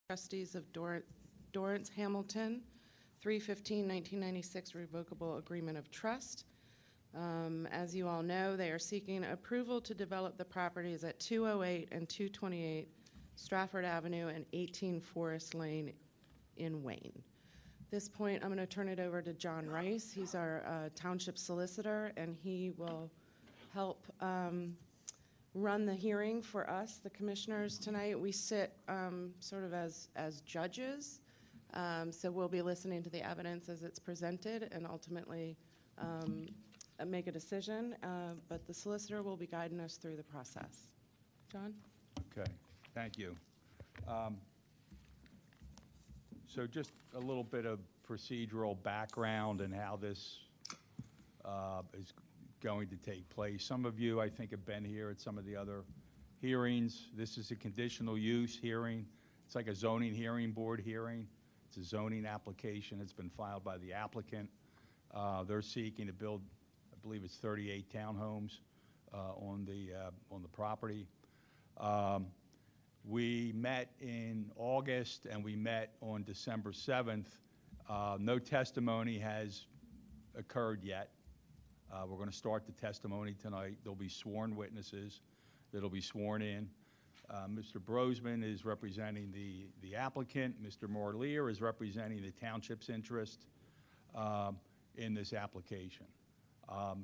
Trustees of Dorrance Hamilton, 3/15/1996 Revocable Agreement of Trust. As you all know, they are seeking approval to develop the properties at 208 and 228 Stratford Avenue and 18 Forest Lane in Wayne. At this point, I'm going to turn it over to John Rice. He's our township solicitor, and he will help run the hearing for us, the commissioners, tonight. We sit sort of as judges, so we'll be listening to the evidence as it's presented and ultimately make a decision, but the solicitor will be guiding us through the process. John? Okay, thank you. So just a little bit of procedural background and how this is going to take place. Some of you, I think, have been here at some of the other hearings. This is a conditional use hearing. It's like a zoning hearing board hearing. It's a zoning application. It's been filed by the applicant. They're seeking to build, I believe it's 38 townhomes on the property. We met in August and we met on December 7th. No testimony has occurred yet. We're going to start the testimony tonight. There'll be sworn witnesses that'll be sworn in. Mr. Brosman is representing the applicant. Mr. Morlear is representing the township's interest in this application.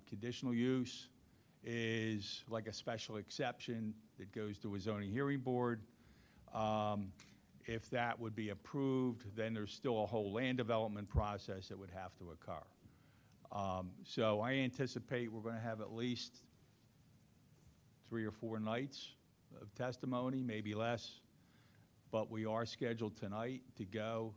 Conditional use is like a special exception that goes to a zoning hearing board. If that would be approved, then there's still a whole land development process that would have to occur. So I anticipate we're going to have at least 3 or 4 nights of testimony, maybe less, but we are scheduled tonight to go.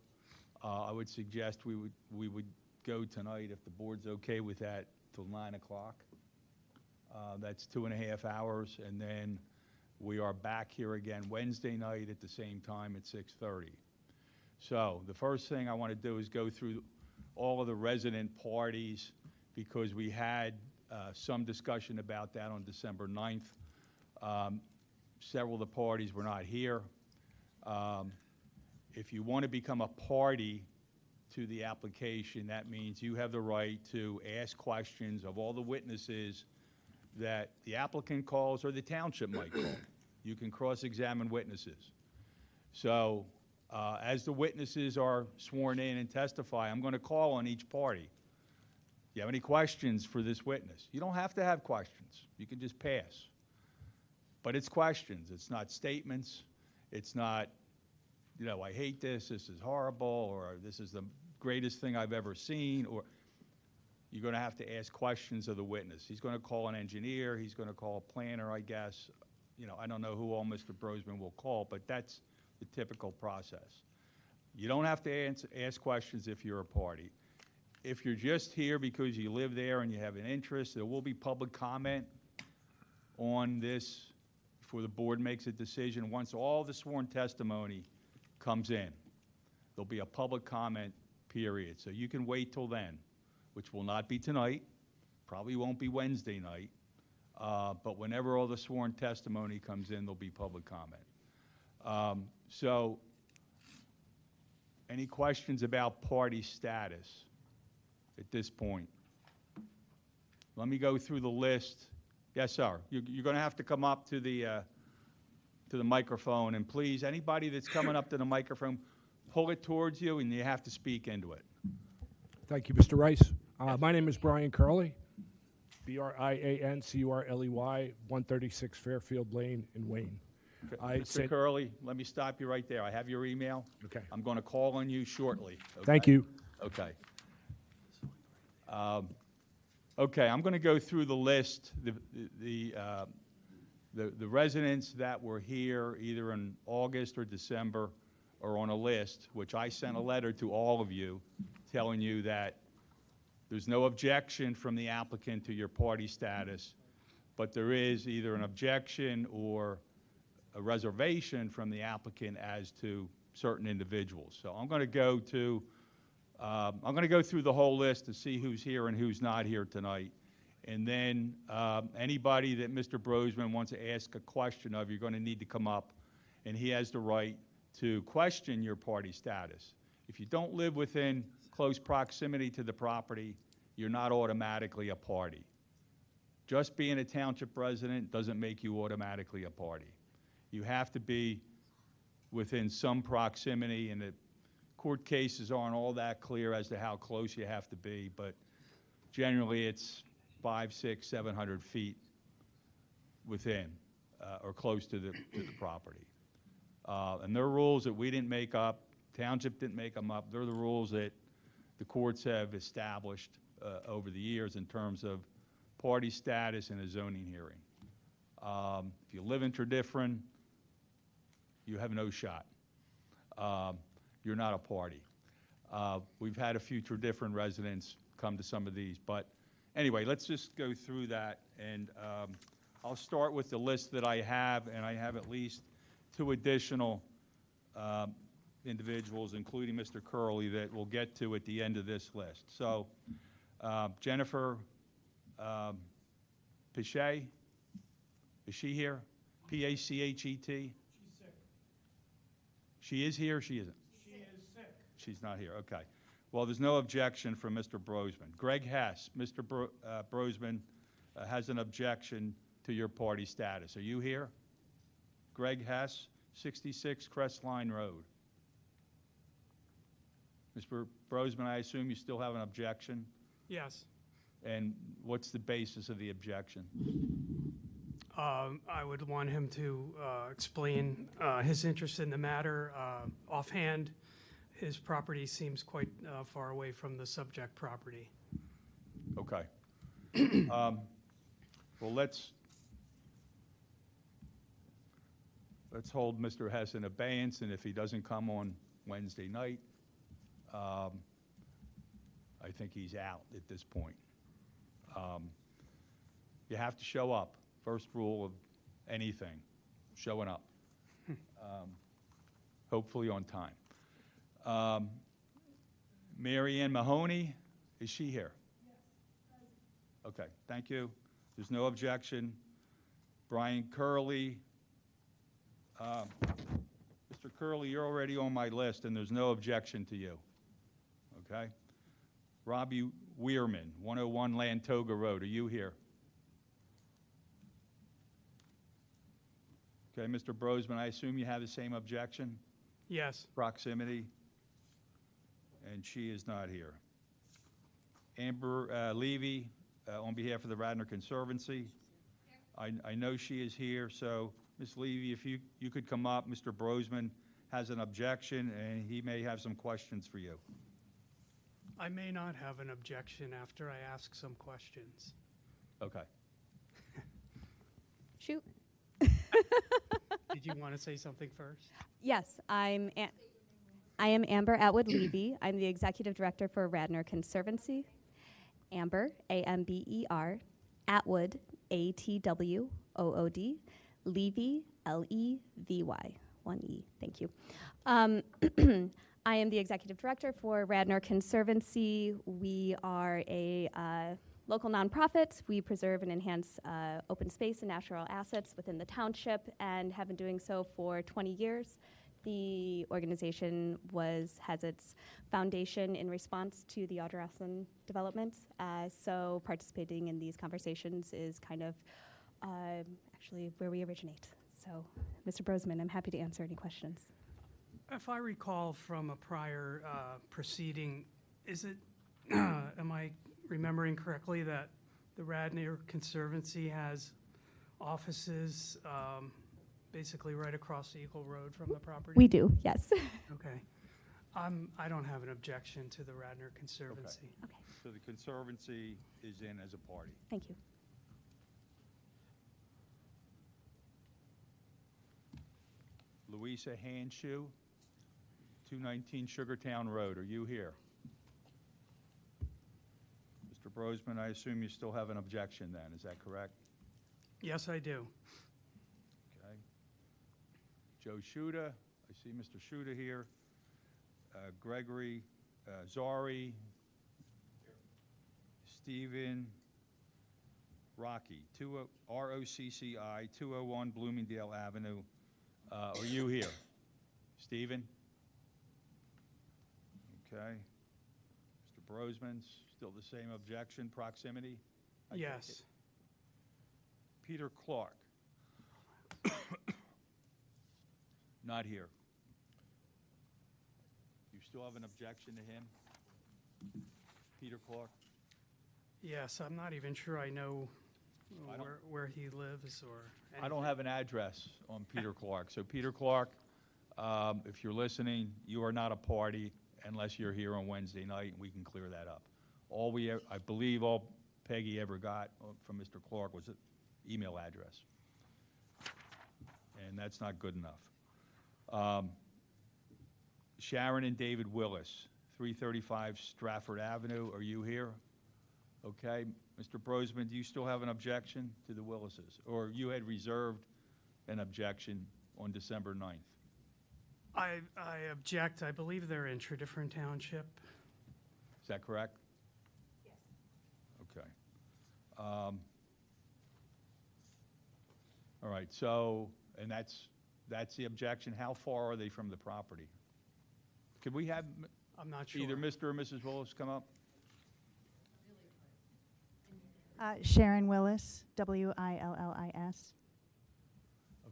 I would suggest we would go tonight, if the board's okay with that, till 9 o'clock. That's 2.5 hours, and then we are back here again Wednesday night at the same time at 6:30. So the first thing I want to do is go through all of the resident parties, because we had some discussion about that on December 9th. Several of the parties were not here. If you want to become a party to the application, that means you have the right to ask questions of all the witnesses that the applicant calls or the township might call. You can cross-examine witnesses. So as the witnesses are sworn in and testify, I'm going to call on each party. Do you have any questions for this witness? You don't have to have questions. You can just pass. But it's questions. It's not statements. It's not, you know, I hate this, this is horrible, or this is the greatest thing I've ever seen, or you're going to have to ask questions of the witness. He's going to call an engineer. He's going to call a planner, I guess. You know, I don't know who all Mr. Brosman will call, but that's the typical process. You don't have to ask questions if you're a party. If you're just here because you live there and you have an interest, there will be public comment on this before the board makes a decision. Once all the sworn testimony comes in, there'll be a public comment period. So you can wait till then, which will not be tonight, probably won't be Wednesday night, but whenever all the sworn testimony comes in, there'll be public comment. So any questions about party status at this point? Let me go through the list. Yes, sir. You're going to have to come up to the microphone, and please, anybody that's coming up to the microphone, pull it towards you, and you have to speak into it. Thank you, Mr. Rice. My name is Brian Curley, Briancurley, 136 Fairfield Lane in Wayne. Mr. Curley, let me stop you right there. I have your email. Okay. I'm going to call on you shortly. Okay? Thank you. Okay. Okay, I'm going to go through the list. The residents that were here either in August or December are on a list, which I sent a letter to all of you telling you that there's no objection from the applicant to your party status, but there is either an objection or a reservation from the applicant as to certain individuals. So I'm going to go through the whole list to see who's here and who's not here tonight. And then anybody that Mr. Brosman wants to ask a question of, you're going to need to come up, and he has the right to question your party status. If you don't live within close proximity to the property, you're not automatically a party. Just being a township resident doesn't make you automatically a party. You have to be within some proximity, and the court cases aren't all that clear as to how close you have to be, but generally it's 500, 600, 700 feet within or close to the property. And they're rules that we didn't make up, Township didn't make them up. They're the rules that the courts have established over the years in terms of party status in a zoning hearing. If you live in Tredyffrin, you have no shot. You're not a party. We've had a few Tredyffrin residents come to some of these, but anyway, let's just go through that, and I'll start with the list that I have, and I have at least 2 additional individuals, including Mr. Curley, that we'll get to at the end of this list. So, Jennifer Pachet, is she here? Pachet? She's sick. She is here or she isn't? She is sick. She's not here, okay. Well, there's no objection from Mr. Brosman. Greg Hess, Mr. Brosman has an objection to your party status. Are you here? Greg Hess, 66 Crestline Road. Mr. Brosman, I assume you still have an objection? Yes. And what's the basis of the objection? I would want him to explain his interest in the matter. Offhand, his property seems quite far away from the subject property. Okay. Well, let's hold Mr. Hess in abeyance, and if he doesn't come on Wednesday night, I think he's out at this point. You have to show up. First rule of anything, showing up. Hopefully on time. Mary Ann Mahoney, is she here? Yes. Okay, thank you. There's no objection. Brian Curley. Mr. Curley, you're already on my list, and there's no objection to you. Okay? Robbie Weirman, 101 Lantoga Road. Are you here? Okay, Mr. Brosman, I assume you have the same objection? Yes. Proximity? And she is not here. Amber Levy, on behalf of the Radnor Conservancy. I know she is here, so Ms. Levy, if you could come up. Mr. Brosman has an objection, and he may have some questions for you. I may not have an objection after I ask some questions. Okay. Shoot. Did you want to say something first? Yes, I am Amber Atwood Levy. I'm the executive director for Radnor Conservancy. Amber, A-M-B-E-R, Atwood, A-T-W-O-O-D, Levy, L-E-V-Y, 1-E. Thank you. I am the executive director for Radnor Conservancy. We are a local nonprofit. We preserve and enhance open space and natural assets within the township and have been doing so for 20 years. The organization has its foundation in response to the Alderson development. So participating in these conversations is kind of actually where we originate. So, Mr. Brosman, I'm happy to answer any questions. If I recall from a prior proceeding, is it, am I remembering correctly that the Radnor Conservancy has offices basically right across Eagle Road from the property? We do, yes. Okay. I don't have an objection to the Radnor Conservancy. Okay, So the Conservancy is in as a party. thank you. Louisa Hanshoe, 219 Sugartown Road. Are you here? Mr. Brosman, I assume you still have an objection then, is that correct? Yes, I do. Okay. Joe Shuda, I see Mr. Shuda here. Gregory Zari. Stephen Rocky, R-O-C-C-I, 201 Bloomingdale Avenue. Are you here? Stephen? Okay. Mr. Brosman's still the same objection, proximity? I take Yes. it. Peter Clark? Not here. You still have an objection to him? Peter Clark? Yes, I'm not even sure I know I don't- where he lives or I don't anything. have an address on Peter Clark. So Peter Clark, if you're listening, you are not a party unless you're here on Wednesday night, and we can clear that up. I believe all Peggy ever got from Mr. Clark was an email address. And that's not good enough. Sharon and David Willis, 335 Stratford Avenue, are you here? Okay. Mr. Brosman, do you still have an objection to the Willises? Or you had reserved an objection on December 9th? I object. I believe they're in Tredyffrin Township. Is that correct? Yes. Okay. All right, so, and that's the objection. How far are they from the property? Could we have I'm not sure. either Mr. or Mrs. Willis come up? Sharon Willis, Willis.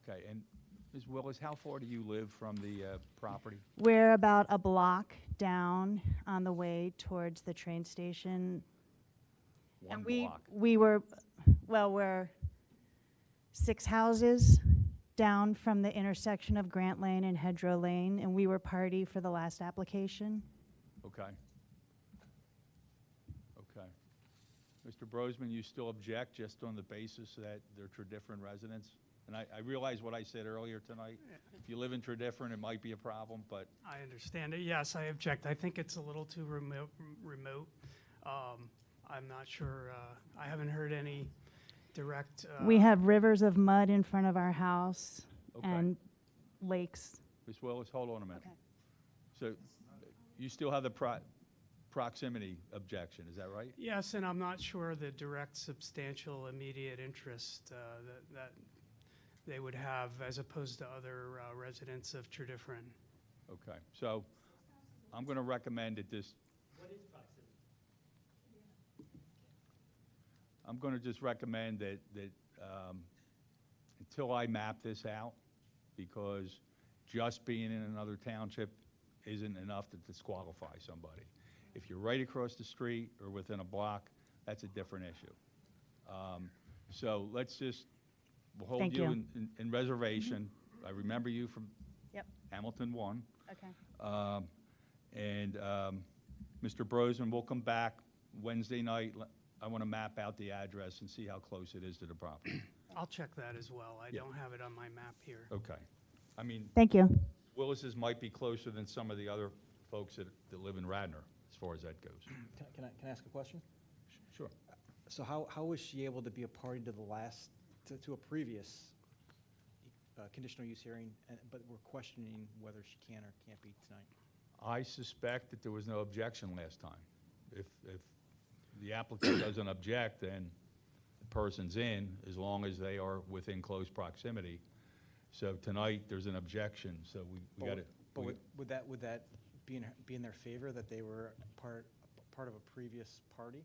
Okay, and Ms. Willis, how far do you live from the property? We're about a block down on the way towards the train station. One And block. we're 6 houses down from the intersection of Grant Lane and Hedgerow Lane, and we were party for the last application. Okay. Okay. Mr. Brosman, you still object just on the basis that they're Tredyffrin residents? And I realize what I said earlier tonight. If you live in Tredyffrin, it might be a problem, but I understand it. Yes, I object. I think it's a little too remote. I'm not sure. I haven't heard any direct. We have rivers of mud in front of our house Okay. and lakes. Ms. Willis, hold on a minute. Okay. So you still have the proximity objection, is that right? Yes, and I'm not sure the direct, substantial, immediate interest that they would have as opposed to other residents of Tredyffrin. Okay, so I'm going to recommend that this. I'm going to just recommend that until I map this out, because just being in another township isn't enough to disqualify somebody. If you're right across the street or within a block, that's a different issue. So let's just, we'll hold Thank you you. in reservation. I remember you from Yep. Hamilton 1. Okay. And Mr. Brosman, we'll come back Wednesday night. I want to map out the address and see how close it is to the property. I'll check that as well. I Yeah. don't have it on my map here. Okay. I mean, Thank you. Willis's might be closer than some of the other folks that live in Radnor, as far as that goes. Can I ask a question? Sure. So how was she able to be a party to the last, to a previous conditional use hearing, but we're questioning whether she can or can't be tonight? I suspect that there was no objection last time. If the applicant doesn't object, then the person's in, as long as they are within close proximity. So tonight, there's an objection, so we got to. But would that be in their favor, that they were part of a previous party?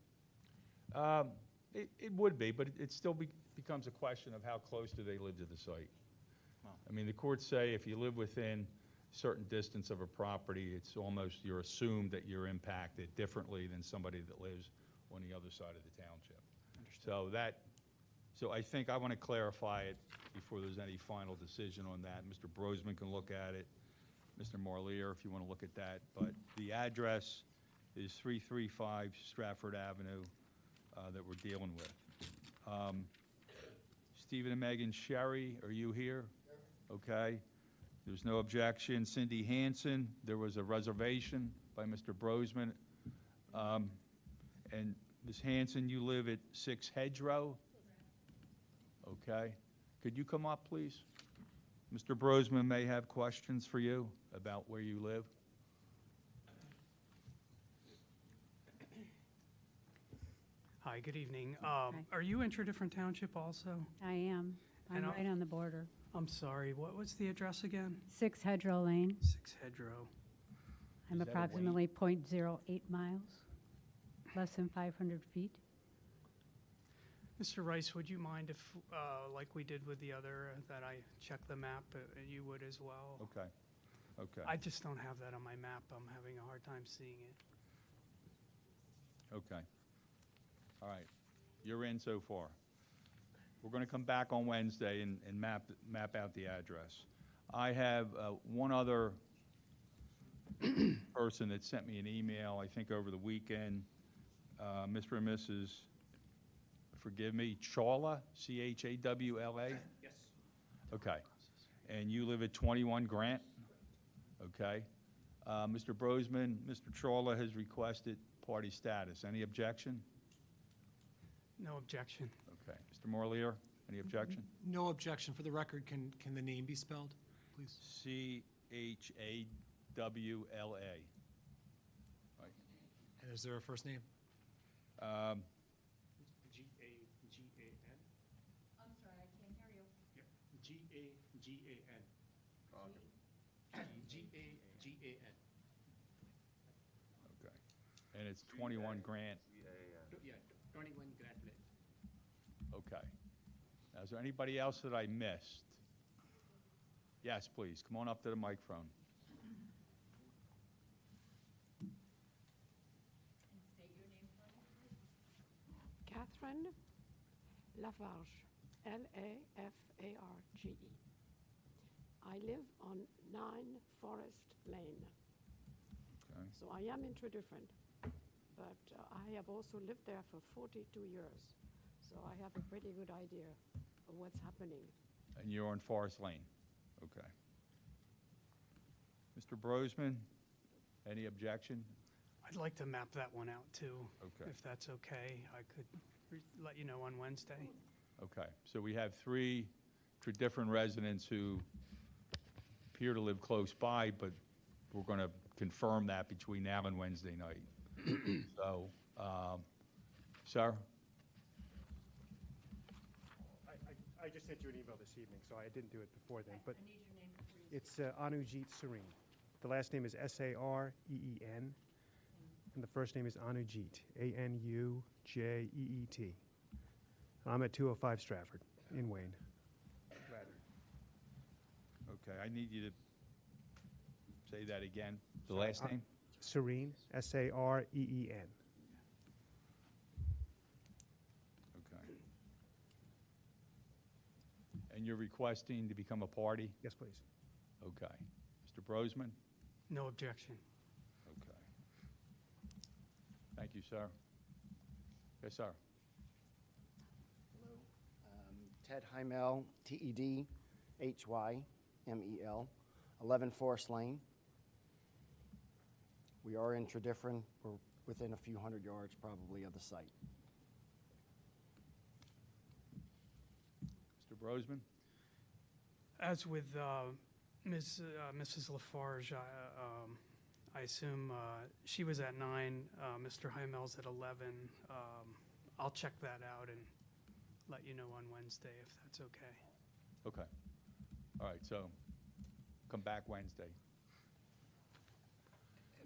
It would be, but it still becomes a question of how close do they live to the site. Wow. I mean, the courts say if you live within a certain distance of a property, it's almost, you're assumed that you're impacted differently than somebody that lives on the other side of the township. So I think I want to clarify it before there's any final decision on that. Mr. Brosman can look at it. Mr. Marlier, if you want to look at that. But the address is 335 Stratford Avenue that we're dealing with. Stephen and Megan Sherry, are you here? Okay. There's no objection. Cindy Hanson, there was a reservation by Mr. Brosman. And Ms. Hanson, you live at 6 Hedgerow? Okay. Could you come up, please? Mr. Brosman may have questions for you about where you live. Hi, good evening. Are you in Tredyffrin Township also? I am. I'm And I'll- right on the border. I'm sorry, what was the address again? 6 Hedgerow Lane. 6 Hedgerow. I'm Is that a approximately .08 miles, less than 500 feet. Mr. Rice, would you mind if, like we did with the other, that I check the map, and you would as well? Okay, okay, I just don't have that on my map. I'm having a hard time seeing it. okay. All right, you're in so far. We're going to come back on Wednesday and map out the address. I have one other person that sent me an email, I think over the weekend, Mr. and Mrs., forgive me, Chawla, Chawla? Yes. Okay. And you live at 21 Grant? Okay. Mr. Brosman, Mr. Chawla has requested party status. Any objection? No objection. Okay. Mr. Morlier, any objection? No objection. For the record, can the name be spelled, please? Chawla. Right. And is there a first name? Um, G-A-G-A-N? I'm sorry, I can't hear you. Yep. G-A-G-A-N. G-A-G-A-N. Okay. And it's 21 Grant? Yeah, 21 Grant Lane. Okay. Now, is there anybody else that I missed? Yes, please, come on up to the microphone. Catherine Lafarge, Lafarge. I live on 9 Forest Lane, Okay. so I am interdifferent, but I have also lived there for 42 years, so I have a pretty good idea of what's happening. And you're on Forest Lane? Okay. Mr. Brosman, any objection? I'd like to map that one out, too. Okay. If that's okay. I could let you know on Wednesday. Okay, so we have three different residents who appear to live close by, but we're going to confirm that between now and Wednesday night. So, sir? I just sent you an email this evening, so I didn't do it before then, but it's Anujit Sareen. The last name is S-A-R-E-E-N, and the first name is Anujit, A-N-U-J-E-E-T. I'm at 205 Stratford in Wayne. Radnor. Okay, I need you to say that again. The last name? Sareen, S-A-R-E-E-N. Okay. And you're requesting to become a party? Yes, please. Okay. Mr. Brosman? No objection. Okay. Thank you, sir. Yes, sir. Hello. Ted Heimel, T-E-D-H-Y-M-E-L, 11 Forest Lane. We are interdifferent. We're within a few hundred yards probably of the site. Mr. Brosman? As with Mrs. Lafarge, I assume she was at 9, Mr. Heimel's at 11. I'll check that out and let you know on Wednesday if that's okay. Okay. All right, so come back Wednesday.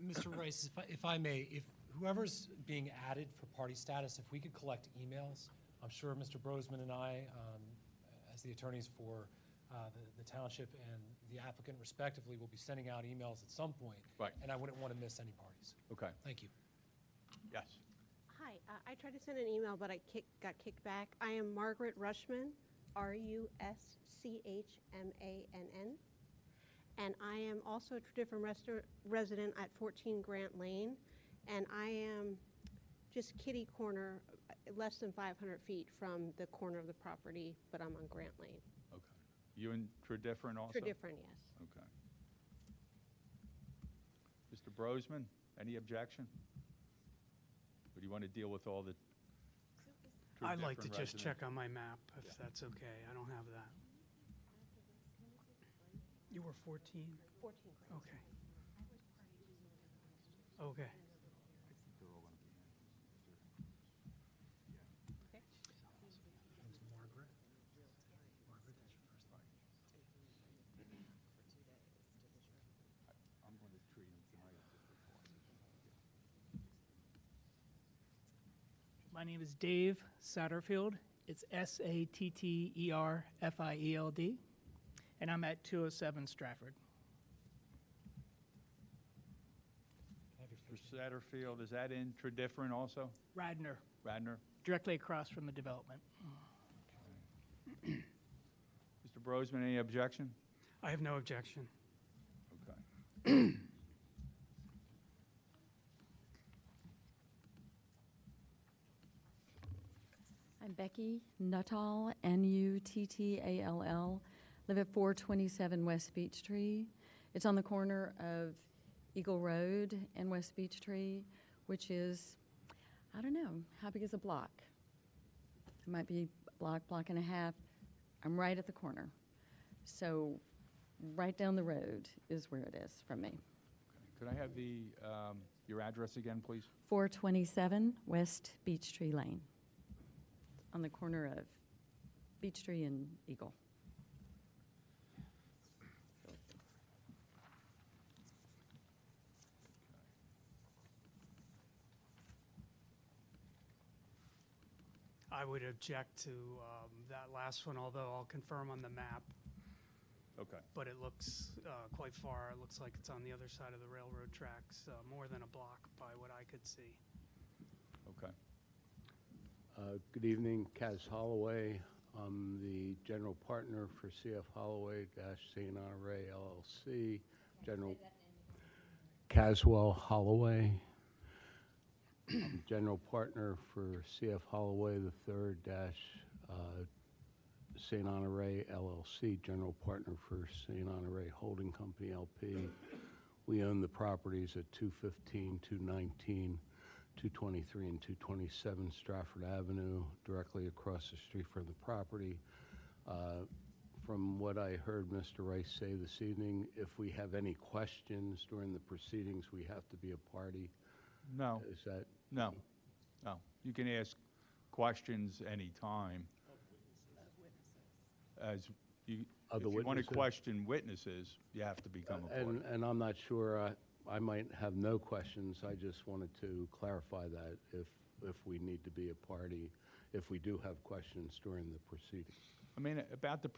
Mr. Rice, if I may, if whoever's being added for party status, if we could collect emails, I'm sure Mr. Brosman and I, as the attorneys for the township and the applicant respectively, will be sending out emails at some point. Right. And I wouldn't want to miss any parties. Okay. Thank you. Yes. Hi, I tried to send an email, but I got kicked back. I am Margaret Rushman, R-U-S-C-H-M-A-N-N. And I am also a different resident at 14 Grant Lane. And I am just kitty corner, less than 500 feet from the corner of the property, but I'm on Grant Lane. Okay. You and Tridifferent also? Different, yes. Okay. Mr. Brosman, any objection? Or do you want to deal with all the I'd like to Tridifferent just residents? check on my map, if Yeah. that's okay. I don't have that. You were 14? 14 Grant. Okay. Okay. My name is Dave Satterfield. It's Satterfield, and I'm at 207 Stratford. For Satterfield, is that in Tredyffrin also? Radnor, Radnor? directly across from the development. Mr. Brosman, any objection? I have no objection. Okay. I'm Becky Nuttall, Nuttall. Live at 427 West Beech Tree. It's on the corner of Eagle Road and West Beech Tree, which is, I don't know, how big is a block? It might be a block and a half. I'm right at the corner. So right down the road is where it is from me. Could I have your address again, please? 427 West Beech Tree Lane, on the corner of Beech Tree and Eagle. I would object to that last one, although I'll confirm on the map. Okay. But it looks quite far. It looks like it's on the other side of the railroad tracks, more than a block by what I could see. Okay. Good evening, Kaz Holloway. I'm the general partner for CF Holloway St. Honore LLC. General Caswell Holloway. I'm general partner for CF Holloway III St. Honore LLC. General partner for St. Honore Holding Company LP. We own the properties at 215, 219. 223 and 227 Stratford Avenue, directly across the street from the property. From what I heard Mr. Rice say this evening, if we have any questions during the proceedings, we have to be a party. No. Is that? No. No. You can ask questions anytime. As you, if you want to question witnesses, you have to become a party. And I'm not sure. I might have no questions. I just wanted to clarify that if we need to be a party, if we do have questions during the proceedings. I mean, about the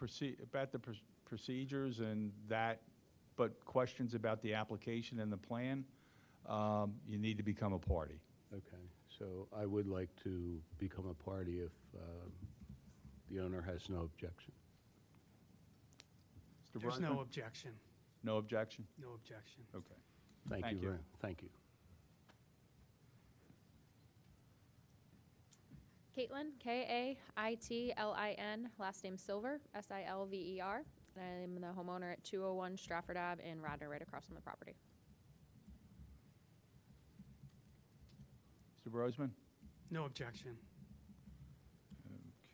procedures and that, but questions about the application and the plan, you need to become a party. Okay, so I would like to become a party if the owner has no objection. Mr. There's Bergman? no objection. No objection? No objection. Okay. Thank you. Thank you. Caitlin, Kaitlin, last name Silver, Silver, and I am the homeowner at 201 Stratford Ave in Radnor, right across from the property. Mr. Brosman? No objection.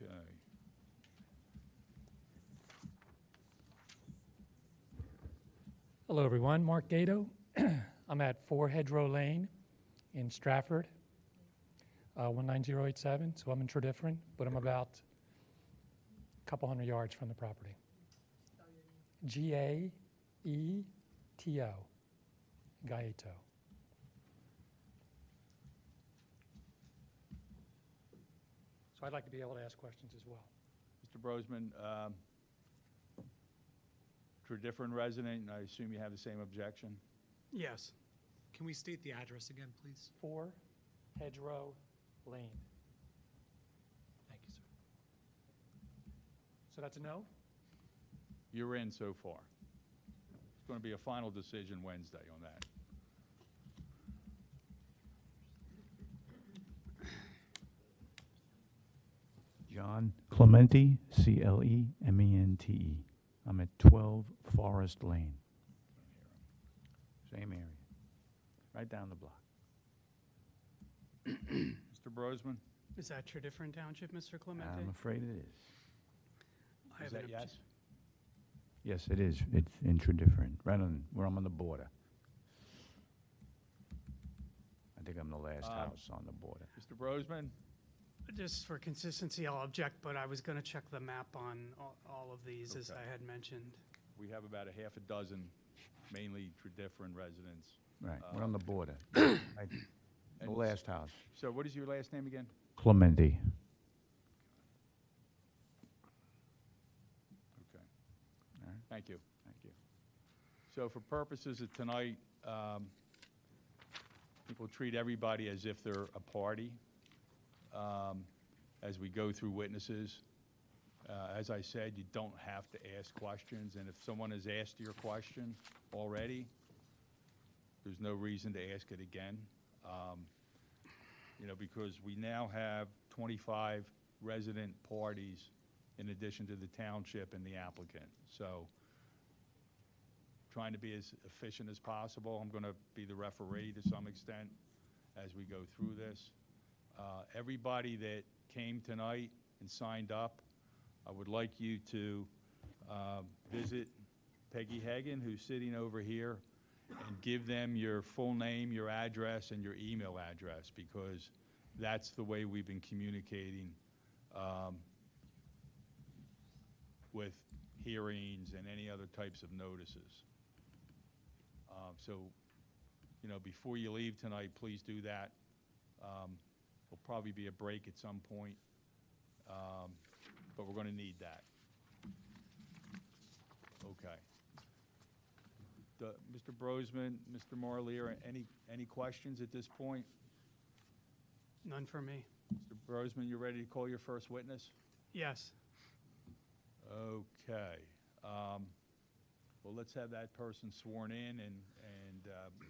Okay. Hello, everyone. Mark Gato. I'm at 4 Hedgerow Lane in Stratford, 19087. So I'm in Tredyffrin, but I'm about a couple hundred yards from the property. Gaeto. Gaeto. So I'd like to be able to ask questions as well. Mr. Brosman, Tredyffrin resident, I assume you have the same objection? Yes. Can we state the address again, please? 4 Hedgerow Lane. Thank you, sir. So that's a no? You're in so far. It's going to be a final decision Wednesday on that. John Clementi, Clemente. I'm at 12 Forest Lane. Same area. Right down the block. Mr. Brosman? Is that Tredyffrin Township, Mr. Clemente? I'm afraid it is. I Is have that an yes? Yes, it is. It's interdifferent, right on where I'm on the border. I think I'm the last house on the border. Mr. Brosman? Just for consistency, I'll object, but I was going to check the map on all of these, as Okay. I had mentioned. We have about a half a dozen, mainly Tredyffrin residents. Right, we're on the border. Right, the last house. So what is your last name again? Clementi. Okay. All right. Thank you. Thank you. So for purposes of tonight, I think we'll treat everybody as if they're a party as we go through witnesses. As I said, you don't have to ask questions, and if someone has asked your question already, there's no reason to ask it again. You know, because we now have 25 resident parties in addition to the township and the applicant. So trying to be as efficient as possible. I'm going to be the referee to some extent as we go through this. Everybody that came tonight and signed up, I would like you to visit Peggy Hagan, who's sitting over here, and give them your full name, your address, and your email address, because that's the way we've been communicating with hearings and any other types of notices. So, you know, before you leave tonight, please do that. There'll probably be a break at some point, but we're going to need that. Okay. Mr. Brosman, Mr. Marlier, any questions at this point? None for me. Mr. Brosman, you ready to call your first witness? Yes. Okay. Well, let's have that person sworn in, and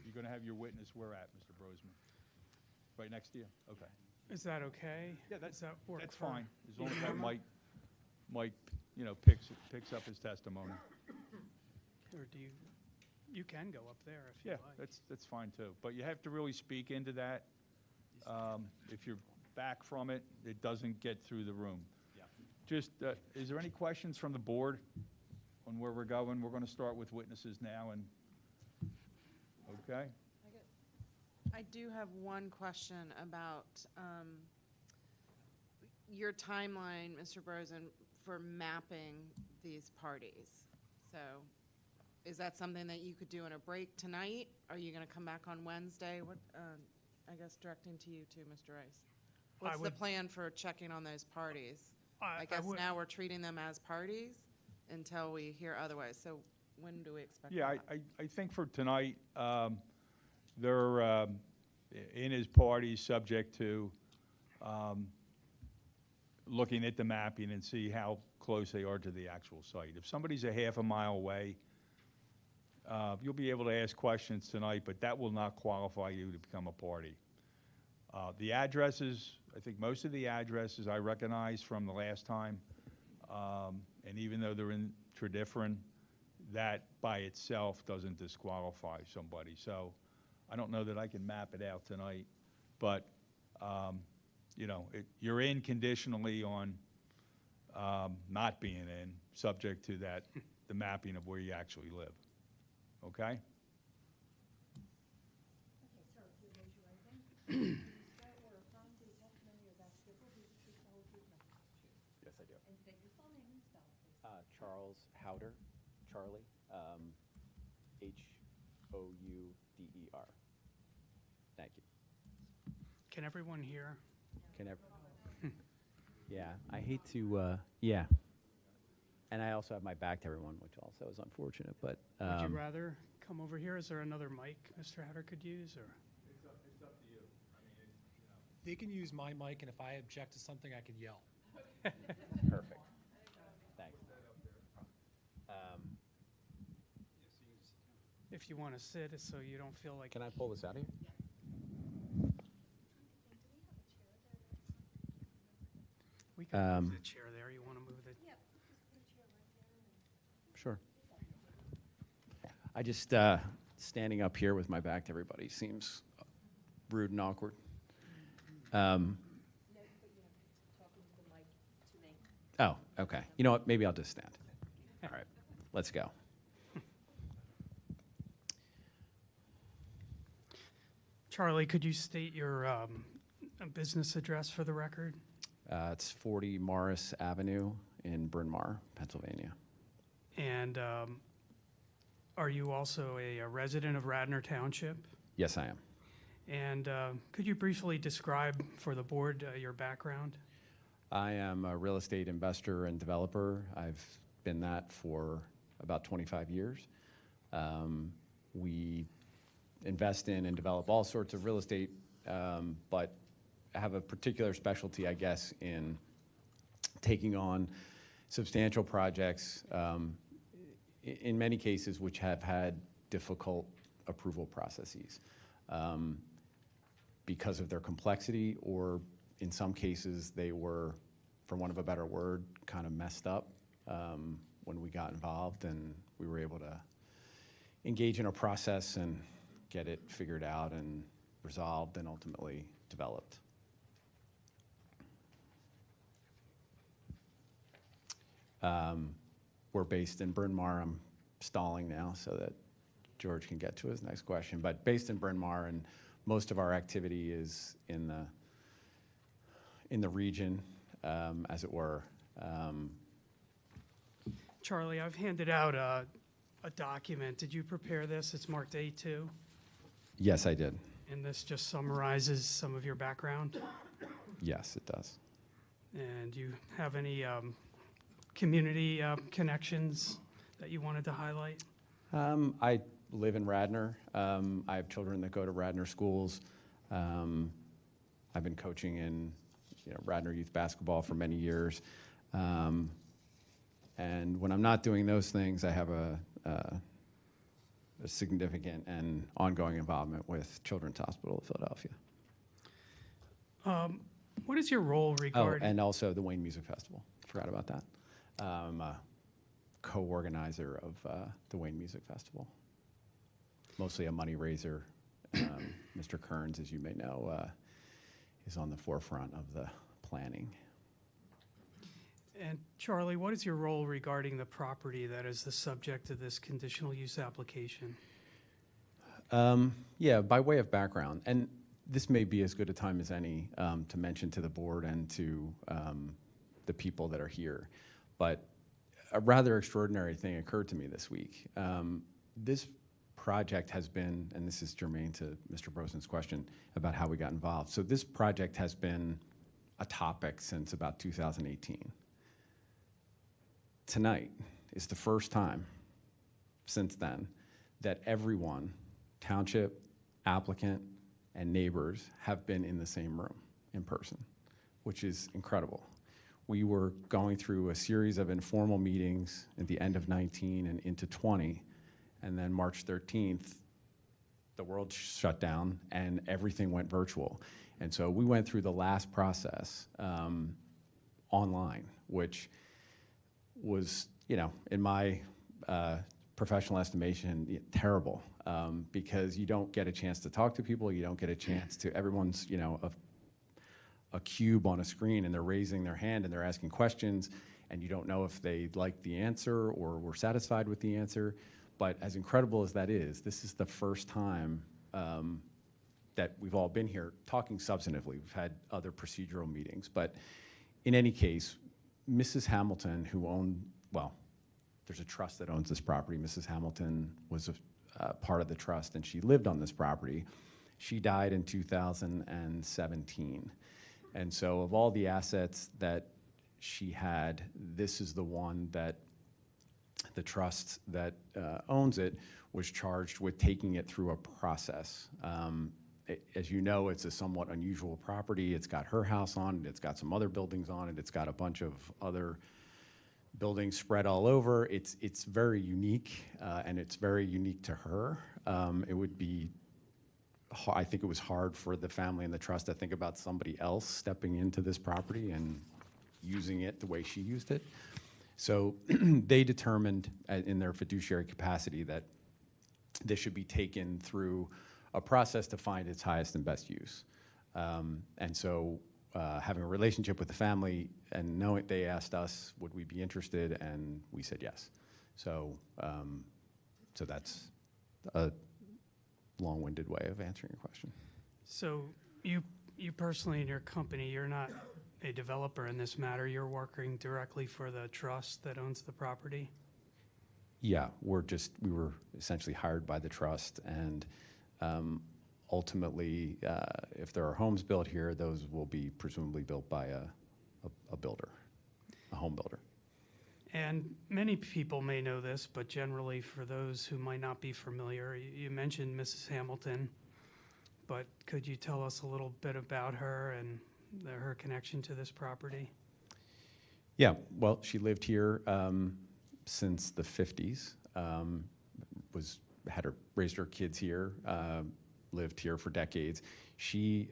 you're going to have your witness where at, Mr. Brosman? Right next to you? Okay. Is that okay? Yeah, Does that work that's for fine, as long as that camera? Mike, you know, picks up his testimony. Or do you can go up there if you Yeah, like. that's fine too. But you have to really speak into that. If you're back from it, it doesn't get through the room. Yeah. Just, is there any questions from the board on where we're going? We're going to start with witnesses now, and, okay? I do have one question about your timeline, Mr. Brosen, for mapping these parties. So is that something that you could do in a break tonight? Are you going to come back on Wednesday? What, I guess directing to you too, Mr. Rice. What's the plan for checking on those parties? I guess now we're treating them as parties until we hear otherwise. So when do we expect Yeah, that? I think for tonight, they're in his party, subject to looking at the mapping and see how close they are to the actual site. If somebody's a half a mile away, you'll be able to ask questions tonight, but that will not qualify you to become a party. The addresses, I think most of the addresses I recognize from the last time, and even though they're in Tredyffrin, that by itself doesn't disqualify somebody. So I don't know that I can map it out tonight, but you know, you're in conditionally on not being in, subject to that, the mapping of where you actually live. Okay? Yes, I do. Charles Howder, Charlie, Houder. Thank you. Can everyone hear? Yeah, I hate to, yeah. And I also have my back to everyone, which also is unfortunate, but. Would you rather come over here? Is there another mic Mr. Hatter could use, or? It's up to you. I mean, you know. They can use my mic, and if I object to something, I can yell. Perfect. Thanks. If you want to sit, so you don't feel like. Can I pull this out of here? We can move the chair there. You want to move the? Sure. I just, standing up here with my back to everybody seems rude and awkward. Oh, okay. You know what? Maybe I'll just stand. All right, let's go. Charlie, could you state your business address for the record? It's 40 Morris Avenue in Bryn Mawr, Pennsylvania. And are you also a resident of Radnor Township? Yes, I am. And could you briefly describe for the board your background? I am a real estate investor and developer. I've been that for about 25 years. We invest in and develop all sorts of real estate, but have a particular specialty, I guess, in taking on substantial projects, in many cases which have had difficult approval processes because of their complexity, or in some cases they were, for want of a better word, kind of messed up when we got involved, and we were able to engage in a process and get it figured out and resolved and ultimately developed. We're based in Bryn Mawr. I'm stalling now so that George can get to his next question, but based in Bryn Mawr, and most of our activity is in the region, as it were. Charlie, I've handed out a document. Did you prepare this? It's marked A2. Yes, I did. And this just summarizes some of your background? Yes, it does. And do you have any community connections that you wanted to highlight? I live in Radnor. I have children that go to Radnor schools. I've been coaching in Radnor youth basketball for many years. And when I'm not doing those things, I have a significant and ongoing involvement with Children's Hospital of Philadelphia. What is your role regarding? Oh, and also the Wayne Music Festival. Forgot about that. I'm a co-organizer of the Wayne Music Festival. Mostly a money raiser. Mr. Kearns, as you may know, is on the forefront of the planning. And Charlie, what is your role regarding the property that is the subject of this conditional use application? Yeah, by way of background, and this may be as good a time as any to mention to the board and to the people that are here, but a rather extraordinary thing occurred to me this week. This project has been, and this is germane to Mr. Brosman's question about how we got involved. So this project has been a topic since about 2018. Tonight is the first time since then that everyone, township, applicant, and neighbors have been in the same room in person, which is incredible. We were going through a series of informal meetings at the end of 19 and into 20, and then March 13th, the world shut down and everything went virtual. And so we went through the last process online, which was, in my professional estimation, terrible, because you don't get a chance to talk to people, you don't get a chance to, everyone's, a cube on a screen and they're raising their hand and they're asking questions, and you don't know if they liked the answer or were satisfied with the answer. But as incredible as that is, this is the first time that we've all been here talking substantively. We've had other procedural meetings, but in any case, Mrs. Hamilton, who owned, well, there's a trust that owns this property. Mrs. Hamilton was a part of the trust, and she lived on this property. She died in 2017. And so of all the assets that she had, this is the one that the trust that owns it was charged with taking it through a process. As you know, it's a somewhat unusual property. It's got her house on it. It's got some other buildings on it. It's got a bunch of other buildings spread all over. It's very unique, and it's very unique to her. It would be, I think it was hard for the family and the trust to think about somebody else stepping into this property and using it the way she used it. So they determined in their fiduciary capacity that this should be taken through a process to find its highest and best use. And so having a relationship with the family and knowing, they asked us, would we be interested? And we said yes. So, so that's a long-winded way of answering your question. So you personally in your company, you're not a developer in this matter. You're working directly for the trust that owns the property? Yeah, we were essentially hired by the trust, and ultimately, if there are homes built here, those will be presumably built by a builder, a home builder. And many people may know this, but generally for those who might not be familiar, you mentioned Mrs. Hamilton, but could you tell us a little bit about her and her connection to this property? Yeah, well, she lived here since the 50s, raised her kids here, lived here for decades. She,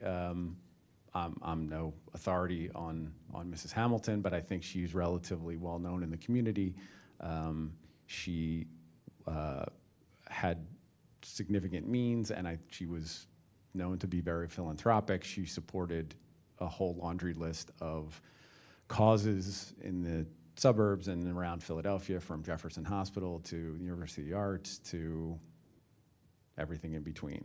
I'm no authority on Mrs. Hamilton, but I think she's relatively well known in the community. She had significant means, and she was known to be very philanthropic. She supported a whole laundry list of causes in the suburbs and around Philadelphia, from Jefferson Hospital to the University of the Arts to everything in between.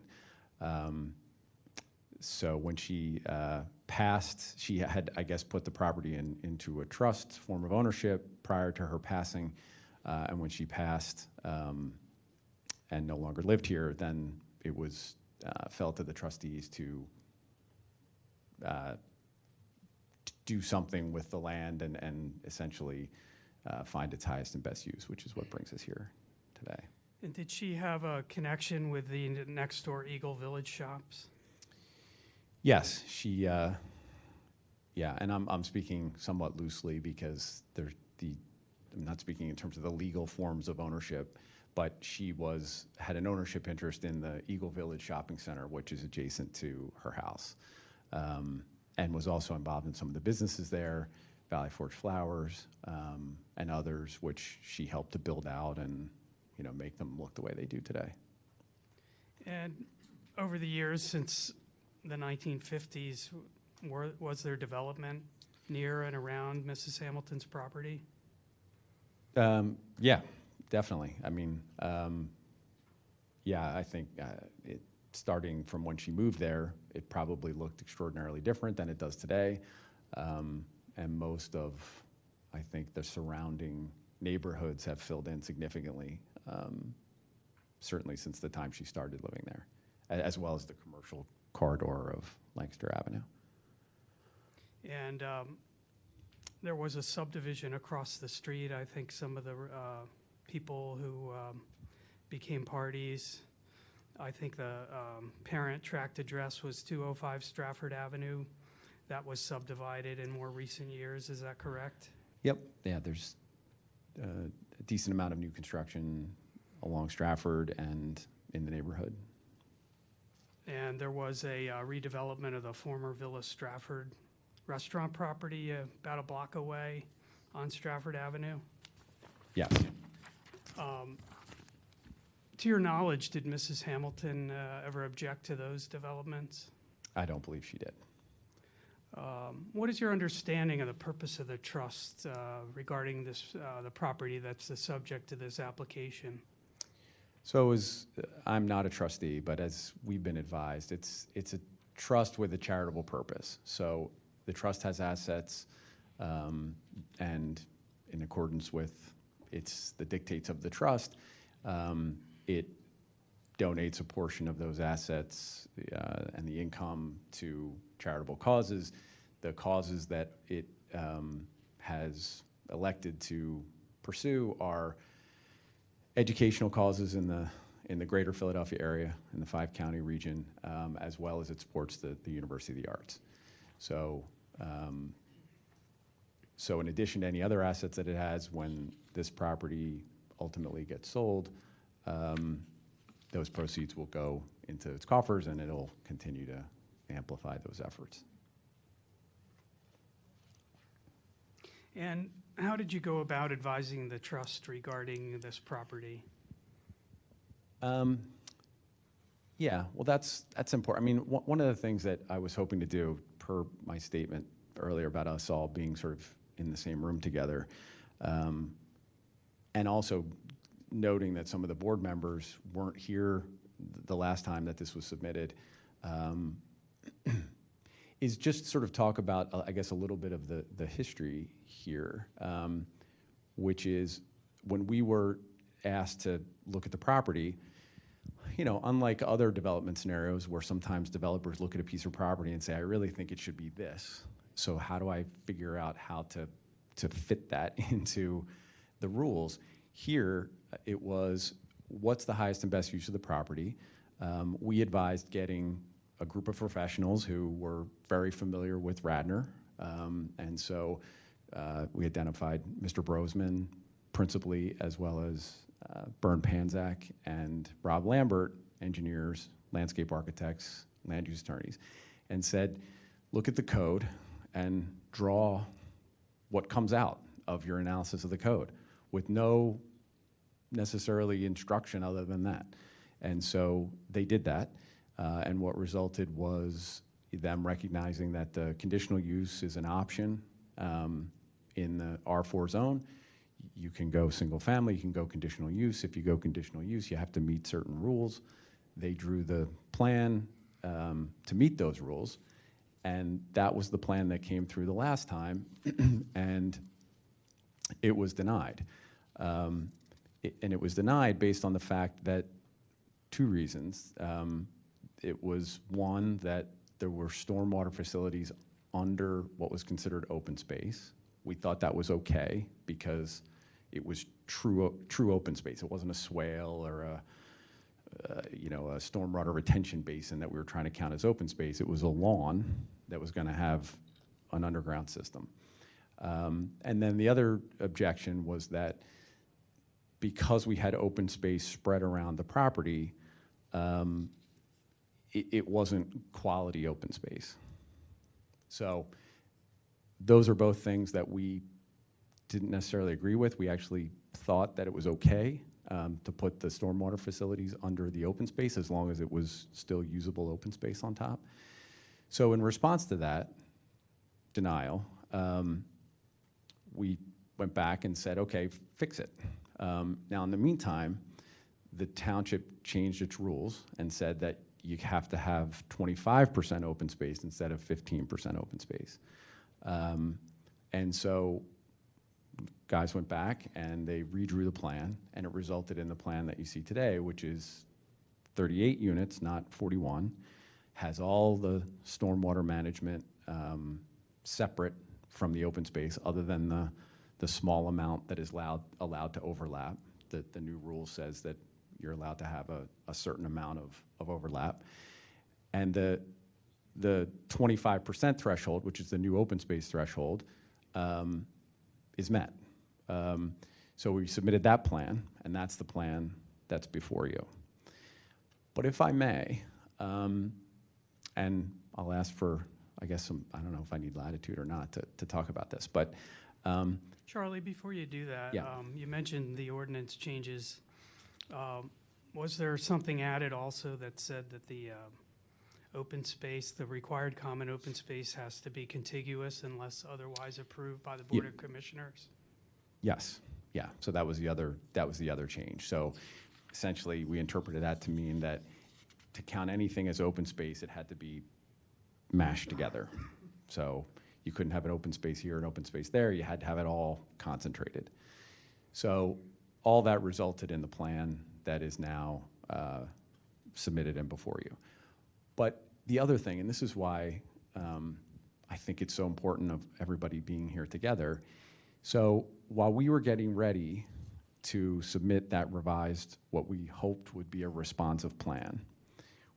So when she passed, she had, I guess, put the property into a trust form of ownership prior to her passing. And when she passed and no longer lived here, then it was fell to the trustees to do something with the land and essentially find its highest and best use, which is what brings us here today. And did she have a connection with the next door Eagle Village shops? Yes, she, yeah, and I'm speaking somewhat loosely because I'm not speaking in terms of the legal forms of ownership, but she had an ownership interest in the Eagle Village Shopping Center, which is adjacent to her house, and was also involved in some of the businesses there, Valley Forge Flowers, and others, which she helped to build out and, make them look the way they do today. And over the years, since the 1950s, was there development near and around Mrs. Hamilton's property? Yeah, definitely. I mean, yeah, I think starting from when she moved there, it probably looked extraordinarily different than it does today. And most of, I think, the surrounding neighborhoods have filled in significantly, certainly since the time she started living there, as well as the commercial corridor of Lancaster Avenue. And there was a subdivision across the street. I think some of the people who became parties, I think the parent tract address was 205 Stratford Avenue. That was subdivided in more recent years. Is that correct? Yep. Yeah, there's a decent amount of new construction along Stratford and in the neighborhood. And there was a redevelopment of the former Villa Stratford restaurant property about a block away on Stratford Avenue. Yes. To your knowledge, did Mrs. Hamilton ever object to those developments? I don't believe she did. What is your understanding of the purpose of the trust regarding this, the property that's the subject of this application? So I'm not a trustee, but as we've been advised, it's a trust with a charitable purpose. So the trust has assets, and in accordance with the dictates of the trust, it donates a portion of those assets and the income to charitable causes. The causes that it has elected to pursue are educational causes in the greater Philadelphia area, in the 5-county region, as well as it supports the University of the Arts. So, so in addition to any other assets that it has, when this property ultimately gets sold, those proceeds will go into its coffers and it'll continue to amplify those efforts. And how did you go about advising the trust regarding this property? Yeah, well, that's important. I mean, one of the things that I was hoping to do, per my statement earlier about us all being sort of in the same room together, and also noting that some of the board members weren't here the last time that this was submitted, is just sort of talk about, I guess, a little bit of the history here, which is when we were asked to look at the property, you know, unlike other development scenarios where sometimes developers look at a piece of property and say, I really think it should be this. So how do I figure out how to fit that into the rules? Here, it was, what's the highest and best use of the property? We advised getting a group of professionals who were very familiar with Radnor. And so we identified Mr. Brosman principally, as well as Bern Panzak and Rob Lambert, engineers, landscape architects, land use attorneys, and said, look at the code and draw what comes out of your analysis of the code with no necessarily instruction other than that. And so they did that, and what resulted was them recognizing that the conditional use is an option in the R4 zone. You can go single family, you can go conditional use. If you go conditional use, you have to meet certain rules. They drew the plan to meet those rules, and that was the plan that came through the last time, and it was denied. And it was denied based on the fact that two reasons. It was one, that there were stormwater facilities under what was considered open space. We thought that was okay because it was true open space. It wasn't a swale or a stormwater retention basin that we were trying to count as open space. It was a lawn that was going to have an underground system. And then the other objection was that because we had open space spread around the property, it wasn't quality open space. So those are both things that we didn't necessarily agree with. We actually thought that it was okay to put the stormwater facilities under the open space as long as it was still usable open space on top. So in response to that denial, we went back and said, okay, fix it. Now, in the meantime, the township changed its rules and said that you have to have 25% open space instead of 15% open space. And so guys went back and they redrew the plan, and it resulted in the plan that you see today, which is 38 units, not 41, has all the stormwater management separate from the open space, other than the small amount that is allowed to overlap. The new rule says that you're allowed to have a certain amount of overlap. And the 25% threshold, which is the new open space threshold, is met. So we submitted that plan, and that's the plan that's before you. But if I may, and I'll ask for, I guess, I don't know if I need latitude or not to talk about this, but Charlie, before you do that, yeah. You mentioned the ordinance changes. Was there something added also that said that the open space, the required common open space, has to be contiguous unless otherwise approved by the Board of Commissioners? Yes, yeah, so that was the other change. So essentially, we interpreted that to mean that to count anything as open space, it had to be mashed together. So you couldn't have an open space here, an open space there, you had to have it all concentrated. So all that resulted in the plan that is now submitted and before you. But the other thing, and this is why I think it's so important of everybody being here together. So while we were getting ready to submit that revised, what we hoped would be a responsive plan,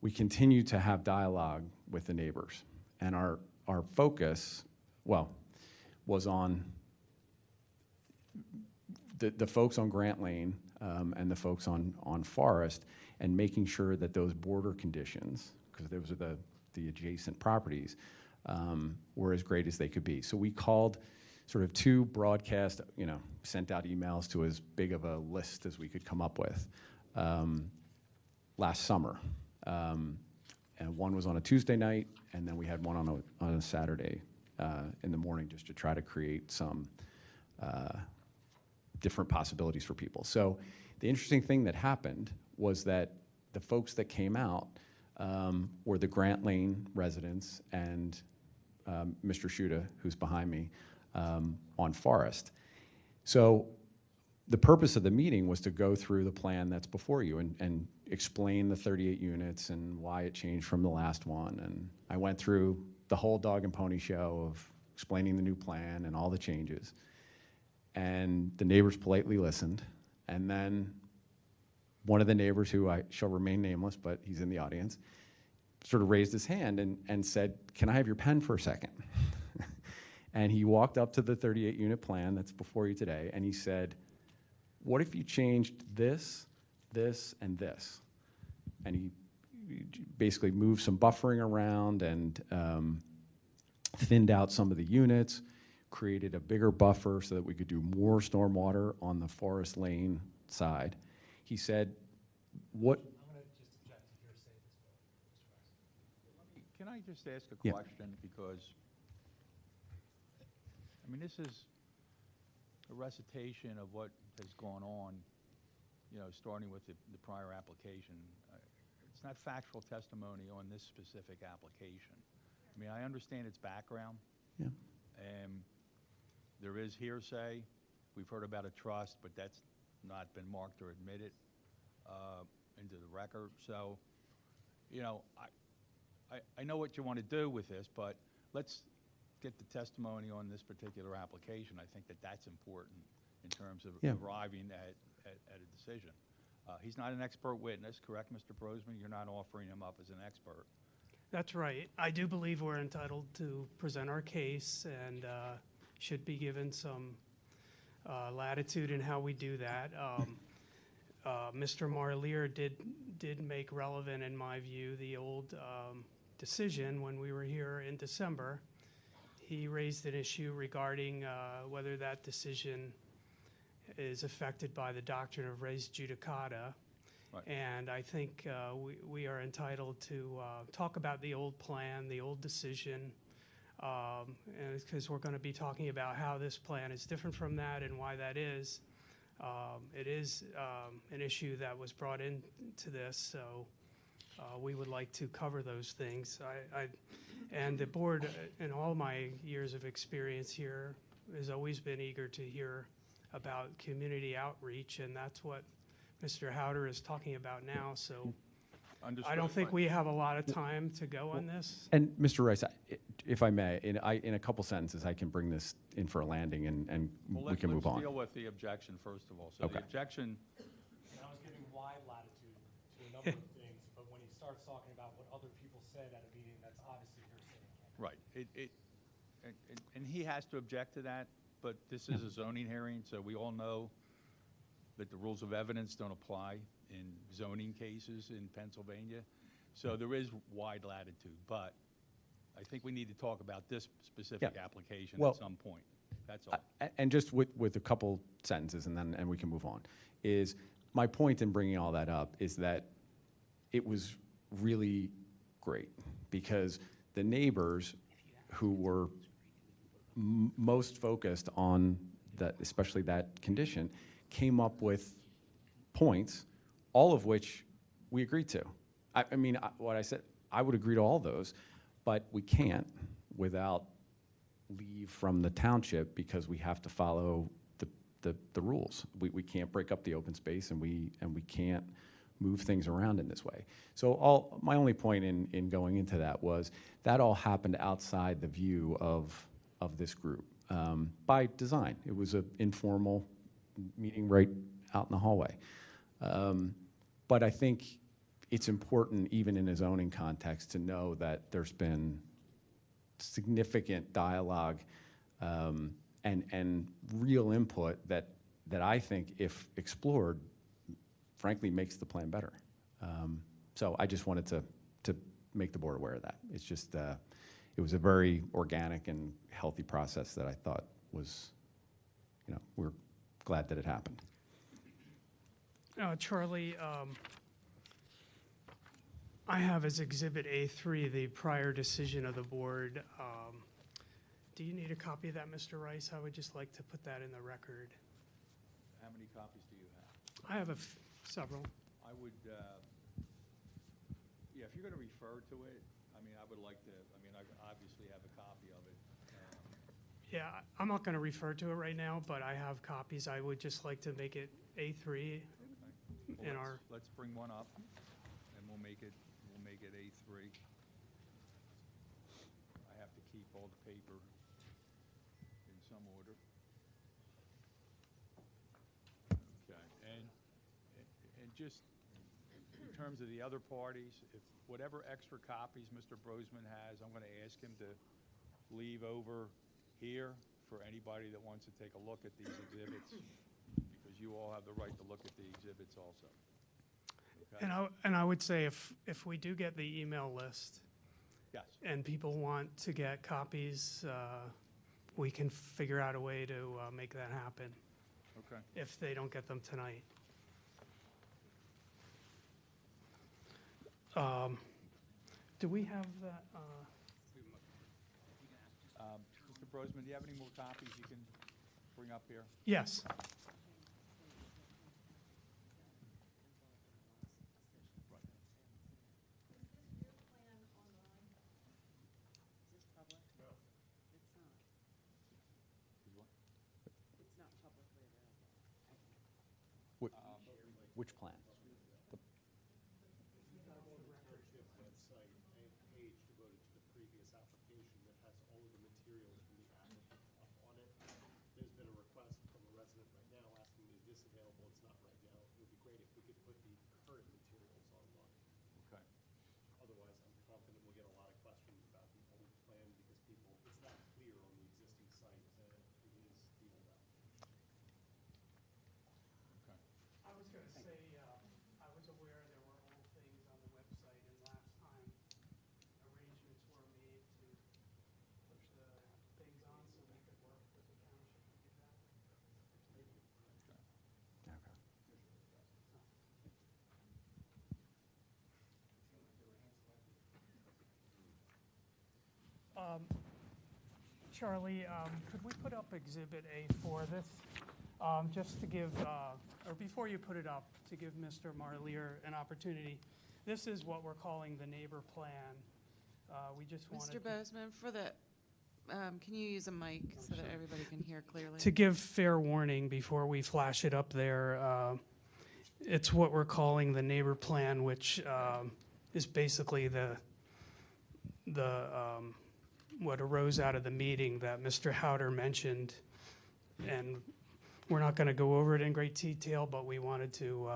we continued to have dialogue with the neighbors. And our focus, was on the folks on Grant Lane and the folks on Forest, and making sure that those border conditions, because those are the adjacent properties, were as great as they could be. So we called sort of two broadcast, sent out emails to as big of a list as we could come up with last summer. And one was on a Tuesday night, and then we had one on a Saturday in the morning, just to try to create some different possibilities for people. So the interesting thing that happened was that the folks that came out were the Grant Lane residents and Mr. Shuda, who's behind me, on Forest. So the purpose of the meeting was to go through the plan that's before you and explained the 38 units and why it changed from the last one. And I went through the whole dog and pony show of explaining the new plan and all the changes. And the neighbors politely listened. And then one of the neighbors, who I shall remain nameless, but he's in the audience, sort of raised his hand and said, "Can I have your pen for a second?" And he walked up to the 38 unit plan that's before you today, and he said, "What if you changed this, this, and this?" And he basically moved some buffering around and thinned out some of the units, created a bigger buffer so that we could do more stormwater on the Forest Lane side. He said, "What?" I'm going to just object to hearsay this way, Mr. Rice. Can I just ask a Yeah. question? Because, I mean, this is a recitation of what has gone on, you know, starting with the prior application. It's not factual testimony on this specific application. I mean, I understand its background. Yeah. And there is hearsay. We've heard about a trust, but that's not been marked or admitted into the record. So, you know, I know what you want to do with this, but let's get the testimony on this particular application. I think that that's important in terms of Yeah. arriving at a decision. He's not an expert witness, correct, Mr. Brosman? You're not offering him up as an expert. That's right. I do believe we're entitled to present our case and should be given some latitude in how we do that. Mr. Marlier did make relevant, in my view, the old decision when we were here in December. He raised an issue regarding whether that decision is affected by the doctrine of res judicata. Right. And I think we are entitled to talk about the old plan, the old decision, because we're going to be talking about how this plan is different from that and why that is. It is an issue that was brought into this, so we would like to cover those things. And the board, in all my years of experience here, has always been eager to hear about community outreach, and that's what Mr. Howder is talking about now. So I don't think we have a lot of time to go on this. And Mr. Rice, if I may, in a couple sentences, I can bring this in for a landing and we can move on. Let's deal with the objection first of all. So Okay. the objection, And I was giving wide latitude to a number of things, but when he starts talking about what other people said at a meeting, that's obviously hearsay. right, and he has to object to that, but this is a zoning hearing, so we all know that the rules of evidence don't apply in zoning cases in Pennsylvania. So there is wide latitude, but I think we need to talk about this specific Yeah. application Well, at some point. That's all. And just with a couple sentences, and we can move on, is my point in bringing all that up is that it was really great because the neighbors who were most focused on that, especially that condition, came up with points, all of which we agreed to. I mean, what I said, I would agree to all those, but we can't without leave from the township because we have to follow the rules. We can't break up the open space, and we can't move things around in this way. So my only point in going into that was that all happened outside the view of this group by design. It was an informal meeting right out in the hallway. But I think it's important, even in a zoning context, to know that there's been significant dialogue and real input that I think, if explored, frankly, makes the plan better. So I just wanted to make the board aware of that. It's just, it was a very organic and healthy process that I thought was, we're glad that it happened. Charlie, I have as Exhibit A3 the prior decision of the board. Do you need a copy of that, Mr. Rice? I would just like to put that in the record. How many copies do you have? I have several. I would, yeah, if you're going to refer to it, I mean, I would like to, I mean, I obviously have a copy of it. Yeah, I'm not going to refer to it right now, but I have copies. I would just like to make it A3 in our. Let's bring one up. make it A3. I have to keep all the paper in some order. Okay, and just in terms of the other parties, if whatever extra copies Mr. Brosman has, I'm going to ask him to leave over here for anybody that wants to take a look at these exhibits, because you all have the right to look at the exhibits also. Okay? And I would say if we do get the email list, Yes. and people want to get copies, we can figure out a way to make that happen Okay. if they don't get them tonight. Do we have that? Mr. Brosman, do you have any more copies you can bring up here? Yes. Which plan? Page devoted to the previous application that has all of the materials from the applicant up on it. There's been a request from a resident right now asking, is this available? It's not right now. It would be great if we could put the current materials online. Okay. Otherwise, I'm confident we'll get a lot of questions about the old plan because it's not clear on the existing site that it is the old application. Okay. I was going to say, I was aware there were old things on the website, and last time arrangements were made to put the things on so we could work with the township to do that. Charlie, could we put up Exhibit A for this? Just to give, or before you put it up, to give Mr. Marlier an opportunity. This is what we're calling the neighbor plan. We just wanted Mr. Bozeman, for the, can you use a mic so that everybody can hear clearly? to give fair warning before we flash it up there. It's what we're calling the neighbor plan, which is basically the what arose out of the meeting that Mr. Howder mentioned. And we're not going to go over it in great detail, but we wanted to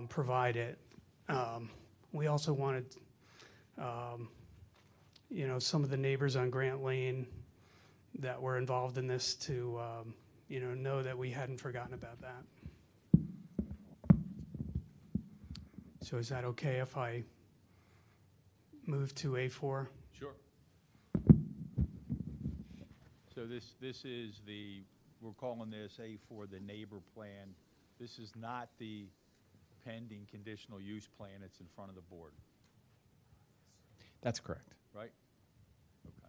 provide it. We also wanted, some of the neighbors on Grant Lane that were involved in this to, know that we hadn't forgotten about that. So is that okay if I move to A4? Sure. So this is we're calling this A4, the neighbor plan. This is not the pending conditional use plan that's in front of the board, That's correct. right? Okay.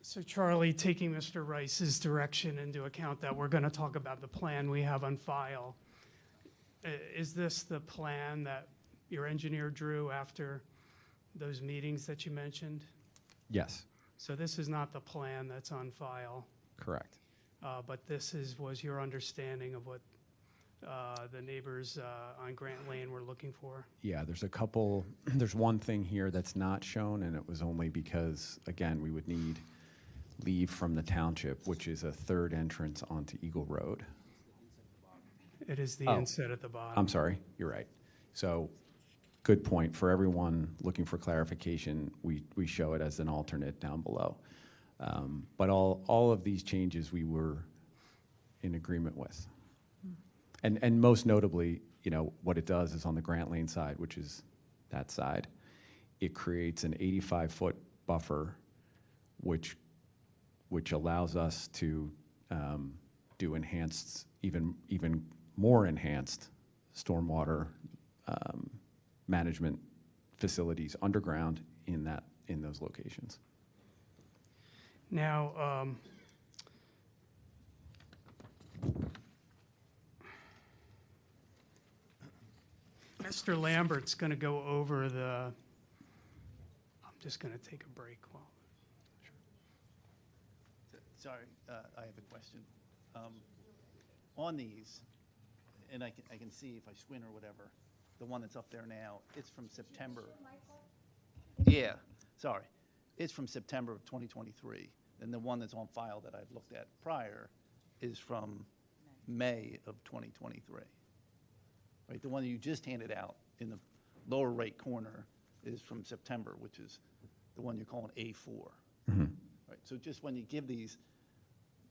So Charlie, taking Mr. Rice's direction into account that we're going to talk about the plan we have on file, is this the plan that your engineer drew after those meetings that you mentioned? Yes, So this is not the plan that's on file, correct. but this was your understanding of what the neighbors on Grant Lane were looking for? Yeah, there's one thing here that's not shown, and it was only because, again, we would need leave from the township, which is a third entrance onto Eagle Road. It is the Oh, inset at the bottom. I'm sorry, you're right. So, good point. For everyone looking for clarification, we show it as an alternate down below. But all of these changes we were in agreement with. And most notably, what it does is on the Grant Lane side, which is that side, it creates an 85-foot buffer, which allows us to do enhanced, even more enhanced stormwater management facilities underground in those locations. Now, Mr. Lambert's going to go over the, I'm just going to take a break while. Sorry, I have a question. On these, and I can see if I squint or whatever, the one that's up there now, it's from September. Yeah, sorry. It's from September of 2023. And the one that's on file that I've looked at prior is from May of 2023. Right, the one that you just handed out in the lower right corner is from September, which is the one you're calling A4. Right, so just when you give these,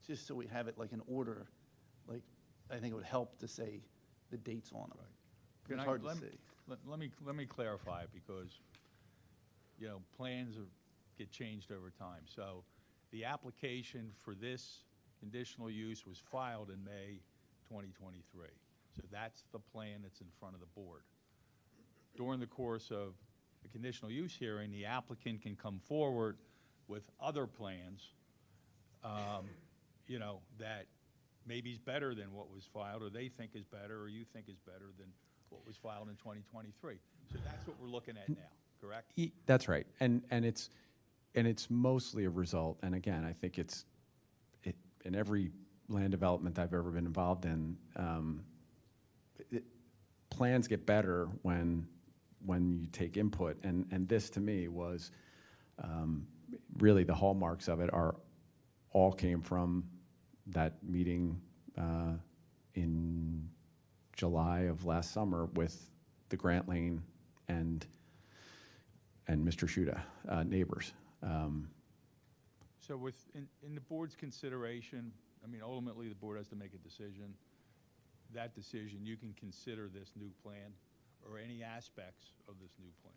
just so we have it like in order, like I think it would help to say the dates on them. It's hard to see. Let me clarify, because, you know, plans get changed over time. So the application for this conditional use was filed in May 2023. So that's the plan that's in front of the board. During the course of the conditional use hearing, the applicant can come forward with other plans, you know, that maybe is better than what was filed, or they think is better, or you think is better than what was filed in 2023. So that's what we're looking at now, correct? That's right, and it's mostly a result. And again, I think it's in every land development I've ever been involved in. Plans get better when you take input, and this to me was really the hallmarks of it all came from that meeting in July of last summer with the Grant Lane and Mr. Shuda neighbors. So in the board's consideration, I mean, ultimately the board has to make a decision. That decision, you can consider this new plan or any aspects of this new plan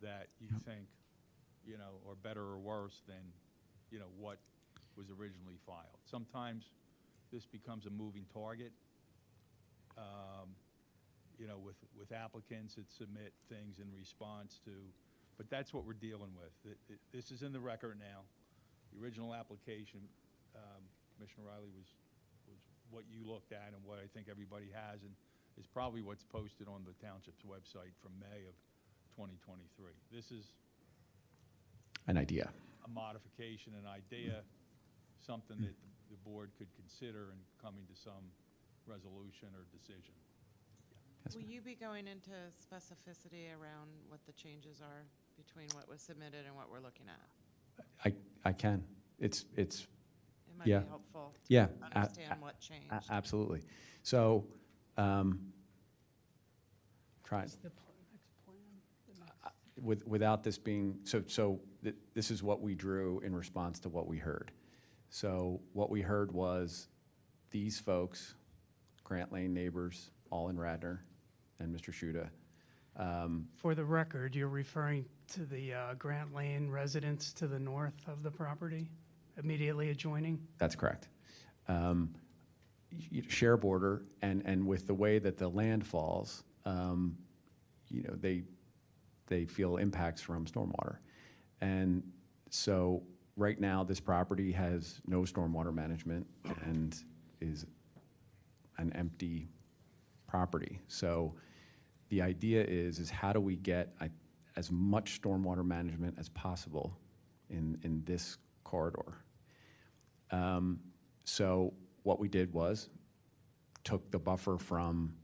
that you think, you know, are better or worse than, you know, what was originally filed. Sometimes this becomes a moving target, you know, with applicants that submit things in response to, but that's what we're dealing with. This is in the record now. The original application, Commissioner Riley, was what you looked at and what I think everybody has, and is probably what's posted on the township's website from May of 2023. This is an idea, a modification, an idea, something that the board could consider in coming to some resolution or decision. Will you be going into specificity around what the changes are between what was submitted and what we're looking at? I can. It's It might yeah. be helpful to Yeah, understand what changed. Absolutely. So, try What's the next plan? without this being this is what we drew in response to what we heard. So what we heard was these folks, Grant Lane neighbors, all in Radnor, and Mr. Shuda. For the record, you're referring to the Grant Lane residents to the north of the property, immediately adjoining? That's correct. Share border, and with the way that the land falls, you know, they feel impacts from stormwater. And so right now, this property has no stormwater management and is an empty property. So the idea is how do we get as much stormwater management as possible in this corridor? So what we did was took the buffer from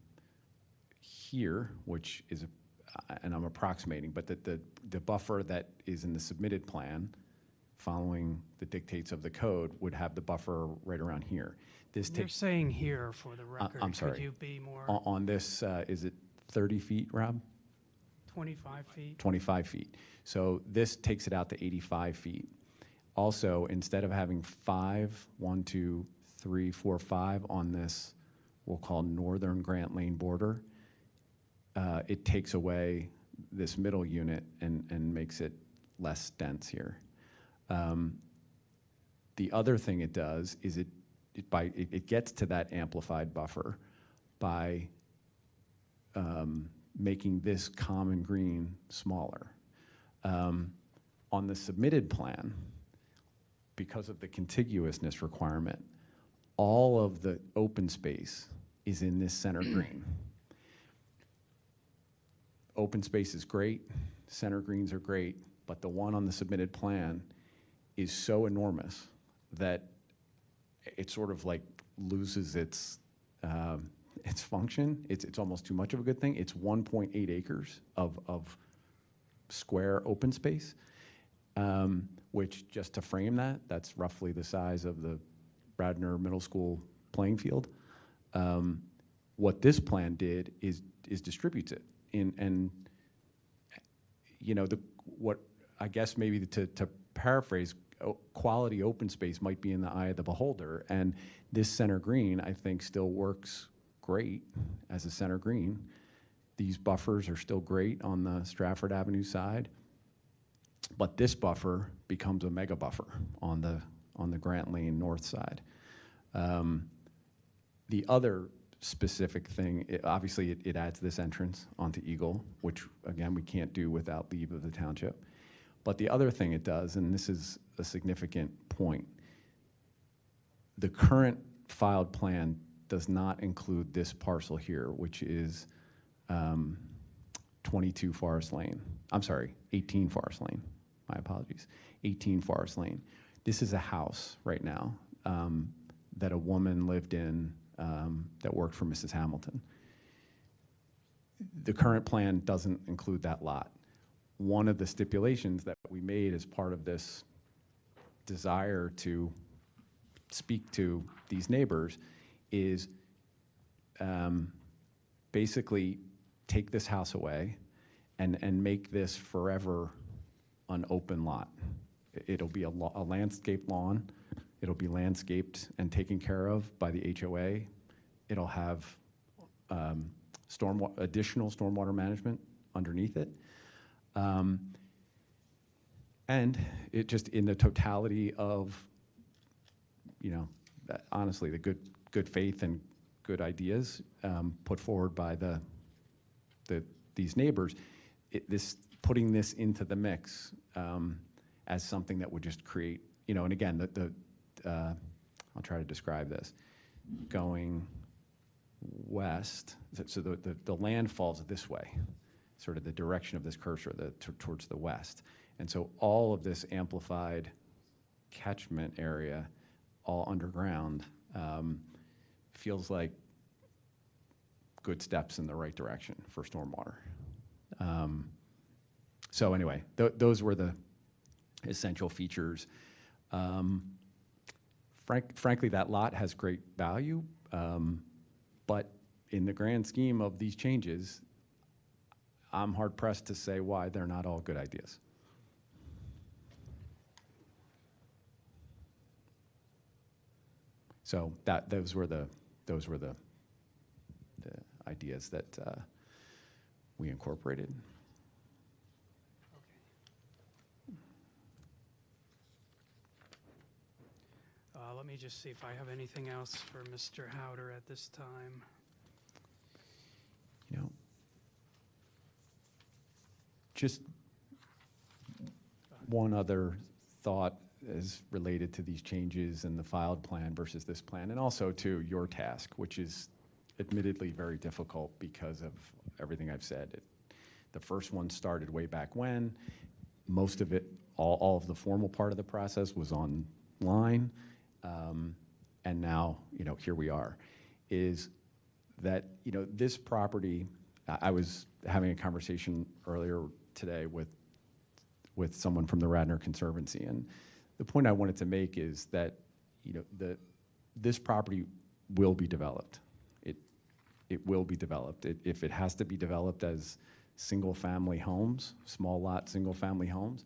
here, which is, and I'm approximating, but the buffer that is in the submitted plan, following the dictates of the code, would have the buffer right around here. This You're takes. saying here for the record. I'm sorry. Could you be more? On this, is it 30 feet, Rob? 25 feet? 25 feet. So this takes it out to 85 feet. Also, instead of having 5, 1, 2, 3, 4, 5 on this, we'll call northern Grant Lane border, it takes away this middle unit and makes it less dense here. The other thing it does is it gets to that amplified buffer by making this common green smaller. On the submitted plan, because of the contiguousness requirement, all of the open space is in this center green. Open space is great, center greens are great, but the one on the submitted plan is so enormous that it sort of like loses its function. It's almost too much of a good thing. It's 1.8 acres of square open space, which, just to frame that, that's roughly the size of the Radnor Middle School playing field. What this plan did is distributes it and you know, what I guess maybe to paraphrase, quality open space might be in the eye of the beholder, and this center green, I think, still works great as a center green. These buffers are still great on the Stratford Avenue side, but this buffer becomes a mega buffer on the Grant Lane north side. The other specific thing, obviously it adds this entrance onto Eagle, which again we can't do without leave of the township. But the other thing it does, and this is a significant point, the current filed plan does not include this parcel here, which is 22 Forest Lane. I'm sorry, 18 Forest Lane. My apologies. 18 Forest Lane. This is a house right now that a woman lived in that worked for Mrs. Hamilton. The current plan doesn't include that lot. One of the stipulations that we made as part of this desire to speak to these neighbors is basically take this house away and make this forever an open lot. It'll be a landscaped lawn. It'll be landscaped and taken care of by the HOA. It'll have additional stormwater management underneath it. And it just, in the totality of, you know, honestly, the good faith and good ideas put forward by these neighbors, putting this into the mix as something that would just create, you know, and again, I'll try to describe this. Going west, so the land falls this way, sort of the direction of this cursor, towards the west. And so all of this amplified catchment area, all underground, feels like good steps in the right direction for stormwater. So anyway, those were the essential features. Frankly, that lot has great value, but in the grand scheme of these changes, I'm hard-pressed to say why they're not all good ideas. So those were the ideas that we incorporated. Let me just see if I have anything else for Mr. Howder at this time. You know, just one other thought is related to these changes in the filed plan versus this plan, and also to your task, which is admittedly very difficult because of everything I've said. The first one started way back when. Most of it, all of the formal part of the process was online. And now, you know, here we are, is that, you know, this property, I was having a conversation earlier today with someone from the Radnor Conservancy, and the point I wanted to make is that, you know, this property will be developed. It will be developed. If it has to be developed as single-family homes, small lot single-family homes,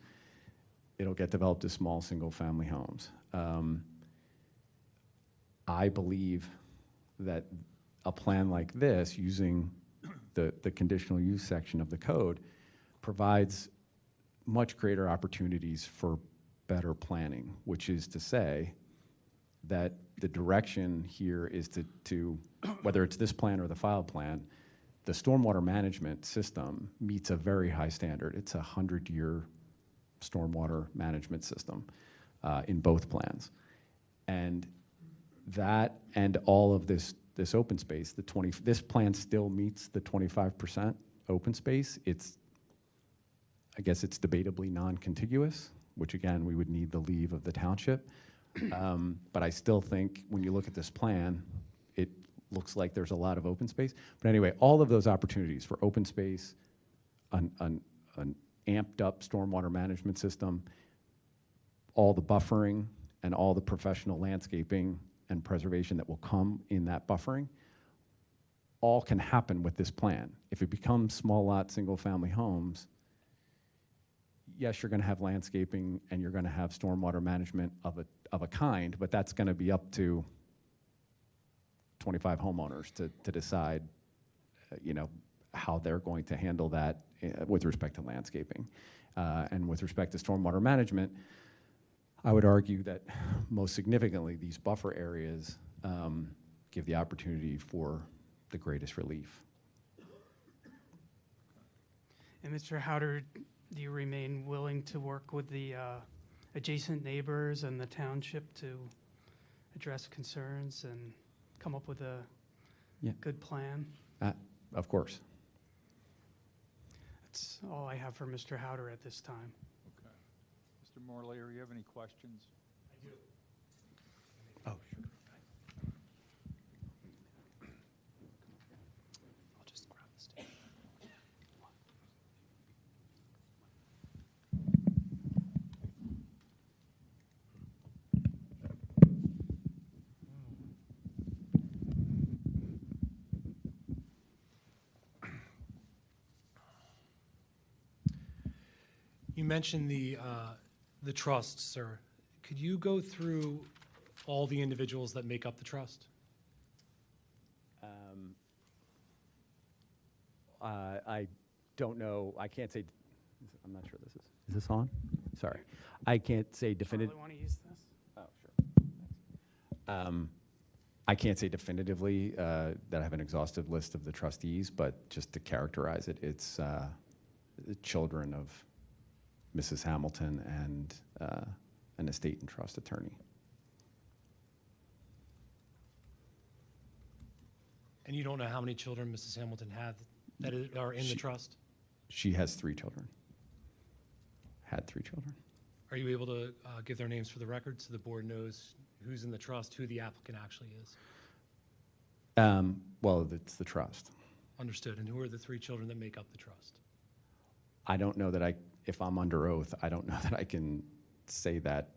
it'll get developed as small single-family homes. I believe that a plan like this, using the conditional use section of the code, provides much greater opportunities for better planning, which is to say that the direction here is to whether it's this plan or the filed plan, the stormwater management system meets a very high standard. It's a 100-year stormwater management system in both plans. And that and all of this open space, this plan still meets the 25% open space. I guess it's debatably non-contiguous, which again, we would need the leave of the township. But I still think when you look at this plan, it looks like there's a lot of open space. But anyway, all of those opportunities for open space, an amped up stormwater management system, all the buffering and all the professional landscaping and preservation that will come in that buffering, all can happen with this plan. If it becomes small lot, single family homes, yes, you're going to have landscaping and you're going to have stormwater management of a kind, but that's going to be up to 25 homeowners to decide, how they're going to handle that with respect to landscaping. And with respect to stormwater management, I would argue that most significantly, these buffer areas give the opportunity for the greatest relief. And Mr. Howder, do you remain willing to work with the adjacent neighbors and the township to address concerns and come up with a good plan? Of course. That's all I have for Mr. Howder at this time. Okay. Mr. Morlayer, you have any questions? I do. Oh, sure. I'll just grab the stage. You mentioned the trust, sir. Could you go through all the individuals that make up the trust? I don't know. I can't say. I'm not sure this is. Is this on? Sorry. I can't say definitive. Charlie, want to use this? Oh, sure. I can't say definitively that I have an exhaustive list of the trustees, but just to characterize it, it's the children of Mrs. Hamilton and an estate and trust attorney. And you don't know how many children Mrs. Hamilton had that are in the trust? She has 3 children. Had 3 children. Are you able to give their names for the record so the board knows who's in the trust, who the applicant actually is? Well, it's the trust. Understood. And who are the 3 children that make up the trust? I don't know that if I'm under oath, I don't know that I can say that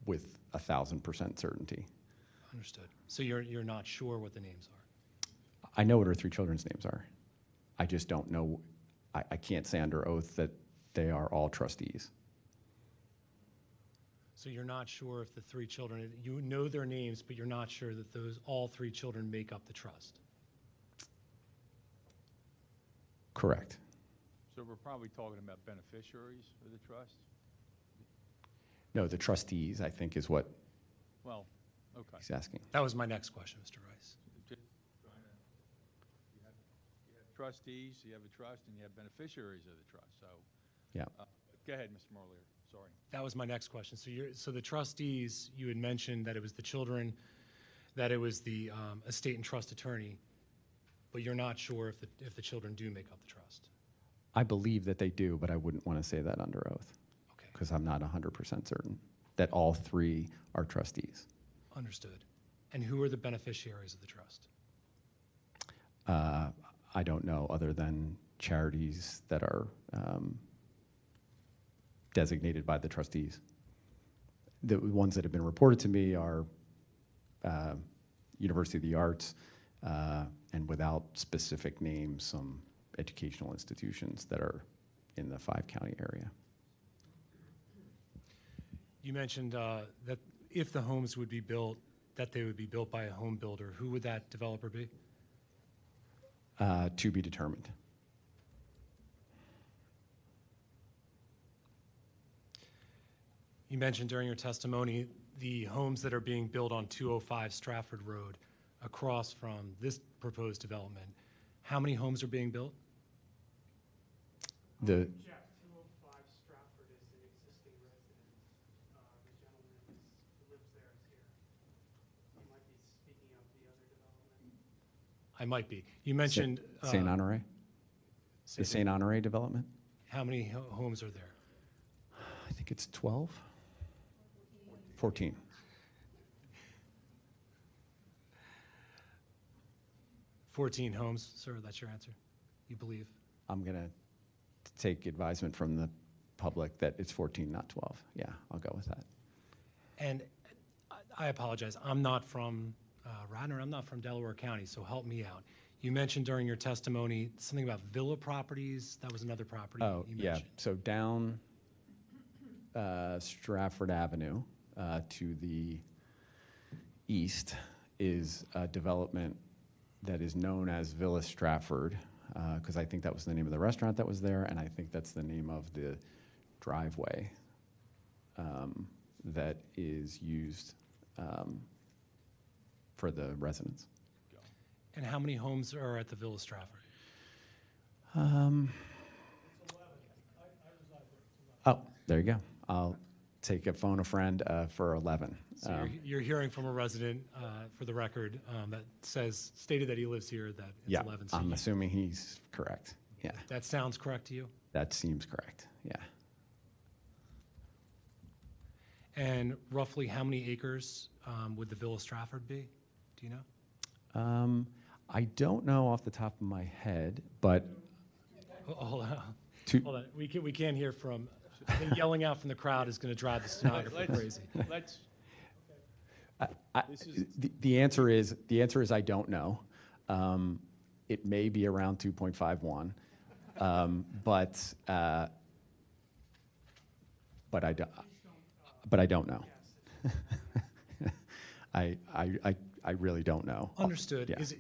with 1,000% certainty. Understood. So you're not sure what the names are? I know what her 3 children's names are. I just don't know, I can't say under oath that they are all trustees. So you're not sure if the 3 children, you know their names, but you're not sure that all 3 children make up the trust? Correct. So we're probably talking about beneficiaries of the trust? No, the trustees, I think, is what Well, okay. he's asking. That was my next question, Mr. Rice. You have trustees, you have a trust, and you have beneficiaries of the trust, so. Yeah. Go ahead, Mr. Morlayer, sorry. That was my next question. So the trustees, you had mentioned that it was the children, that it was the estate and trust attorney, but you're not sure if the children do make up the trust? I believe that they do, but I wouldn't want to say that under oath. Okay. Because I'm not 100% certain that all 3 are trustees. Understood. And who are the beneficiaries of the trust? I don't know, other than charities that are designated by the trustees. The ones that have been reported to me are University of the Arts, and without specific names, some educational institutions that are in the 5-county area. You mentioned that if the homes would be built, that they would be built by a home builder. Who would that developer be? To be determined. You mentioned during your testimony the homes that are being built on 205 Stratford Road across from this proposed development, how many homes are being built? The, Jeff, 205 Stratford is an existing residence. The gentleman who lives there is here. You might be speaking of the other development. I might be. You mentioned. St. Honore? The St. Honore development? How many homes are there? I think it's 12? 14. 14 homes, sir, that's your answer? You believe? I'm going to take advisement from the public that it's 14, not 12. Yeah, I'll go with that. And I apologize, I'm not from Radnor, I'm not from Delaware County, so help me out. You mentioned during your testimony something about villa properties. That was another property Oh, you yeah. mentioned. So down Stratford Avenue to the east is a development that is known as Villa Stratford, because I think that was the name of the restaurant that was there, and I think that's the name of the driveway that is used for the residents. And how many homes are at the Villa Stratford? Oh, there you go. I'll take a phone a friend for 11. So you're hearing from a resident, for the record, that stated that he lives here, that it's Yeah, 11. So I'm assuming he's correct. Yeah, that sounds correct to you? that seems correct. Yeah. And roughly how many acres would the Villa Stratford be? Do you know? I don't know off the top of my head, but Hold on. Two- Hold on. We can't hear from. I think yelling out from the crowd is going to drive the stenographer crazy. Let's, the answer is I don't know. It may be around 2.51, but I don't know. I really don't know. Understood. Yeah. Is it,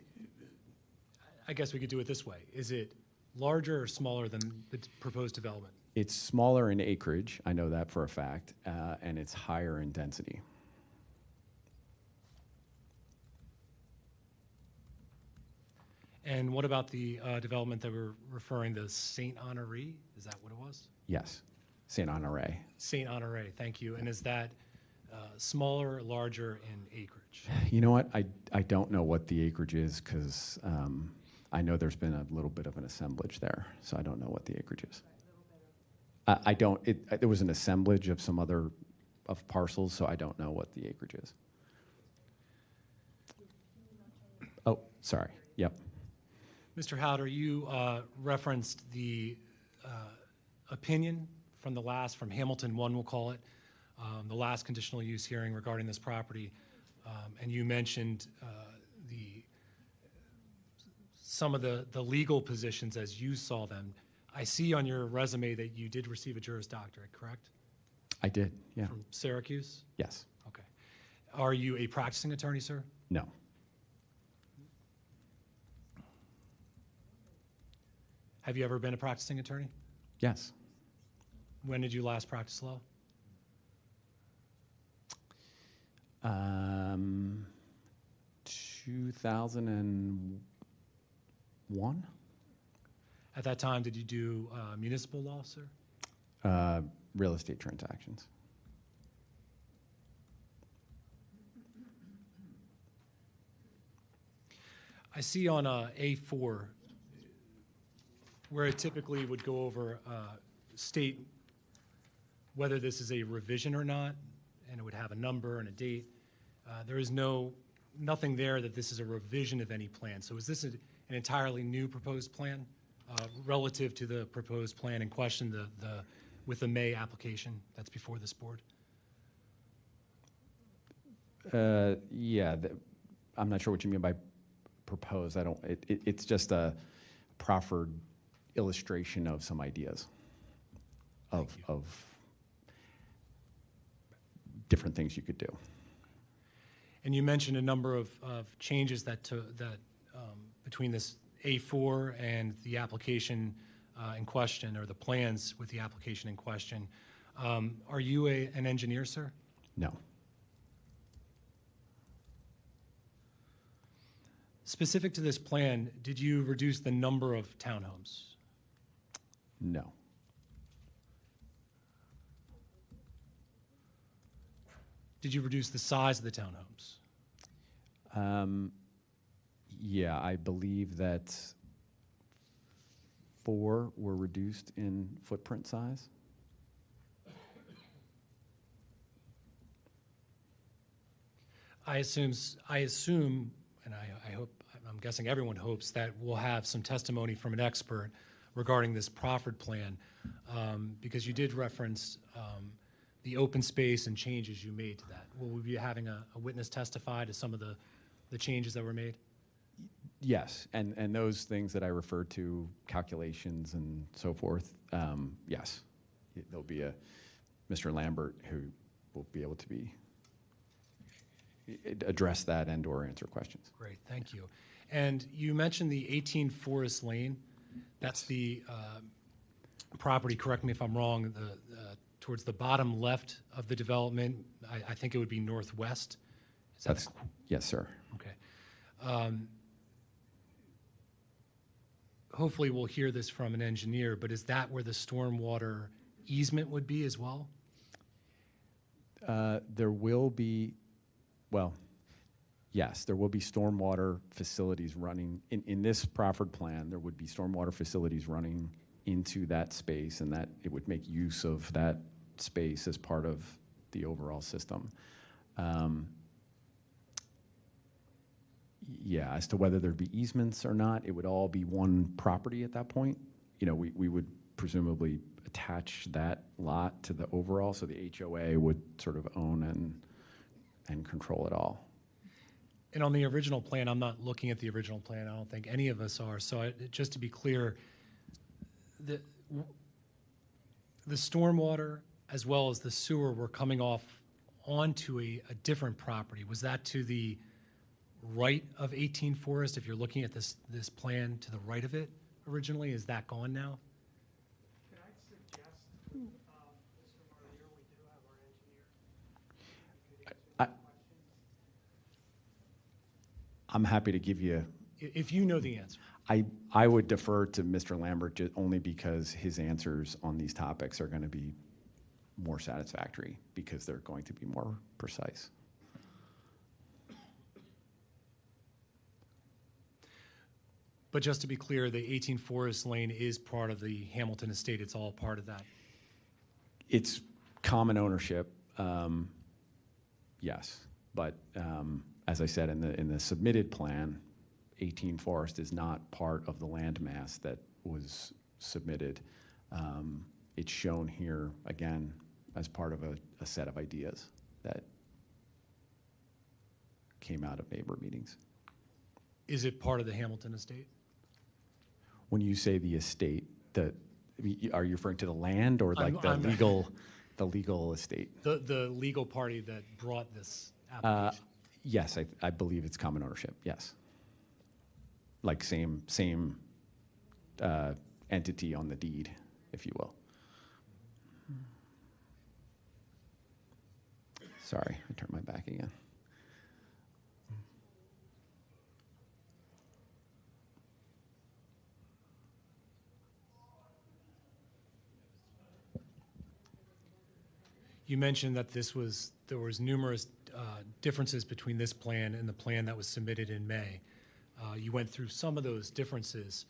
I guess we could do it this way. Is it larger or smaller than the proposed development? It's smaller in acreage, I know that for a fact, and it's higher in density. And what about the development that we're referring to, St. Honore? Is that what it was? Yes, St. Honore. St. Honore, thank you. And is that smaller or larger in acreage? You know what? I don't know what the acreage is because I know there's been a little bit of an assemblage there, so I don't know what the acreage is. I don't. There was an assemblage of some other of parcels, so I don't know what the acreage is. Oh, sorry. Yep. Mr. Howder, you referenced the opinion from from Hamilton 1, we'll call it, the last conditional use hearing regarding this property, and you mentioned some of the legal positions as you saw them. I see on your resume that you did receive a Juris Doctorate, correct? I did, yeah. From Syracuse? Yes. Okay. Are you a practicing attorney, sir? No. Have you ever been a practicing attorney? Yes. When did you last practice law? 2001. At that time, did you do municipal law, sir? Real estate transactions. I see on A4 where it typically would go over state whether this is a revision or not, and it would have a number and a date. There is nothing there that this is a revision of any plan. So is this an entirely new proposed plan relative to the proposed plan in question, with the May application that's before this board? Yeah, I'm not sure what you mean by proposed. It's just a proffered illustration of some ideas of different things you could do. And you mentioned a number of changes that between this A4 and the application in question, or the plans with the application in question. Are you an engineer, sir? No. Specific to this plan, did you reduce the number of townhomes? No. Did you reduce the size of the townhomes? Yeah, I believe that 4 were reduced in footprint size. I assume, and I hope, I'm guessing everyone hopes that we'll have some testimony from an expert regarding this proffered plan, because you did reference the open space and changes you made to that. Will we be having a witness testify to some of the changes that were made? Yes, and those things that I referred to, calculations and so forth, yes. There'll be a Mr. Lambert who will be able to address that and or answer questions. Great, thank you. And you mentioned the 18 Forest Lane. That's the property, correct me if I'm wrong, towards the bottom left of the development. I think it would be northwest. Is that Yes, sir. okay? Hopefully we'll hear this from an engineer, but is that where the stormwater easement would be as well? There will be, well, yes, there will be stormwater facilities running. In this proffered plan, there would be stormwater facilities running into that space, and that it would make use of that space as part of the overall system. Yeah, as to whether there'd be easements or not, it would all be one property at that point. You know, we would presumably attach that lot to the overall, so the HOA would sort of own and control it all. And on the original plan, I'm not looking at the original plan. I don't think any of us are. So just to be clear, the stormwater as well as the sewer were coming off onto a different property. Was that to the right of 18 Forest? If you're looking at this plan to the right of it originally, is that gone now? Can I suggest, Mr. Marlier, we do have our engineer. I'm happy to give you. If you know the answer. I would defer to Mr. Lambert only because his answers on these topics are going to be more satisfactory because they're going to be more precise. But just to be clear, the 18 Forest Lane is part of the Hamilton estate. It's all part of that. It's common ownership, yes. But as I said, in the submitted plan, 18 Forest is not part of the landmass that was submitted. It's shown here, again, as part of a set of ideas that came out of neighbor meetings. Is it part of the Hamilton estate? When you say the estate, are you referring to the land or like the legal estate? The legal party that brought this application? Yes, I believe it's common ownership, yes. Like same entity on the deed, if you will. Sorry, I turned my back again. You mentioned that there was numerous differences between this plan and the plan that was submitted in May. You went through some of those differences.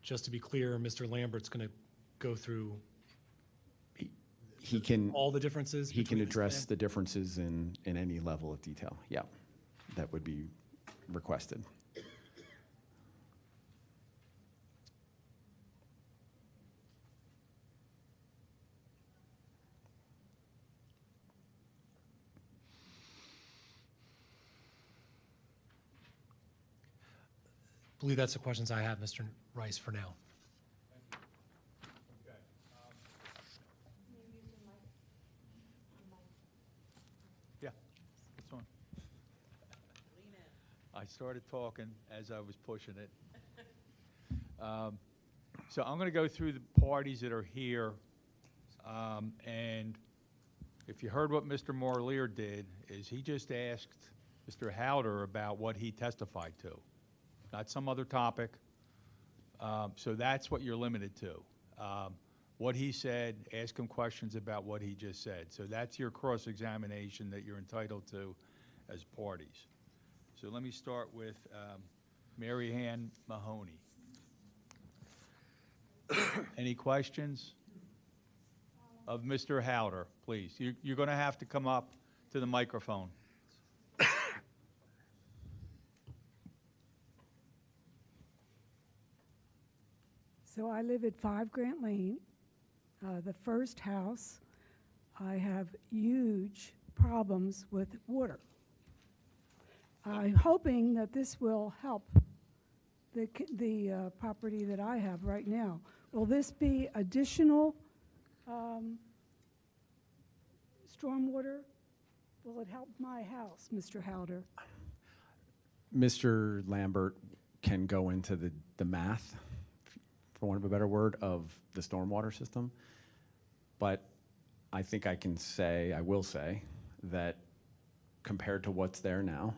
Just to be clear, Mr. Lambert's going to go through all the differences? He can address the differences in any level of detail, yeah, that would be requested. I believe that's the questions I have, Mr. Rice, for now. Yeah, it's on. I started talking as I was pushing it. So I'm going to go through the parties that are here. And if you heard what Mr. Marlier did, is he just asked Mr. Howder about what he testified to. not some other topic. So that's what you're limited to. What he said, ask him questions about what he just said. So that's your cross-examination that you're entitled to as parties. So let me start with Mary Ann Mahoney. Any questions of Mr. Howder, please? You're going to have to come up to the microphone. So I live at 5 Grant Lane. The first house, I have huge problems with water. I'm hoping that this will help the property that I have right now. Will this be additional stormwater? Will it help my house, Mr. Howder? Mr. Lambert can go into the math, for want of a better word, of the stormwater system. But I think I will say that compared to what's there now,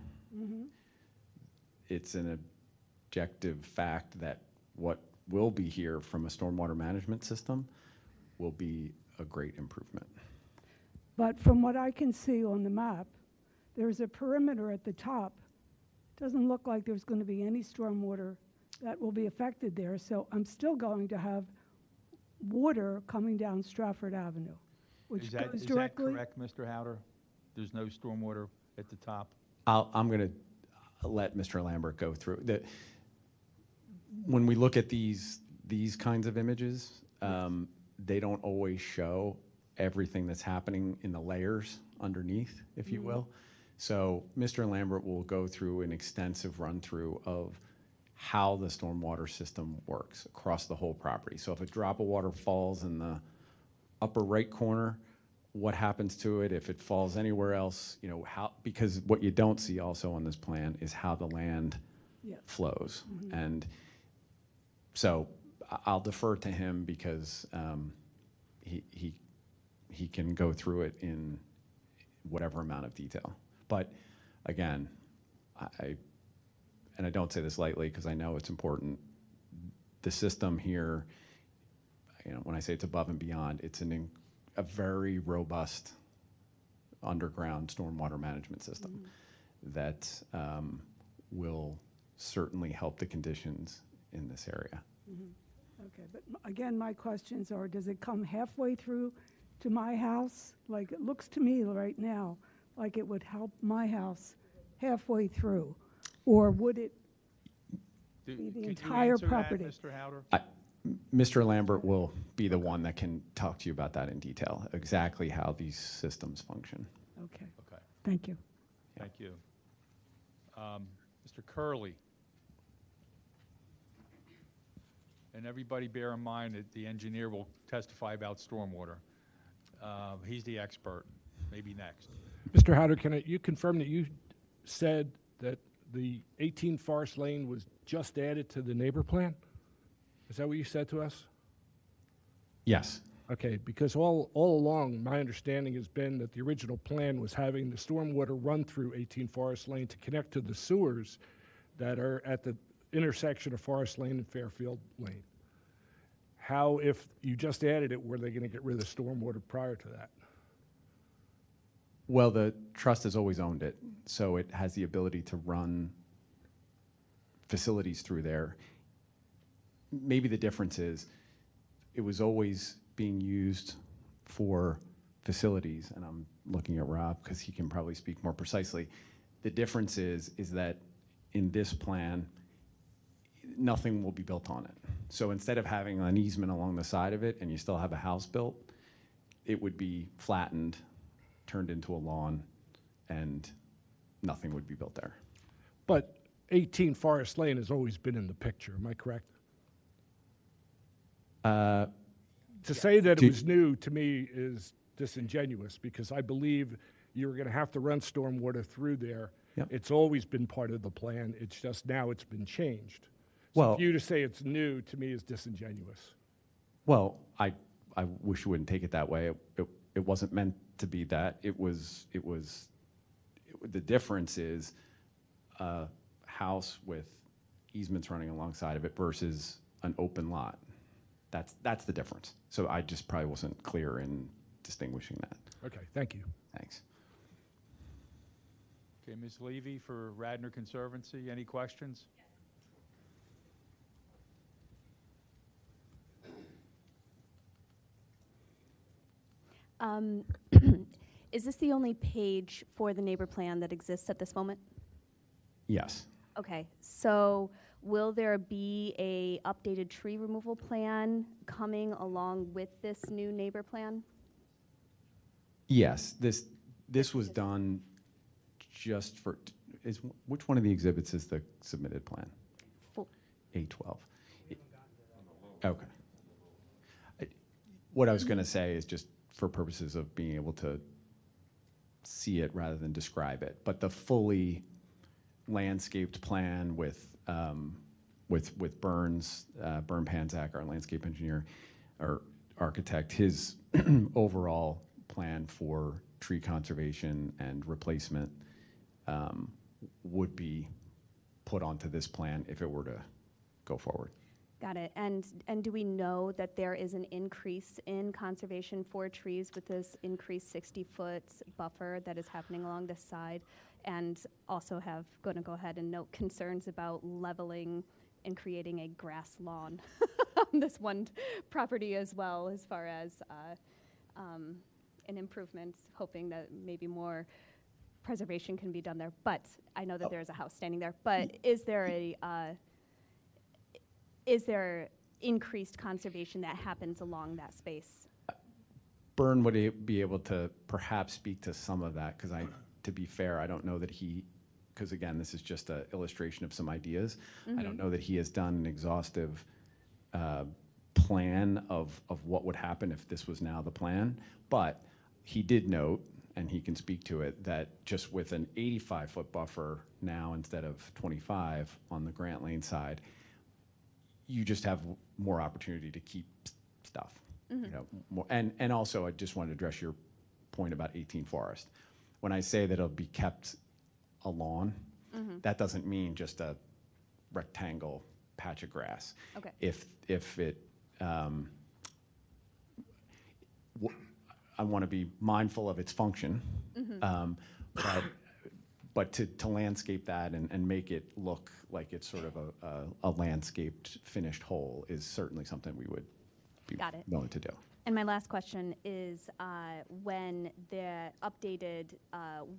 it's an objective fact that what will be here from a stormwater management system will be a great improvement. But from what I can see on the map, there's a perimeter at the top. Doesn't look like there's going to be any stormwater that will be affected there. So I'm still going to have water coming down Stratford Avenue, which Is goes that directly. correct, Mr. Howder? There's no stormwater at the top? I'm going to let Mr. Lambert go through. When we look at these kinds of images, they don't always show everything that's happening in the layers underneath, if you will. So Mr. Lambert will go through an extensive run-through of how the stormwater system works across the whole property. So if a drop of water falls in the upper right corner, what happens to it? If it falls anywhere else, because what you don't see also on this plan is how the land flows. And so I'll defer to him because he can go through it in whatever amount of detail. But again, and I don't say this lightly because I know it's important, the system here, when I say it's above and beyond, it's a very robust underground stormwater management system that will certainly help the conditions in this area. Okay, but again, my questions are, does it come halfway through to my house? Like, it looks to me right now like it would help my house halfway through. Or would it be the entire property? Mr. Howder? Mr. Lambert will be the one that can talk to you about that in detail, exactly how these systems function. Okay. Thank you. Thank you. Mr. Curley. And everybody bear in mind that the engineer will testify about stormwater. He's the expert. Maybe next. Mr. Howder, can you confirm that you said that the 18 Forest Lane was just added to the neighbor plan? Is that what you said to us? Yes. Okay, because all along, my understanding has been that the original plan was having the stormwater run through 18 Forest Lane to connect to the sewers that are at the intersection of Forest Lane and Fairfield Lane. How, if you just added it, were they going to get rid of the stormwater prior to that? Well, the trust has always owned it, so it has the ability to run facilities through there. Maybe the difference is it was always being used for facilities, and I'm looking at Rob because he can probably speak more precisely. The difference is that in this plan, nothing will be built on it. So instead of having an easement along the side of it and you still have a house built, it would be flattened, turned into a lawn, and nothing would be built there. But 18 Forest Lane has always been in the picture, am I correct? To say that it was new, to me, is disingenuous, because I believe you were going to have to run stormwater through there. Yep. It's always been part of the plan. It's just now it's been changed. Well, so for you to say it's new, to me, is disingenuous. Well, I wish you wouldn't take it that way. It wasn't meant to be that. The difference is a house with easements running alongside of it versus an open lot. That's the difference. So I just probably wasn't clear in distinguishing that. Okay, thank you. Thanks. Okay, Ms. Levy for Radnor Conservancy, any questions? Is this the only page for the neighbor plan that exists at this moment? Yes. Okay, so will there be a updated tree removal plan coming along with this new neighbor plan? Yes, this was done just for, which one of the exhibits is the submitted plan? A12. Okay. What I was going to say is just for purposes of being able to see it rather than describe it, but the fully landscaped plan with Burns, Bern Panzak, our landscape engineer, or architect, his overall plan for tree conservation and replacement would be put onto this plan if it were to go forward. Got it. And do we know that there is an increase in conservation for trees with this increased 60-foot buffer that is happening along this side? And also going to go ahead and note concerns about leveling and creating a grass lawn on this one property as well, as far as an improvement, hoping that maybe more preservation can be done there. But I know that there's a house standing there. But is there increased conservation that happens along that space? Bern would be able to perhaps speak to some of that, because to be fair, I don't know that because again, this is just an illustration of some ideas. I don't know that he has done an exhaustive plan of what would happen if this was now the plan, but he did note, and he can speak to it, that just with an 85-foot buffer now instead of 25 on the Grant Lane side, you just have more opportunity to keep stuff. You know, more, and also, I just wanted to address your point about 18 Forest. When I say that it'll be kept a lawn, that doesn't mean just a rectangle patch of grass. Okay. If it, I want to be mindful of its function, but to landscape that and make it look like it's sort of a landscaped, finished whole is certainly something we would be willing to do. And my last question is, when the updated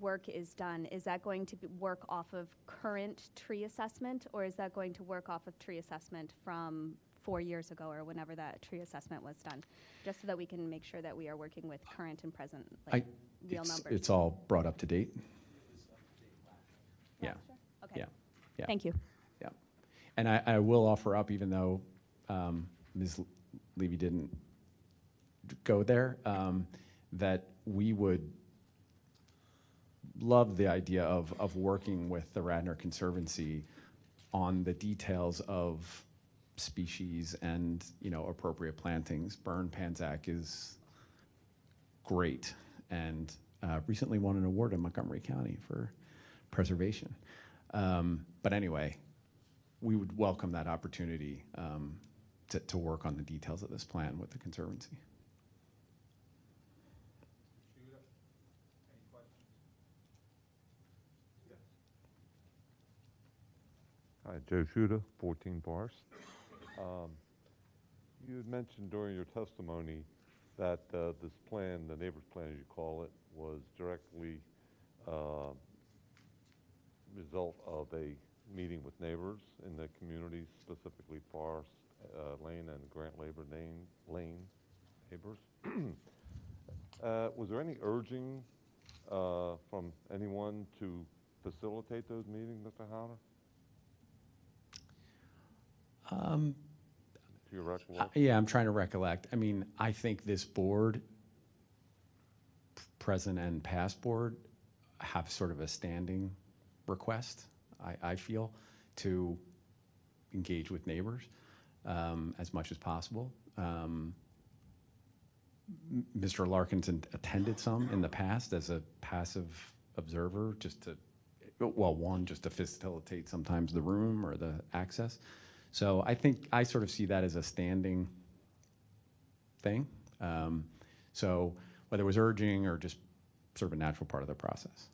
work is done, is that going to work off of current tree assessment, or is that going to work off of tree assessment from 4 years ago or whenever that tree assessment was done? Just so that we can make sure that we are working with current and present real numbers. It's all brought up to date. Yeah. Okay. Yeah. Thank you. Yeah. And I will offer up, even though Ms. Levy didn't go there, that we would love the idea of working with the Radnor Conservancy on the details of species and, appropriate plantings. Bern Panzak is great and recently won an award in Montgomery County for preservation. But anyway, we would welcome that opportunity to work on the details of this plan with the Conservancy. Hi, Joe Shuda, 14 Bars. You had mentioned during your testimony that this plan, the neighbor's plan as you call it, was directly result of a meeting with neighbors in the community, specifically Forest Lane and Grant Lane neighbors. Was there any urging from anyone to facilitate those meetings, Mr. Howder? To your recollection? Yeah, I'm trying to recollect. I mean, I think this board, present and past board, have sort of a standing request, I feel, to engage with neighbors as much as possible. Mr. Larkinson attended some in the past as a passive observer, just to well, one, just to facilitate sometimes the room or the access. So I think I sort of see that as a standing thing. So whether it was urging or just sort of a natural part of the process.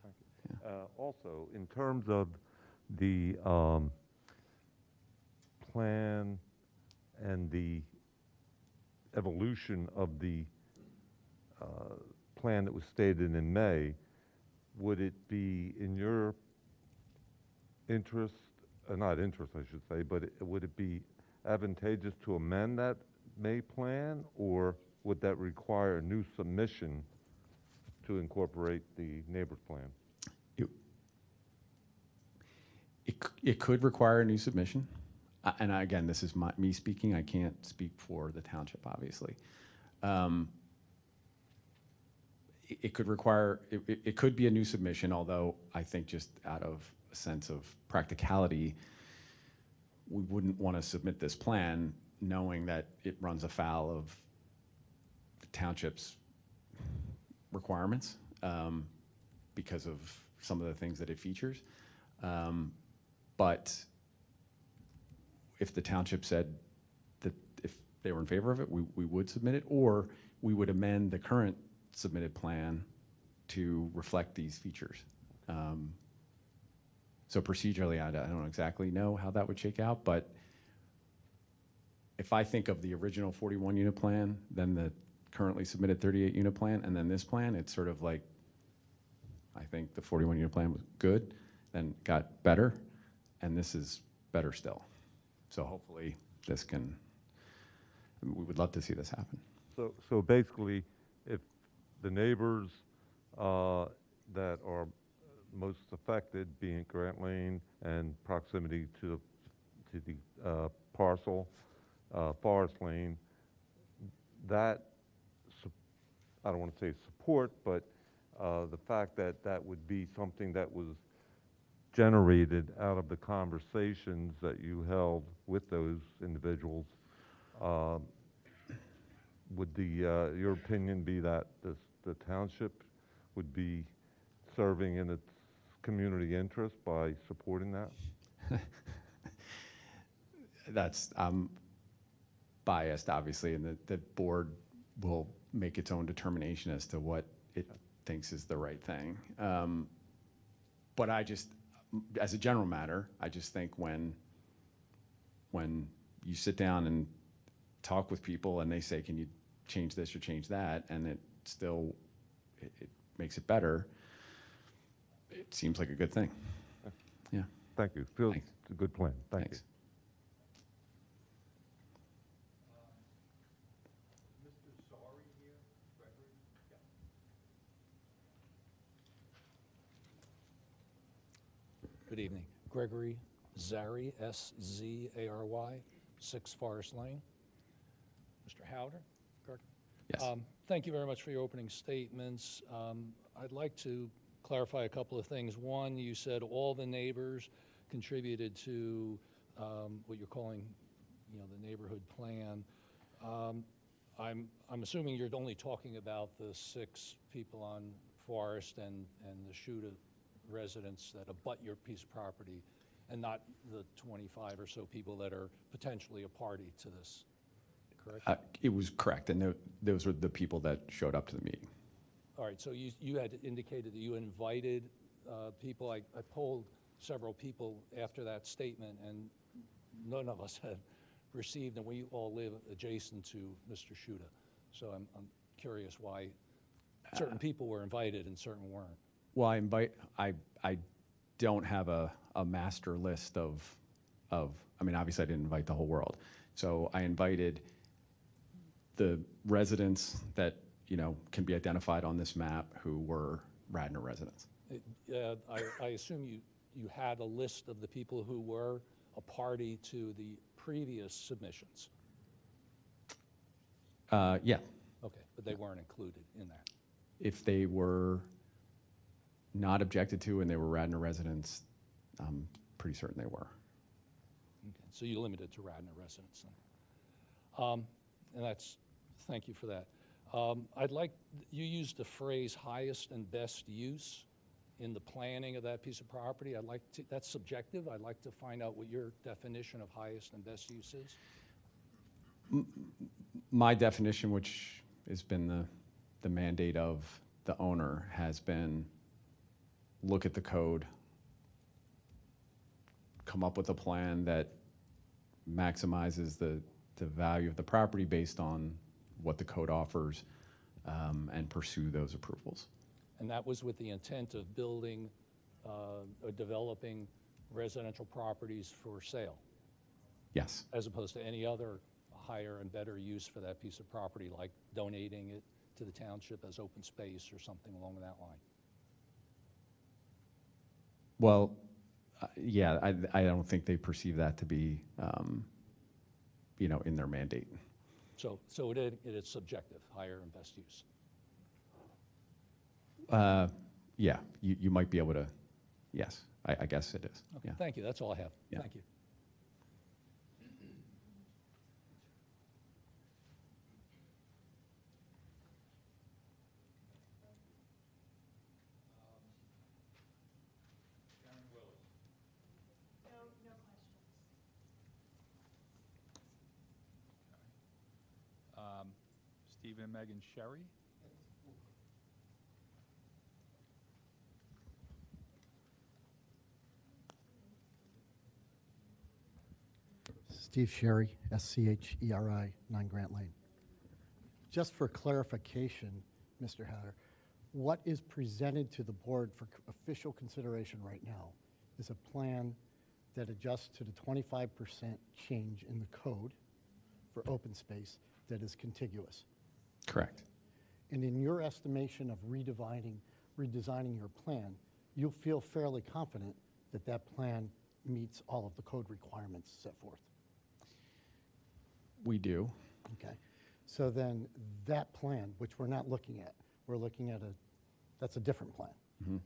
Thank you. Also, in terms of the plan and the evolution of the plan that was stated in May, would it be in your interest, not interest I should say, but would it be advantageous to amend that May plan, or would that require a new submission to incorporate the neighbor's plan? It could require a new submission. And again, this is me speaking. I can't speak for the township, obviously. It could require, it could be a new submission, although I think just out of a sense of practicality, we wouldn't want to submit this plan knowing that it runs afoul of the township's requirements because of some of the things that it features. But if the township said that if they were in favor of it, we would submit it, or we would amend the current submitted plan to reflect these features. So procedurally, I don't exactly know how that would shake out, but if I think of the original 41 unit plan, then the currently submitted 38 unit plan, and then this plan, it's sort of like, I think the 41 unit plan was good, then got better, and this is better still. So hopefully this can, we would love to see this happen. So basically, if the neighbors that are most affected, being Grant Lane and proximity to the parcel, Forest Lane, that, I don't want to say support, but the fact that that would be something that was generated out of the conversations that you held with those individuals, would your opinion be that the township would be serving in its community interest by supporting that? I'm biased, obviously, and the board will make its own determination as to what it thinks is the right thing. But I just, as a general matter, I just think when you sit down and talk with people and they say, can you change this or change that, and it still, it makes it better, it seems like a good thing. Yeah. Thank you. Feels it's a good plan. Thanks. Good evening. Gregory Zary, S-Z-A-R-Y, 6 Forest Lane. Mr. Howder, correct? Yes. Thank you very much for your opening statements. I'd like to clarify a couple of things. One, you said all the neighbors contributed to what you're calling, the neighborhood plan. I'm assuming you're only talking about the 6 people on Forest and the Shuta residents that abut your piece of property, and not the 25 or so people that are potentially a party to this, correct? It was correct, and those were the people that showed up to the meeting. All right, so you had indicated that you invited people. I polled several people after that statement, and none of us had received, and we all live adjacent to Mr. Shuta. So I'm curious why certain people were invited and certain weren't. Well, I don't have a master list of, I mean, obviously I didn't invite the whole world. So I invited the residents that, can be identified on this map who were Radnor residents. I assume you had a list of the people who were a party to the previous submissions. Yeah. Okay, but they weren't included in that. If they were not objected to and they were Radnor residents, I'm pretty certain they were. Okay, so you limited to Radnor residents then. And thank you for that. You used the phrase highest and best use. in the planning of that piece of property. I'd like to, that's subjective. I'd like to find out what your definition of highest and best use is. My definition, which has been the mandate of the owner, has been look at the code, come up with a plan that maximizes the value of the property based on what the code offers, and pursue those approvals. And that was with the intent of building or developing residential properties for sale, Yes. as opposed to any other higher and better use for that piece of property, like donating it to the township as open space or something along that line. Well, yeah, I don't think they perceive that to be, in their mandate. So it is subjective, higher and best use. Yeah, you might be able to, yes, I guess it is. Okay, Yeah. thank you. That's all I have. Yeah. Thank you. Stephen and Megan Sherry? Steve Sherry, SCHERI, 9 Grant Lane. Just for clarification, Mr. Hatter, what is presented to the board for official consideration right now is a plan that adjusts to the 25% change in the code for open space that is contiguous. Correct. And in your estimation of redesigning your plan, you feel fairly confident that that plan meets all of the code requirements set forth. We do. Okay. So then that plan, which we're not looking at, we're looking at that's a different plan. Mhm.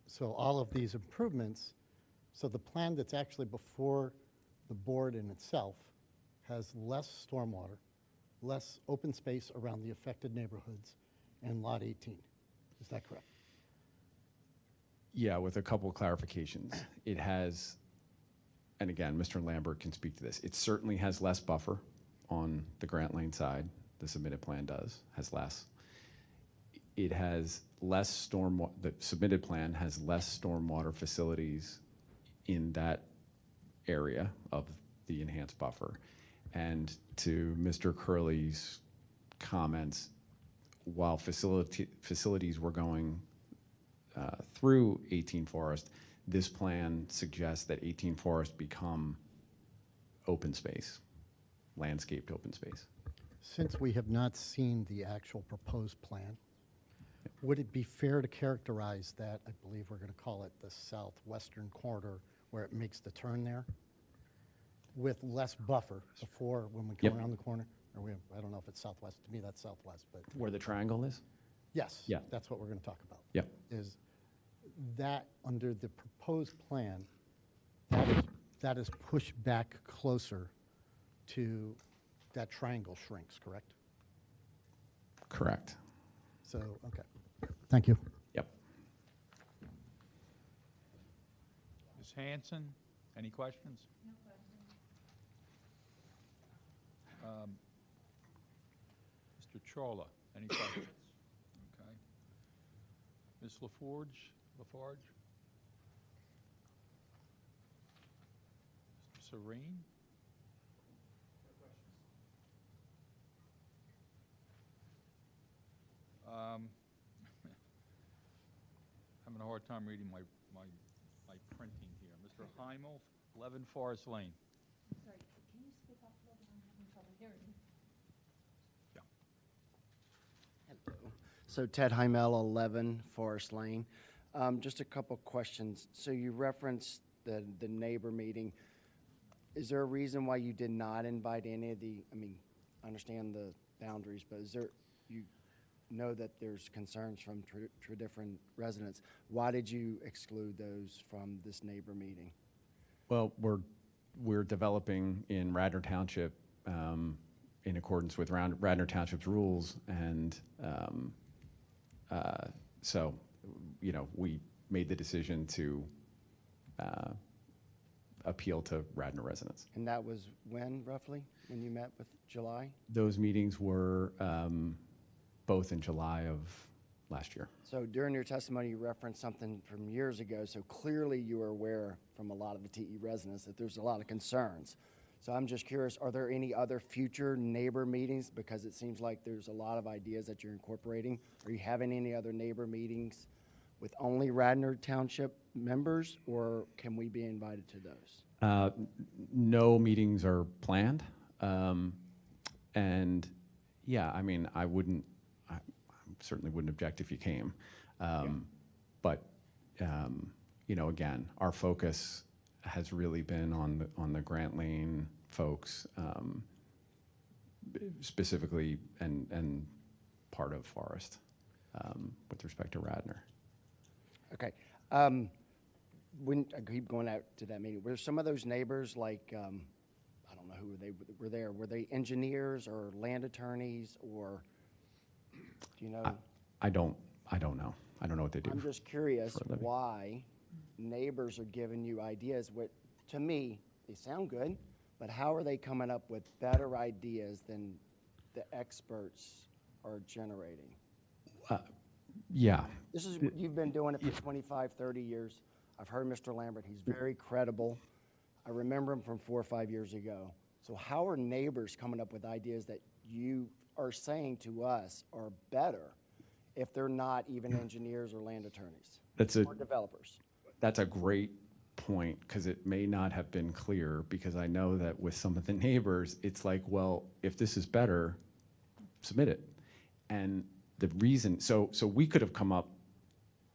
So all of these improvements, so the plan that's actually before the board in itself has less stormwater, less open space around the affected neighborhoods, and Lot 18. Is that correct? Yeah, with a couple of clarifications. It has, and again, Mr. Lambert can speak to this, it certainly has less buffer on the Grant Lane side. The submitted plan has less. It has less the submitted plan has less stormwater facilities in that area of the enhanced buffer. And to Mr. Curley's comments, while facilities were going through 18 Forest, this plan suggests that 18 Forest become open space, landscaped open space. Since we have not seen the actual proposed plan, would it be fair to characterize that, I believe we're going to call it the southwestern corridor, where it makes the turn there, with less buffer before when we come Yep. around the corner? Or I don't know if it's southwest. To me, that's southwest. But Where the triangle is? yes, Yeah. that's what we're going to talk about. Yep. Is that under the proposed plan, that is pushed back closer to that triangle shrinks, correct? Correct. So, okay. Thank you. Yep. Ms. Hanson, any questions? No questions. Mr. Chawla, any questions? Okay. Ms. Lafarge? Mr. Serene? Having a hard time reading my printing here. Mr. Heimel, 11 Forest Lane. Sorry, can you speak up a little bit? I'm having trouble hearing. Hello. So Ted Heimel, 11 Forest Lane. Just a couple questions. So you referenced the neighbor meeting. Is there a reason why you did not invite any of I understand the boundaries, but you know that there's concerns from different residents. Why did you exclude those from this neighbor meeting? Well, we're developing in Radnor Township in accordance with Radnor Township's rules, and so we made the decision to appeal to Radnor residents. And that was when, roughly, when you met with July? Those meetings were both in July of last year. So during your testimony, you referenced something from years ago, so clearly you were aware from a lot of the TE residents that there's a lot of concerns. So I'm just curious, are there any other future neighbor meetings? Because it seems like there's a lot of ideas that you're incorporating. Are you having any other neighbor meetings with only Radnor Township members, or can we be invited to those? No meetings are planned. And yeah, I mean, I certainly wouldn't object if you came. But, you know, again, our focus has really been on the Grant Lane folks, specifically, and part of Forest, with respect to Radnor. Okay. When I keep going out to that meeting, were some of those neighbors like, I don't know who they were there, were they engineers or land attorneys, or do you know? I don't know. I don't know what they do. I'm just curious for a living. why neighbors are giving you ideas. What, to me, they sound good, but how are they coming up with better ideas than the experts are generating? Yeah. This is, you've been doing it for 25, 30 years. I've heard Mr. Lambert. He's very credible. I remember him from 4 or 5 years ago. So how are neighbors coming up with ideas that you are saying to us are better if they're not even engineers or land attorneys or developers? That's a great point, because it may not have been clear, because I know that with some of the neighbors, it's like, well, if this is better, submit it. And the reason, so we could have come up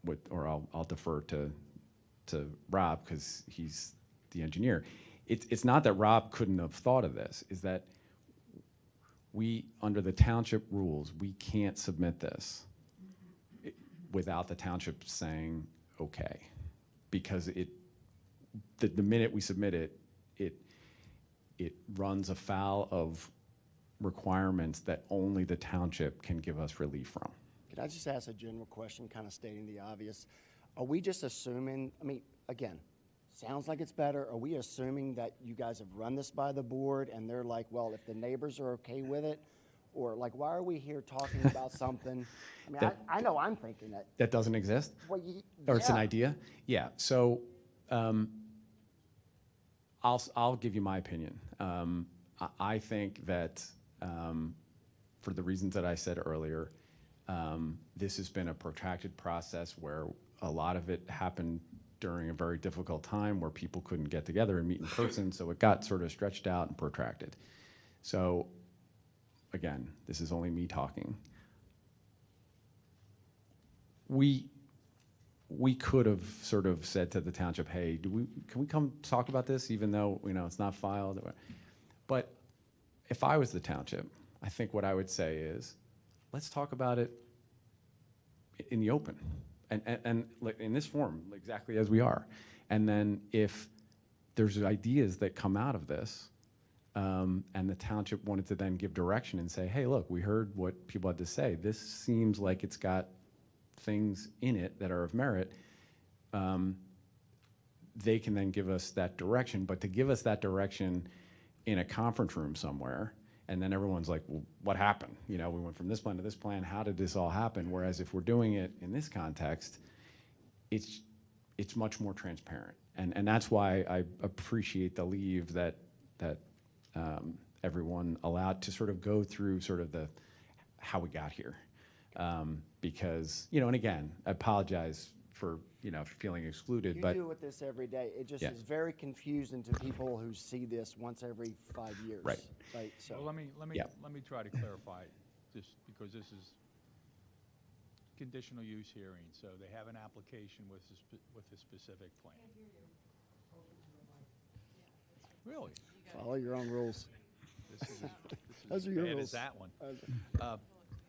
with, or I'll defer to Rob, because he's the engineer. It's not that Rob couldn't have thought of this, is that we, under the township rules, we can't submit this without the township saying, okay. Because the minute we submit it, it runs afoul of requirements that only the township can give us relief from. Can I just ask a general question, kind of stating the obvious? Are we just assuming, I mean, again, sounds like it's better. Are we assuming that you guys have run this by the board and they're like, well, if the neighbors are okay with it? Or like, why are we here talking about something? I mean, I know I'm thinking that. That doesn't exist? Well, Or it's an yeah. idea? Yeah, so I'll give you my opinion. I think that for the reasons that I said earlier, this has been a protracted process where a lot of it happened during a very difficult time where people couldn't get together and meet in person, so it got sort of stretched out and protracted. So, again, this is only me talking. We could have sort of said to the township, hey, can we come talk about this, even though, you know, it's not filed? But if I was the township, I think what I would say is, let's talk about it in the open, and in this forum, exactly as we are. And then if there's ideas that come out of this, and the township wanted to then give direction and say, hey, look, we heard what people had to say. This seems like it's got things in it that are of merit. They can then give us that direction. But to give us that direction in a conference room somewhere, and then everyone's like, well, what happened? You know, we went from this plan to this plan. How did this all happen? Whereas if we're doing it in this context, it's much more transparent. And that's why I appreciate the leave that everyone allowed to sort of go through sort of how we got here. Because, you know, and again, I apologize for, you know, feeling excluded, You but deal with this every day. It just Yeah. is very confusing to people who see this once every 5 years. Right. Right, so. Well, let me Yeah. try to clarify, just because this is conditional use hearing, so they have an application with a specific plan. Really? Follow your own rules. This is Those as are your bad rules. as that one.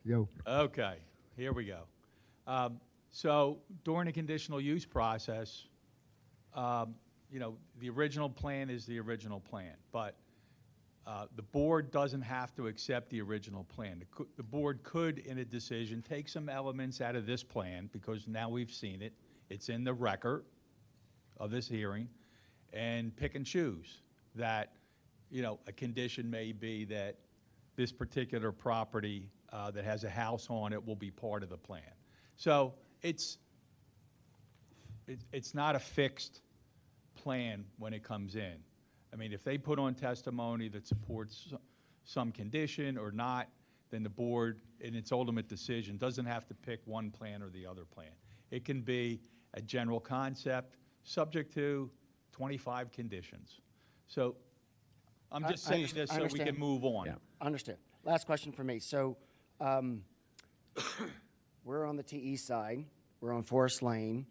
Yo. Okay, here we go. So during the conditional use process, you know, the original plan is the original plan, but the board doesn't have to accept the original plan. The board could, in a decision, take some elements out of this plan, because now we've seen it. it's in the record of this hearing, and pick and choose that, a condition may be that this particular property that has a house on it will be part of the plan. So it's not a fixed plan when it comes in. I mean, if they put on testimony that supports some condition or not, then the board, in its ultimate decision, doesn't have to pick one plan or the other plan. It can be a general concept subject to 25 conditions. So I'm just saying this so we can move on. Yeah. Understood. Last question for me. So we're on the TE side. We're on Forest Lane.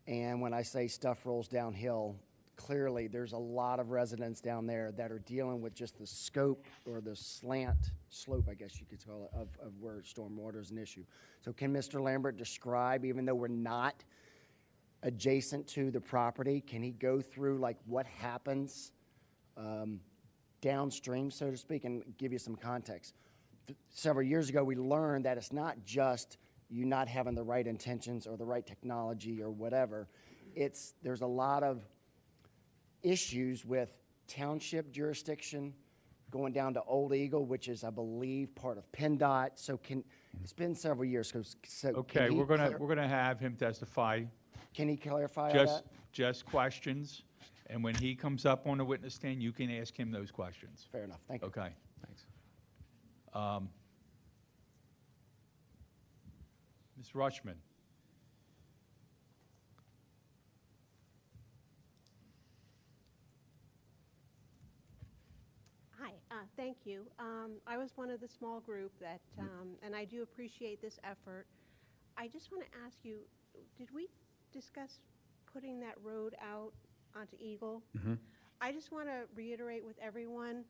And when I say stuff rolls downhill, clearly there's a lot of residents down there that are dealing with just the scope or the slope, I guess you could call it, of where stormwater is an issue. So can Mr. Lambert describe, even though we're not adjacent to the property, can he go through like what happens downstream, so to speak, and give you some context? Several years ago, we learned that it's not just you not having the right intentions or the right technology or whatever. There's a lot of issues with township jurisdiction going down to Old Eagle, which is, I believe, part of PennDOT. So it's been several years. Okay, we're gonna have him testify. Can he clarify all that? Just questions, and when he comes up on the witness stand, you can ask him those questions. Fair enough. Thank you. Okay. Thanks. Ms. Rushman. Hi, thank you. I was one of the small group that, and I do appreciate this effort. I just want to ask you, did we discuss putting that road out onto Eagle? Mm-hmm. I just want to reiterate with everyone,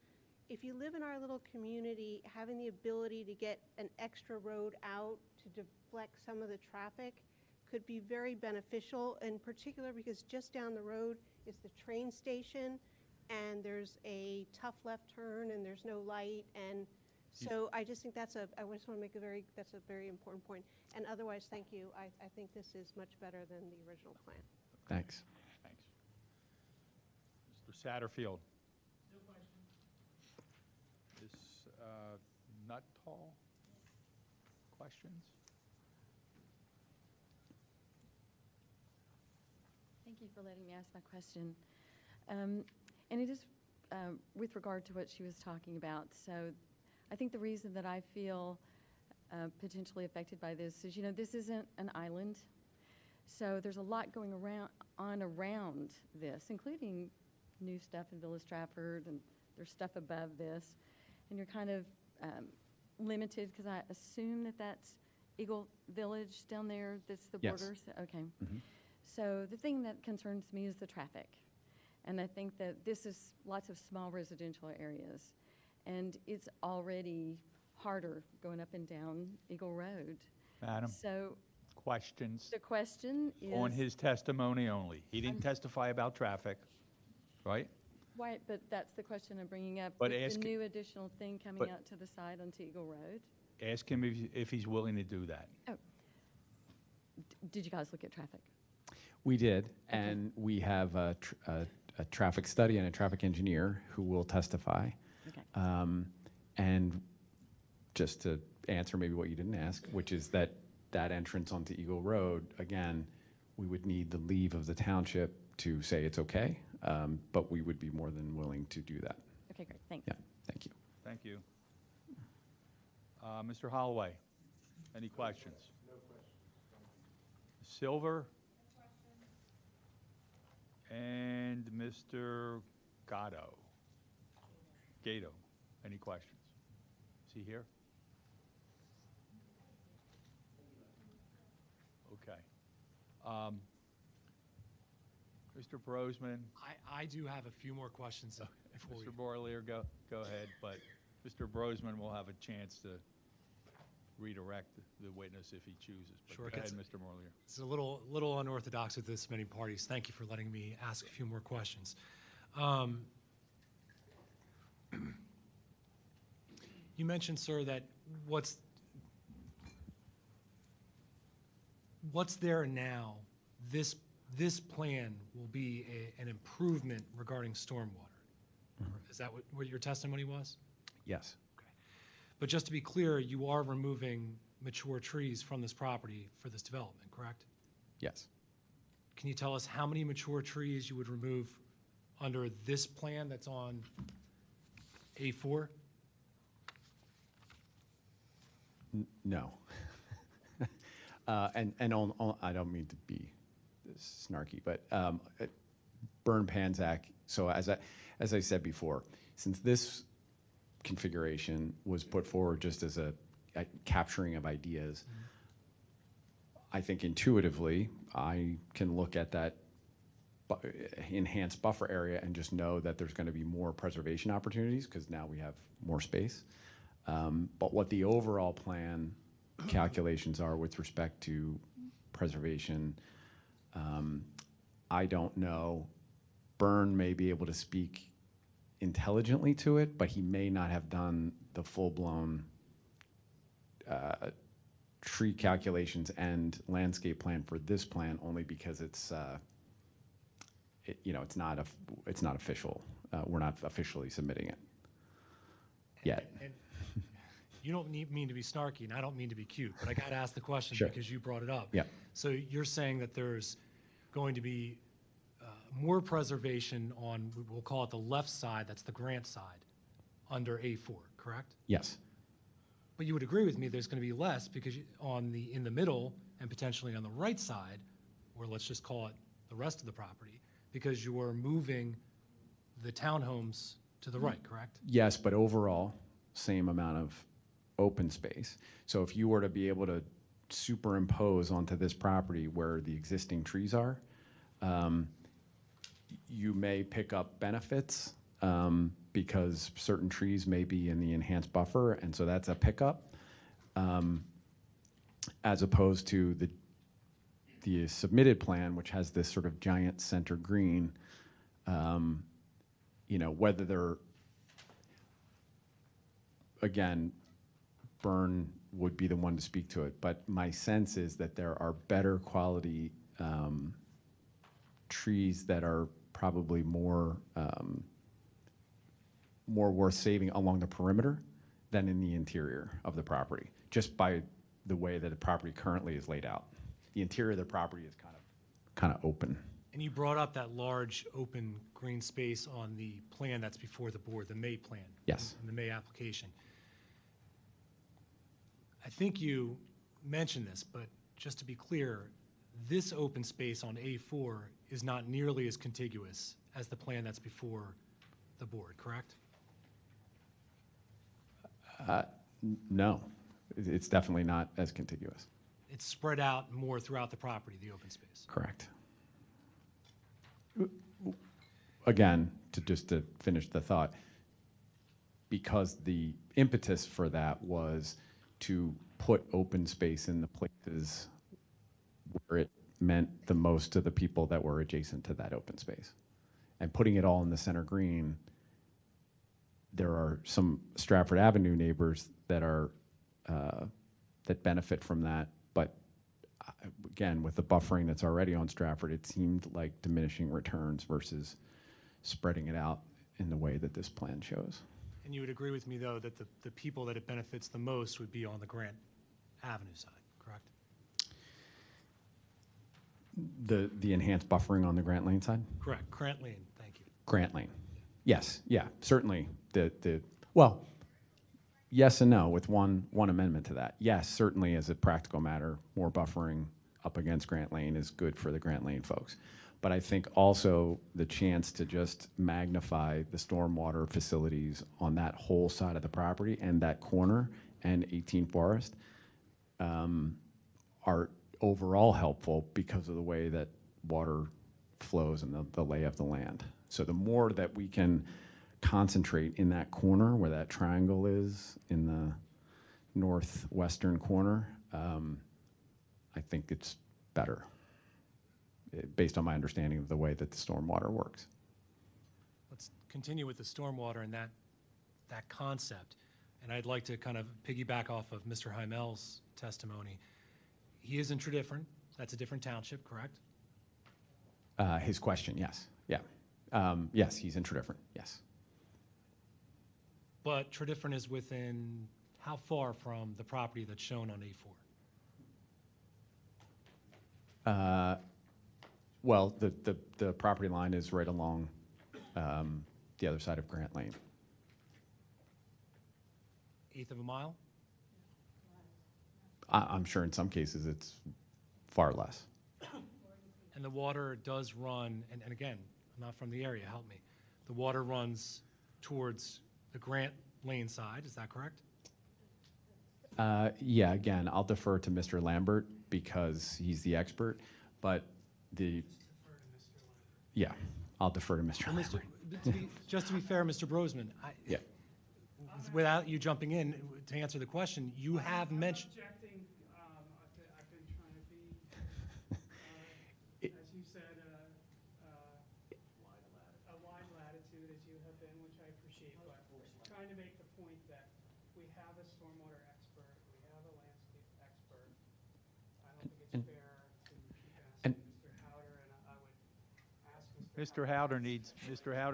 if you live in our little community, having the ability to get an extra road out to deflect some of the traffic could be very beneficial, in particular because just down the road is the train station, and there's a tough left turn, and there's no light, and so I just think I just want to make that's a very important point. And otherwise, thank you. I think this is much better than the original plan. Thanks. Thanks. Mr. Satterfield. No question. Ms. Nuttall, questions? Thank you for letting me ask my question. And it is with regard to what she was talking about. So I think the reason that I feel potentially affected by this is, this isn't an island. So there's a lot going around this, including new stuff in Villa Stratford, and there's stuff above this. And you're kind of limited, because I assume that that's Eagle Village down there, that's the Yes. borders? Okay. Mm-hmm. So the thing that concerns me is the traffic. And I think that this is lots of small residential areas. And it's already harder going up and down Eagle Road. Madam, So questions the question is... on his testimony only. He didn't testify about traffic, right? Right, but that's the question I'm bringing up. But with ask- the new additional thing coming but- out to the side onto Eagle Road. Ask him if he's willing to do that. Oh, did you guys look at traffic? We did, and we have a traffic study and a traffic engineer who will testify. Okay. And just to answer maybe what you didn't ask, which is that entrance onto Eagle Road, again, we would need the leave of the township to say it's okay, but we would be more than willing to do that. Okay, great, thanks. Yeah, thank you. Thank you. Mr. Holloway, any questions? No questions. Silver? And Mr. Gatto. Gato, any questions? Is he here? Okay. Mr. Brosman? I do have a few more questions before we... Mr. Borlier, go ahead, but Mr. Brosman will have a chance to redirect the witness if he chooses. But Sure, go ahead, it's- Mr. Borlier. It's a little unorthodox with this many parties. Thank you for letting me ask a few more questions. You mentioned, sir, that what's there now this plan will be an improvement regarding stormwater. Is that what your testimony was? Yes. But just to be clear, you are removing mature trees from this property for this development, correct? Yes. Can you tell us how many mature trees you would remove under this plan that's on A4? No. I don't mean to be snarky, but burn Panzac. So as I said before, since this configuration was put forward just as a capturing of ideas, I think intuitively I can look at that enhanced buffer area and just know that there's going to be more preservation opportunities because now we have more space. But what the overall plan calculations are with respect to preservation, I don't know. Byrne may be able to speak intelligently to it, but he may not have done the full-blown tree calculations and landscape plan for this plan, only because it's not official. We're not officially submitting it yet. And you don't mean to be snarky, and I don't mean to be cute, but I got to ask the question Sure. because you brought it up. Yeah. So you're saying that there's going to be more preservation on, we'll call it the left side, that's the grant side, under A4, correct? Yes. But you would agree with me there's going to be less because in the middle and potentially on the right side, or let's just call it the rest of the property, because you are moving the townhomes to the right, correct? Yes, but overall, same amount of open space. So if you were to be able to superimpose onto this property where the existing trees are, you may pick up benefits because certain trees may be in the enhanced buffer, and so that's a pickup, as opposed to the submitted plan, which has this sort of giant center green. Whether they're, again, Byrne would be the one to speak to it, but my sense is that there are better quality trees that are probably more worth saving along the perimeter than in the interior of the property, just by the way that the property currently is laid out. The interior of the property is kind of open. And you brought up that large open green space on the plan that's before the board, the May plan. Yes. And the May application. I think you mentioned this, but just to be clear, this open space on A4 is not nearly as contiguous as the plan that's before the board, correct? No, it's definitely not as contiguous. It's spread out more throughout the property, the open space. Correct. Again, to finish the thought, because the impetus for that was to put open space in the places where it meant the most to the people that were adjacent to that open space. And putting it all in the center green, there are some Stratford Avenue neighbors that are that benefit from that, but again, with the buffering that's already on Stratford, it seemed like diminishing returns versus spreading it out in the way that this plan shows. And you would agree with me, though, that the people that it benefits the most would be on the Grant Avenue side, correct? The enhanced buffering on the Grant Lane side? Correct, Grant Lane, thank you. Grant Lane. Yes, yeah, certainly. Well, yes and no with one amendment to that. Yes, certainly as a practical matter, more buffering up against Grant Lane is good for the Grant Lane folks. But I think also the chance to just magnify the stormwater facilities on that whole side of the property and that corner and 18 Forest are overall helpful because of the way that water flows and the lay of the land. So the more that we can concentrate in that corner where that triangle is in the northwestern corner, I think it's better based on my understanding of the way that the stormwater works. Let's continue with the stormwater and that concept. And I'd like to kind of piggyback off of Mr. Heimel's testimony. He is in Tredyffrin. That's a different township, correct? His question, yes, yeah. Yes, he's interdifferent, yes. But Tredyffrin is within how far from the property that's shown on A4? Well, the property line is right along the other side of Grant Lane. Eighth of a mile? I'm sure in some cases it's far less. And the water does run, and again, I'm not from the area, help me. The water runs towards the Grant Lane side, is that correct? Yeah, again, I'll defer to Mr. Lambert because he's the expert, but yeah, I'll defer to Mr. Lambert. Just to be fair, Mr. Brosman, Yeah. without you jumping in, to answer the question, you have mentioned. I've been trying to be, as you said, a wide latitude as you have been, which I appreciate, but trying to make the point that we have a stormwater expert, we have a landscape expert. I don't think it's fair to keep asking Mr. Howder, and I would ask Mr. Howder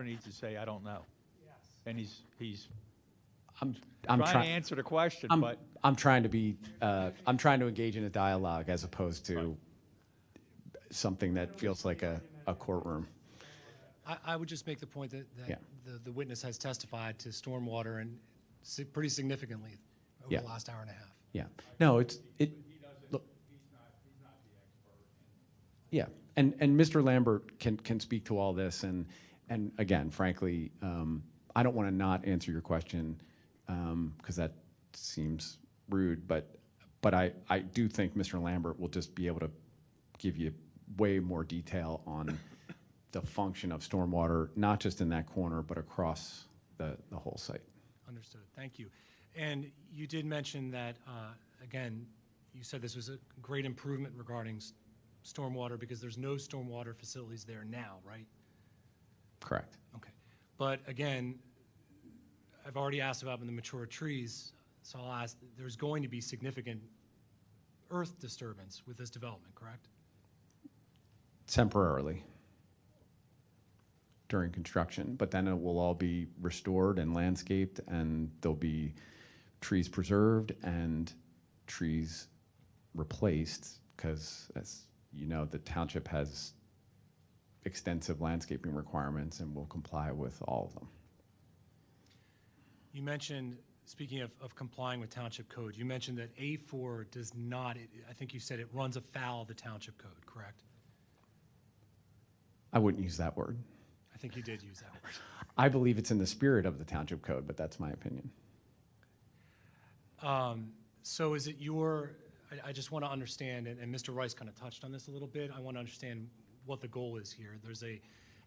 needs to say, I don't know. Yes. And he's I'm trying to answer the question, but. I'm trying to be, I'm trying to engage in a dialogue as opposed to something that feels like a courtroom. I would just make the point that Yeah. the witness has testified to stormwater and pretty significantly over Yeah. the last hour and a half. Yeah. No, look. Yeah, and Mr. Lambert can speak to all this, and again, frankly, I don't want to not answer your question because that seems rude, but I do think Mr. Lambert will just be able to give you way more detail on the function of stormwater, not just in that corner, but across the whole site. Understood. Thank you. And you did mention that, again, you said this was a great improvement regarding stormwater because there's no stormwater facilities there now, right? Correct. Okay. But again, I've already asked about the mature trees, so I'll ask, there's going to be significant earth disturbance with this development, correct? Temporarily during construction, but then it will all be restored and landscaped, and there'll be trees preserved and trees replaced because, as you know, the township has extensive landscaping requirements and will comply with all of them. You mentioned, speaking of complying with township code, you mentioned that A4 does not, I think you said it runs afoul of the township code, correct? I wouldn't use that word. I think you did use that word. I believe it's in the spirit of the township code, but that's my opinion. So is it I just want to understand, and Mr. Rice kind of touched on this a little bit, I want to understand what the goal is here. There's a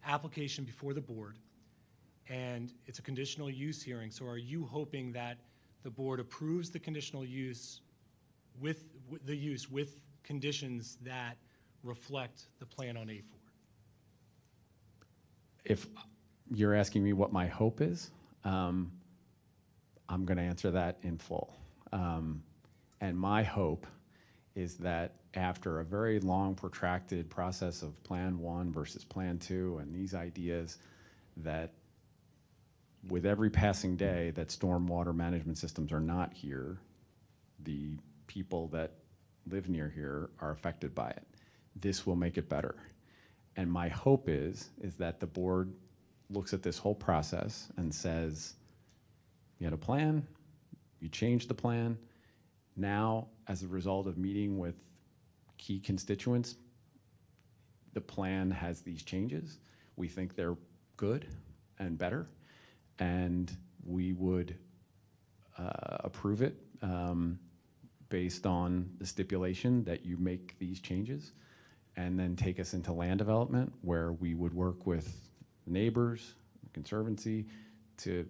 application before the board, and it's a conditional use hearing, so are you hoping that the board approves the conditional use with conditions that reflect the plan on A4? If you're asking me what my hope is, I'm going to answer that in full. And my hope is that after a very long, protracted process of Plan 1 versus Plan 2 and these ideas, that with every passing day that stormwater management systems are not here, the people that live near here are affected by it. This will make it better. And my hope is that the board looks at this whole process and says, you had a plan, you changed the plan. Now, as a result of meeting with key constituents, the plan has these changes. We think they're good and better, and we would approve it based on the stipulation that you make these changes, and then take us into land development where we would work with neighbors, the Conservancy, to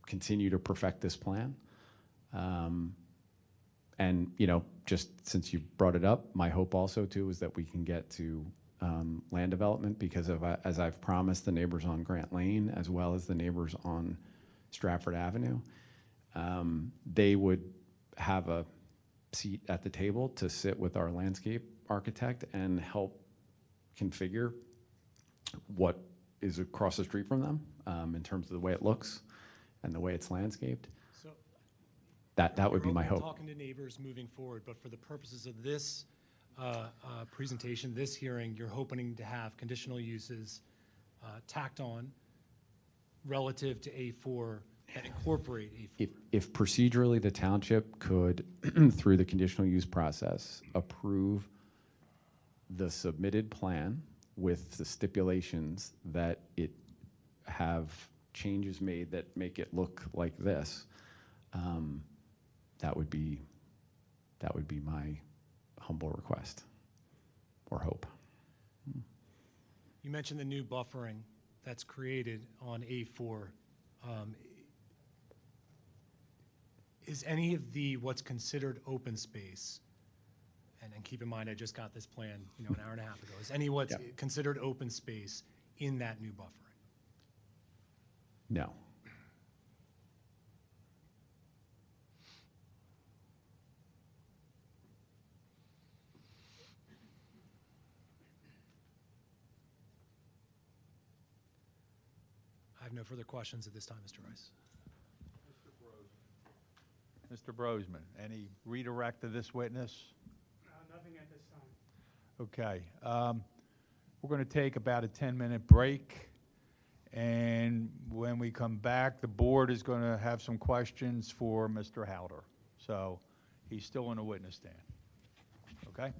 continue to perfect this plan. And, you know, just since you brought it up, my hope also too is that we can get to land development because of, as I've promised the neighbors on Grant Lane as well as the neighbors on Stratford Avenue, they would have a seat at the table to sit with our landscape architect and help configure what is across the street from them in terms of the way it looks and the way it's landscaped. So That would be you're my open to hope. talking to neighbors moving forward, but for the purposes of this presentation, this hearing, you're hoping to have conditional uses tacked on relative to A4 that incorporate A4. If procedurally the township could, through the conditional use process, approve the submitted plan with the stipulations that it have changes made that make it look like this, that would be my humble request or hope. You mentioned the new buffering that's created on A4. Is any of the what's considered open space, and keep in mind I just got this plan an hour and a half ago, is any what's considered open space in that new buffering? No. I have no further questions at this time, Mr. Rice. Mr. Brosman, any redirect to this witness? Nothing at this time. Okay. We're going to take about a 10-minute break, and when we come back, the board is going to have some questions for Mr. Howder. So he's still on the witness stand. Okay?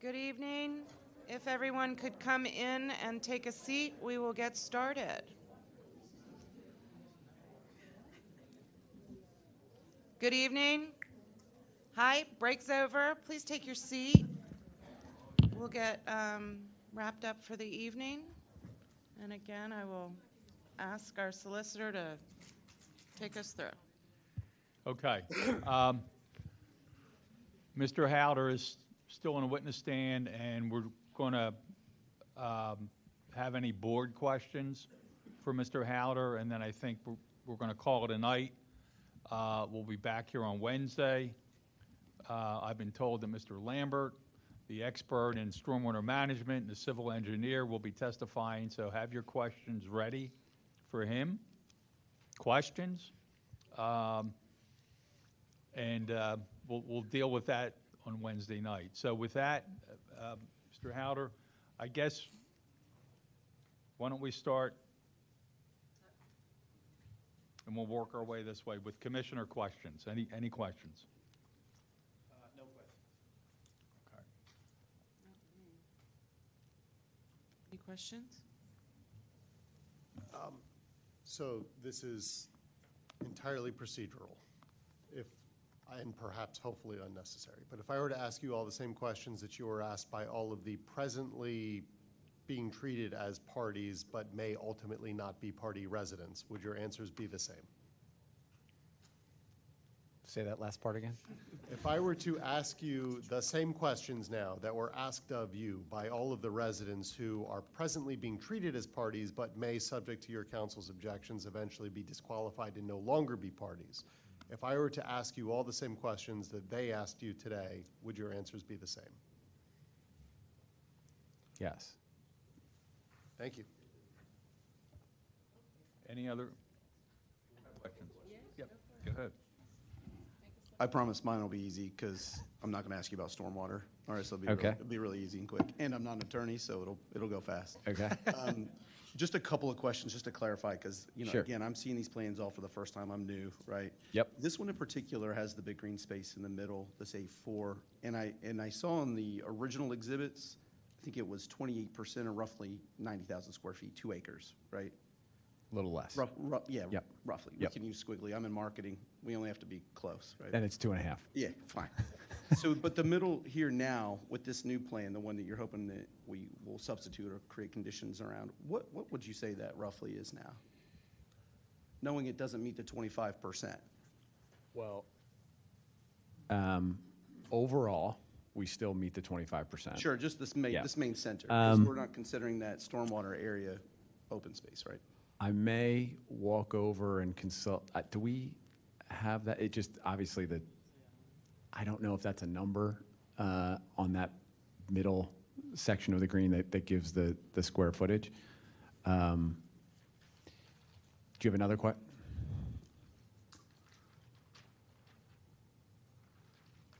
Good evening. If everyone could come in and take a seat, we will get started. Good evening. Hi, break's over. Please take your seat. We'll get wrapped up for the evening. And again, I will ask our solicitor to take us through. Okay. Mr. Howder is still on a witness stand, and we're going to have any board questions for Mr. Howder, and then I think we're going to call it a night. We'll be back here on Wednesday. I've been told that Mr. Lambert, the expert in stormwater management, and the civil engineer will be testifying, so have your questions ready for him. Questions? And we'll deal with that on Wednesday night. So with that, Mr. Howder, I guess, why don't we start, and we'll work our way this way with commissioner questions. Any questions? No questions. Okay. Any questions? So this is entirely procedural, and perhaps hopefully unnecessary. But if I were to ask you all the same questions that you were asked by all of the presently being treated as parties but may ultimately not be party residents, would your answers be the same? Say that last part again. If I were to ask you the same questions now that were asked of you by all of the residents who are presently being treated as parties but may, subject to your council's objections, eventually be disqualified and no longer be parties, if I were to ask you all the same questions that they asked you today, would your answers be the same? Yes. Thank you. Any other questions? Yep, go ahead. I promise mine will be easy because I'm not going to ask you about stormwater. All right, so it'll be really easy and quick. And I'm not an attorney, so it'll go fast. Okay. Just a couple of questions just to clarify because, Sure. again, I'm seeing these plans all for the first time. I'm new, right? Yep. This one in particular has the big green space in the middle, this A4. And I saw in the original exhibits, I think it was 28% or roughly 90,000 square feet, 2 acres, right? A little less. Yeah, Yep. roughly. Yep. We can use squiggly. I'm in marketing. We only have to be close, right? Then it's 2.5. Yeah, fine. So, but the middle here now, with this new plan, the one that you're hoping that we will substitute or create conditions around, what would you say that roughly is now? Knowing it doesn't meet the 25%. Well, overall, we still meet the 25%. Sure, just this main center. 'Cause we're not considering that stormwater area open space, right? I may walk over and consult. Do we have that? It just, obviously, I don't know if that's a number on that middle section of the green that gives the square footage. Do you have another question?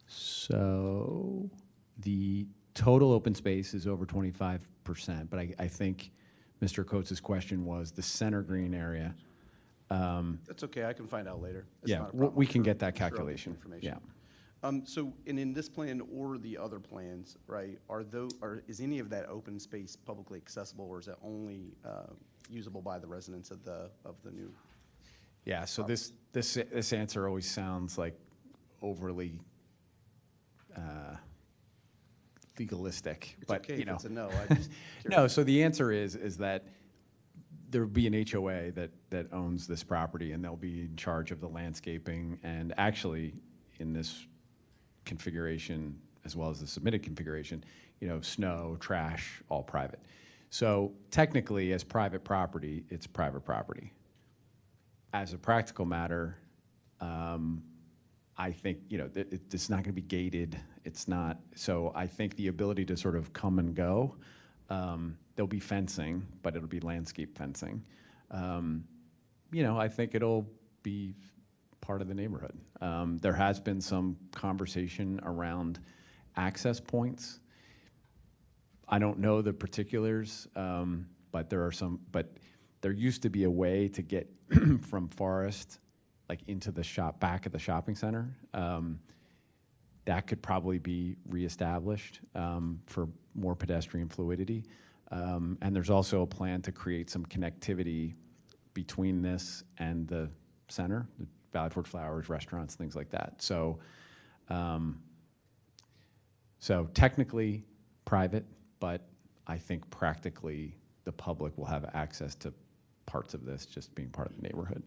So the total open space is over 25%, but I think Mr. Coates' question was the center green area. That's okay, I can find out later. It's Yeah, not a problem. we can Sure, get that sure, I'll get the calculation. information. Yeah. So, and in this plan or the other plans, right, is any of that open space publicly accessible, or is that only usable by the residents of the new? Yeah, so this answer always sounds like overly legalistic, It's but okay you if know. it's a no, I just No, so the answer is that there would be an HOA that owns this property, and they'll be in charge of the landscaping, and actually, in this configuration, as well as the submitted configuration, snow, trash, all private. So technically, as private property, it's private property. As a practical matter, I think, it's not going to be gated. It's not, so I think the ability to sort of come and go, there'll be fencing, but it'll be landscape fencing. I think it'll be part of the neighborhood. There has been some conversation around access points. I don't know the particulars, but there used to be a way to get from Forest, like into the back of the shopping center. that could probably be reestablished for more pedestrian fluidity. And there's also a plan to create some connectivity between this and the center, the Valley Forge Flowers, restaurants, things like that. So, so technically private, but I think practically the public will have access to parts of this just being part of the neighborhood.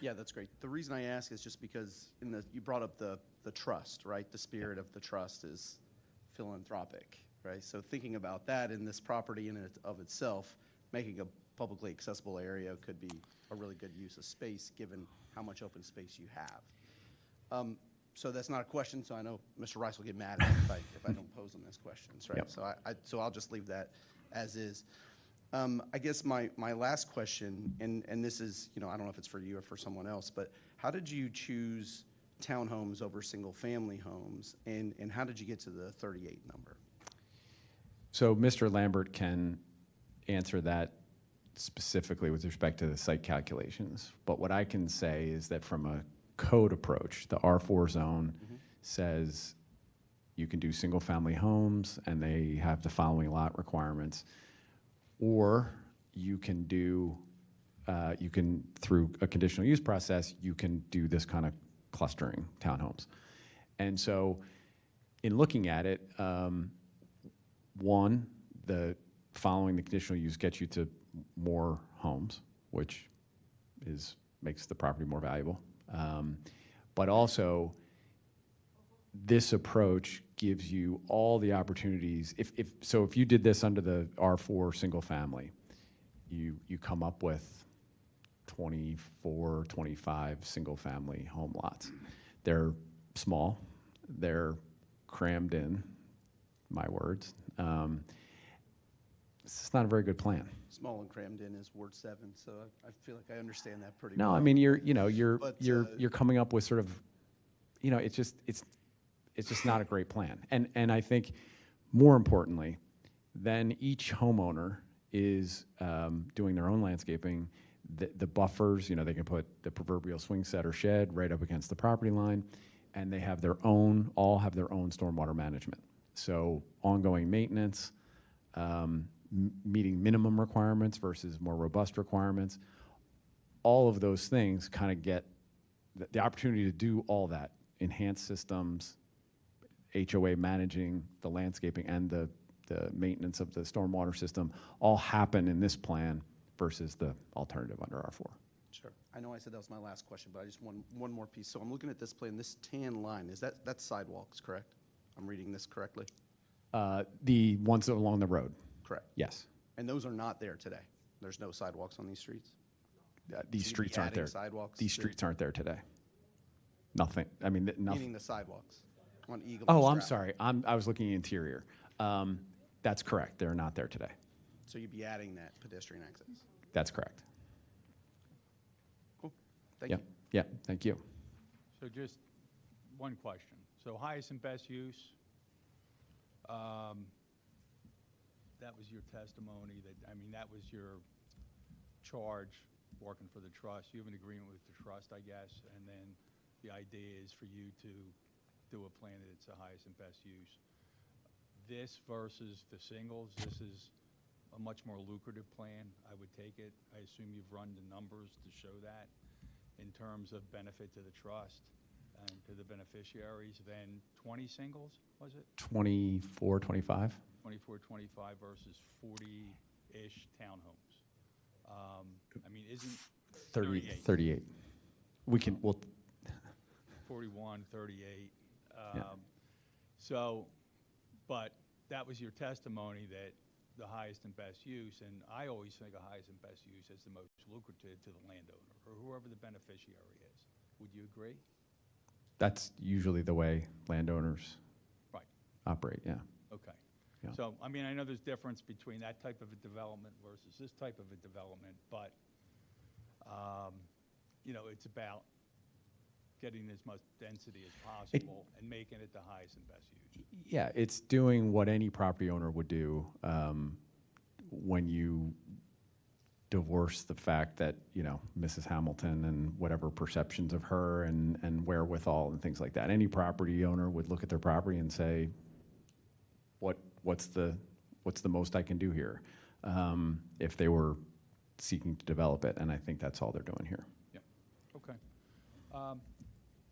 Yeah, that's great. The reason I ask is just because you brought up the trust, right? The spirit of the trust is philanthropic, right? So thinking about that in this property in and of itself, making a publicly accessible area could be a really good use of space given how much open space you have. So that's not a question, so I know Mr. Rice will get mad at me if I don't pose him those questions, right? Yep. So I'll just leave that as is. I guess my last question, and this is, I don't know if it's for you or for someone else, but how did you choose townhomes over single-family homes, and how did you get to the 38 number? So Mr. Lambert can answer that specifically with respect to the site calculations. But what I can say is that from a code approach, the R4 zone says you can do single-family homes, and they have the following lot requirements. Or you can do, through a conditional use process, you can do this kind of clustering townhomes. And so in looking at it, one, following the conditional use gets you to more homes, which makes the property more valuable. But also, this approach gives you all the opportunities. If you did this under the R4 single family, you come up with 24, 25 single family home lots. They're small, they're crammed in, my words. It's not a very good plan. Small and crammed in is word 7, so I feel like I understand that pretty No, well. I mean, you're coming up with sort of, it's just not a great plan. And I think more importantly, then each homeowner is doing their own landscaping. The buffers, they can put the proverbial swing set or shed right up against the property line, and they have all have their own stormwater management. So ongoing maintenance, meeting minimum requirements versus more robust requirements, all of those things kind of get the opportunity to do all that, enhance systems, HOA managing the landscaping and the maintenance of the stormwater system all happen in this plan versus the alternative under R4. Sure. I know I said that was my last question, but I just want one more piece. So I'm looking at this plan, this tan line, that's sidewalks, correct? I'm reading this correctly? The ones along the road. Correct. Yes. And those are not there today? There's no sidewalks on these streets? These So you'd streets be aren't adding there. sidewalks These to- streets aren't there today. Nothing. I mean, nothing. Meaning the sidewalks on Eagle. Oh, and I'm Stratford. sorry. I was looking interior. That's correct. They're not there today. So you'd be adding that pedestrian access? That's correct. Cool. Thank Yep. you. Yeah, thank you. So just one question. So highest and best use, that was your testimony, that was your charge working for the trust. You have an agreement with the trust, I guess, and then the idea is for you to do a plan that it's the highest and best use. This versus the singles, this is a much more lucrative plan, I would take it. I assume you've run the numbers to show that in terms of benefit to the trust and to the beneficiaries than 20 singles, was it? 24, 25? 24, 25 versus 40-ish townhomes. Isn't 38. We'll 41, 38. Yeah. So, but that was your testimony that the highest and best use, and I always think of highest and best use as the most lucrative to the landowner or whoever the beneficiary is. Would you agree? That's usually the way landowners Right. operate, yeah. Okay. Yeah. So, I know there's difference between that type of a development versus this type of a development, but, it's about getting as much density as possible and making it the highest and best use. Yeah, it's doing what any property owner would do when you divorce the fact that, you know, Mrs. Hamilton and whatever perceptions of her and wherewithal and things like that. Any property owner would look at their property and say, what's the most I can do here? If they were seeking to develop it, and I think that's all they're doing here. Yep, okay.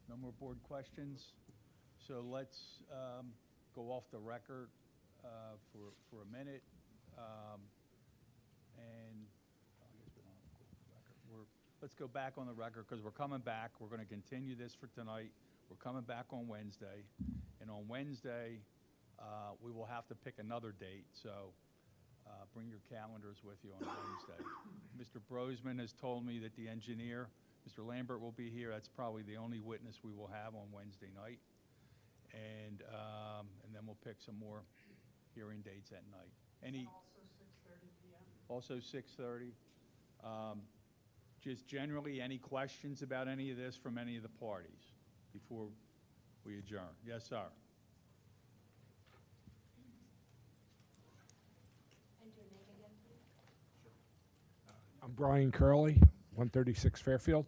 No more board questions, so let's go off the record for a minute. And I guess we don't have to go off the record. Let's go back on the record, because we're coming back. We're going to continue this for tonight. We're coming back on Wednesday, and on Wednesday, we will have to pick another date, so bring your calendars with you on Wednesday. Mr. Brosman has told me that the engineer, Mr. Lambert, will be here. That's probably the only witness we will have on Wednesday night. And then we'll pick some more hearing dates at night. Also 6:30 p.m. Just generally, any questions about any of this from any of the parties before we adjourn? Yes, sir. I'm Brian Curley, 136 Fairfield.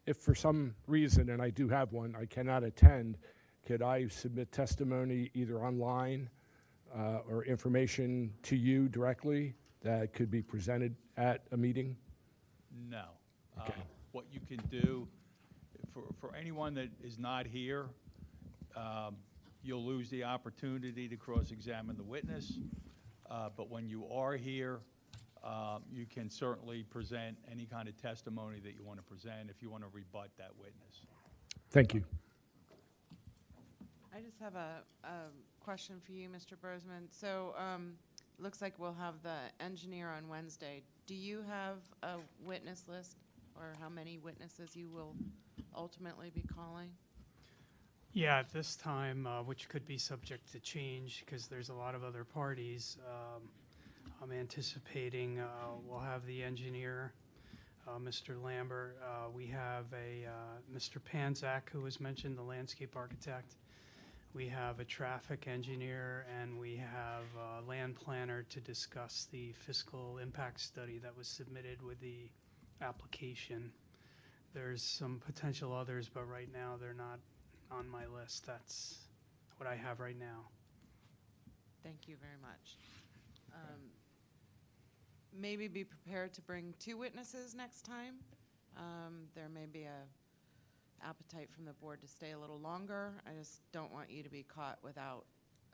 If for some reason, and I do have one, I cannot attend, could I submit testimony either online or information to you directly that could be presented at a meeting? No. Okay. What you can do, for anyone that is not here, you'll lose the opportunity to cross-examine the witness. But when you are here, you can certainly present any kind of testimony that you want to present if you want to rebut that witness. Thank you. I just have a question for you, Mr. Brosman. So, looks like we'll have the engineer on Wednesday. Do you have a witness list, or how many witnesses you will ultimately be calling? Yeah, at this time, which could be subject to change because there's a lot of other parties, I'm anticipating we'll have the engineer, Mr. Lambert. We have Mr. Panzak, who was mentioned, the landscape architect. We have a traffic engineer, and we have a land planner to discuss the fiscal impact study that was submitted with the application. There's some potential others, but right now they're not on my list. That's what I have right now. Thank you very much. Maybe be prepared to bring 2 witnesses next time. There may be a appetite from the board to stay a little longer. I just don't want you to be caught without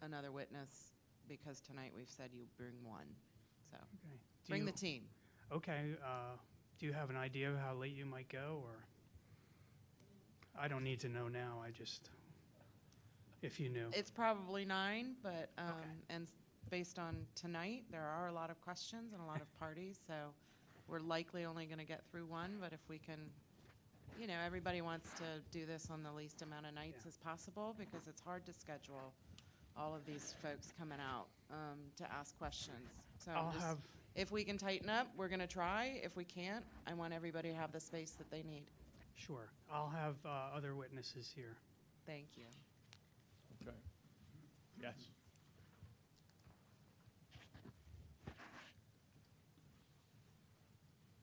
another witness, because tonight we've said you bring 1. So Okay. bring the team. Okay. Do you have an idea of how late you might go, or? I don't need to know now. I just, if you knew. It's probably 9, but and based on tonight, there are a lot of questions and a lot of parties, so we're likely only going to get through 1. But if we can, you know, everybody wants to do this on the least amount of nights as possible, because it's hard to schedule all of these folks coming out to ask questions. So if we can tighten up, we're going to try. If we can't, I want everybody to have the space that they need. Sure. I'll have other witnesses here. Thank you. Okay. Yes.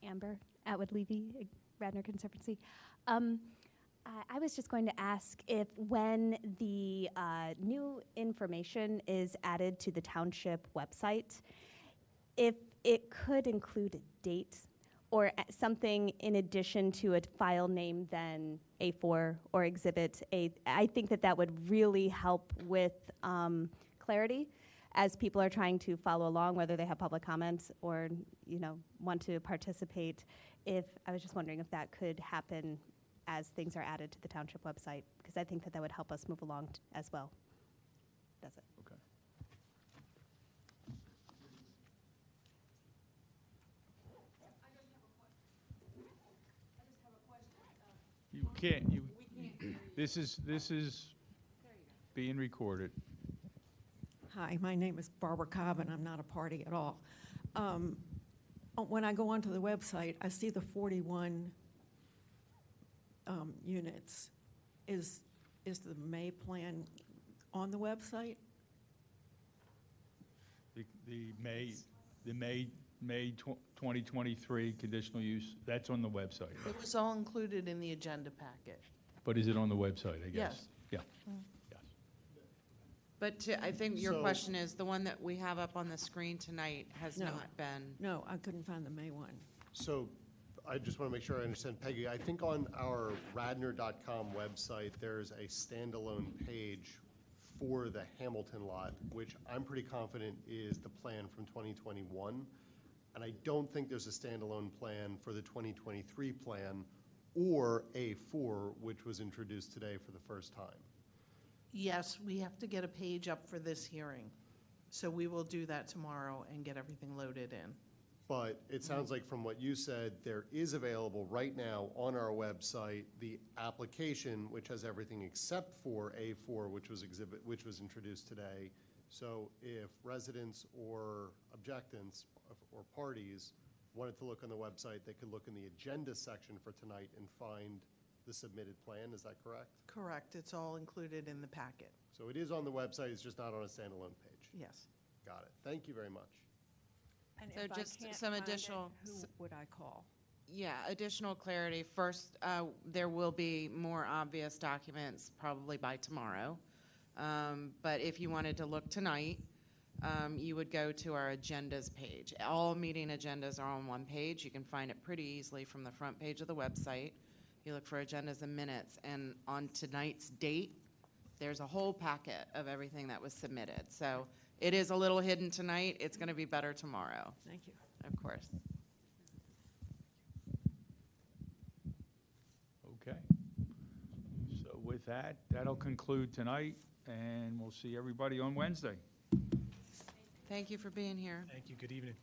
Amber Atwood-Levy, Radnor Conservancy. I was just going to ask if when the new information is added to the township website, if it could include a date or something in addition to a file name than A4 or Exhibit A. I think that that would really help with clarity as people are trying to follow along, whether they have public comments or, you know, want to participate. I was just wondering if that could happen as things are added to the township website, because I think that that would help us move along as well. That's it. Okay. You can't, this is being recorded. Hi, my name is Barbara Cobb, and I'm not a party at all. When I go onto the website, I see the 41 units. Is the May plan on the website? The May May 2023 conditional use, that's on the website. It was all included in the agenda packet. But is it on the website, I guess? Yes. Yeah. But I think your So- question is, the one that we have up on the screen tonight has No. not been. No, I couldn't find the May one. So I just want to make sure I understand, Peggy. I think on our Radnor.com website, there's a standalone page for the Hamilton lot, which I'm pretty confident is the plan from 2021. And I don't think there's a standalone plan for the 2023 plan or A4, which was introduced today for the first time. Yes, we have to get a page up for this hearing. So we will do that tomorrow and get everything loaded in. But it sounds like from what you said, there is available right now on our website, the application, which has everything except for A4, which was introduced today. So if residents or objectants or parties wanted to look on the website, they could look in the agenda section for tonight and find the submitted plan. Is that correct? Correct, it's all included in the packet. So it is on the website, it's just not on a standalone page. Yes. Got it. Thank you very much. And So if I just can't some find it, additional- who would I call? Yeah, additional clarity. First, there will be more obvious documents probably by tomorrow. But if you wanted to look tonight, you would go to our agendas page. All meeting agendas are on one page. You can find it pretty easily from the front page of the website. You look for agendas and minutes, and on tonight's date, there's a whole packet of everything that was submitted. So it is a little hidden tonight. It's going to be better tomorrow. Thank you. Of course. Okay. So with that, that'll conclude tonight, and we'll see everybody on Wednesday. Thank you for being here. Thank you, good evening.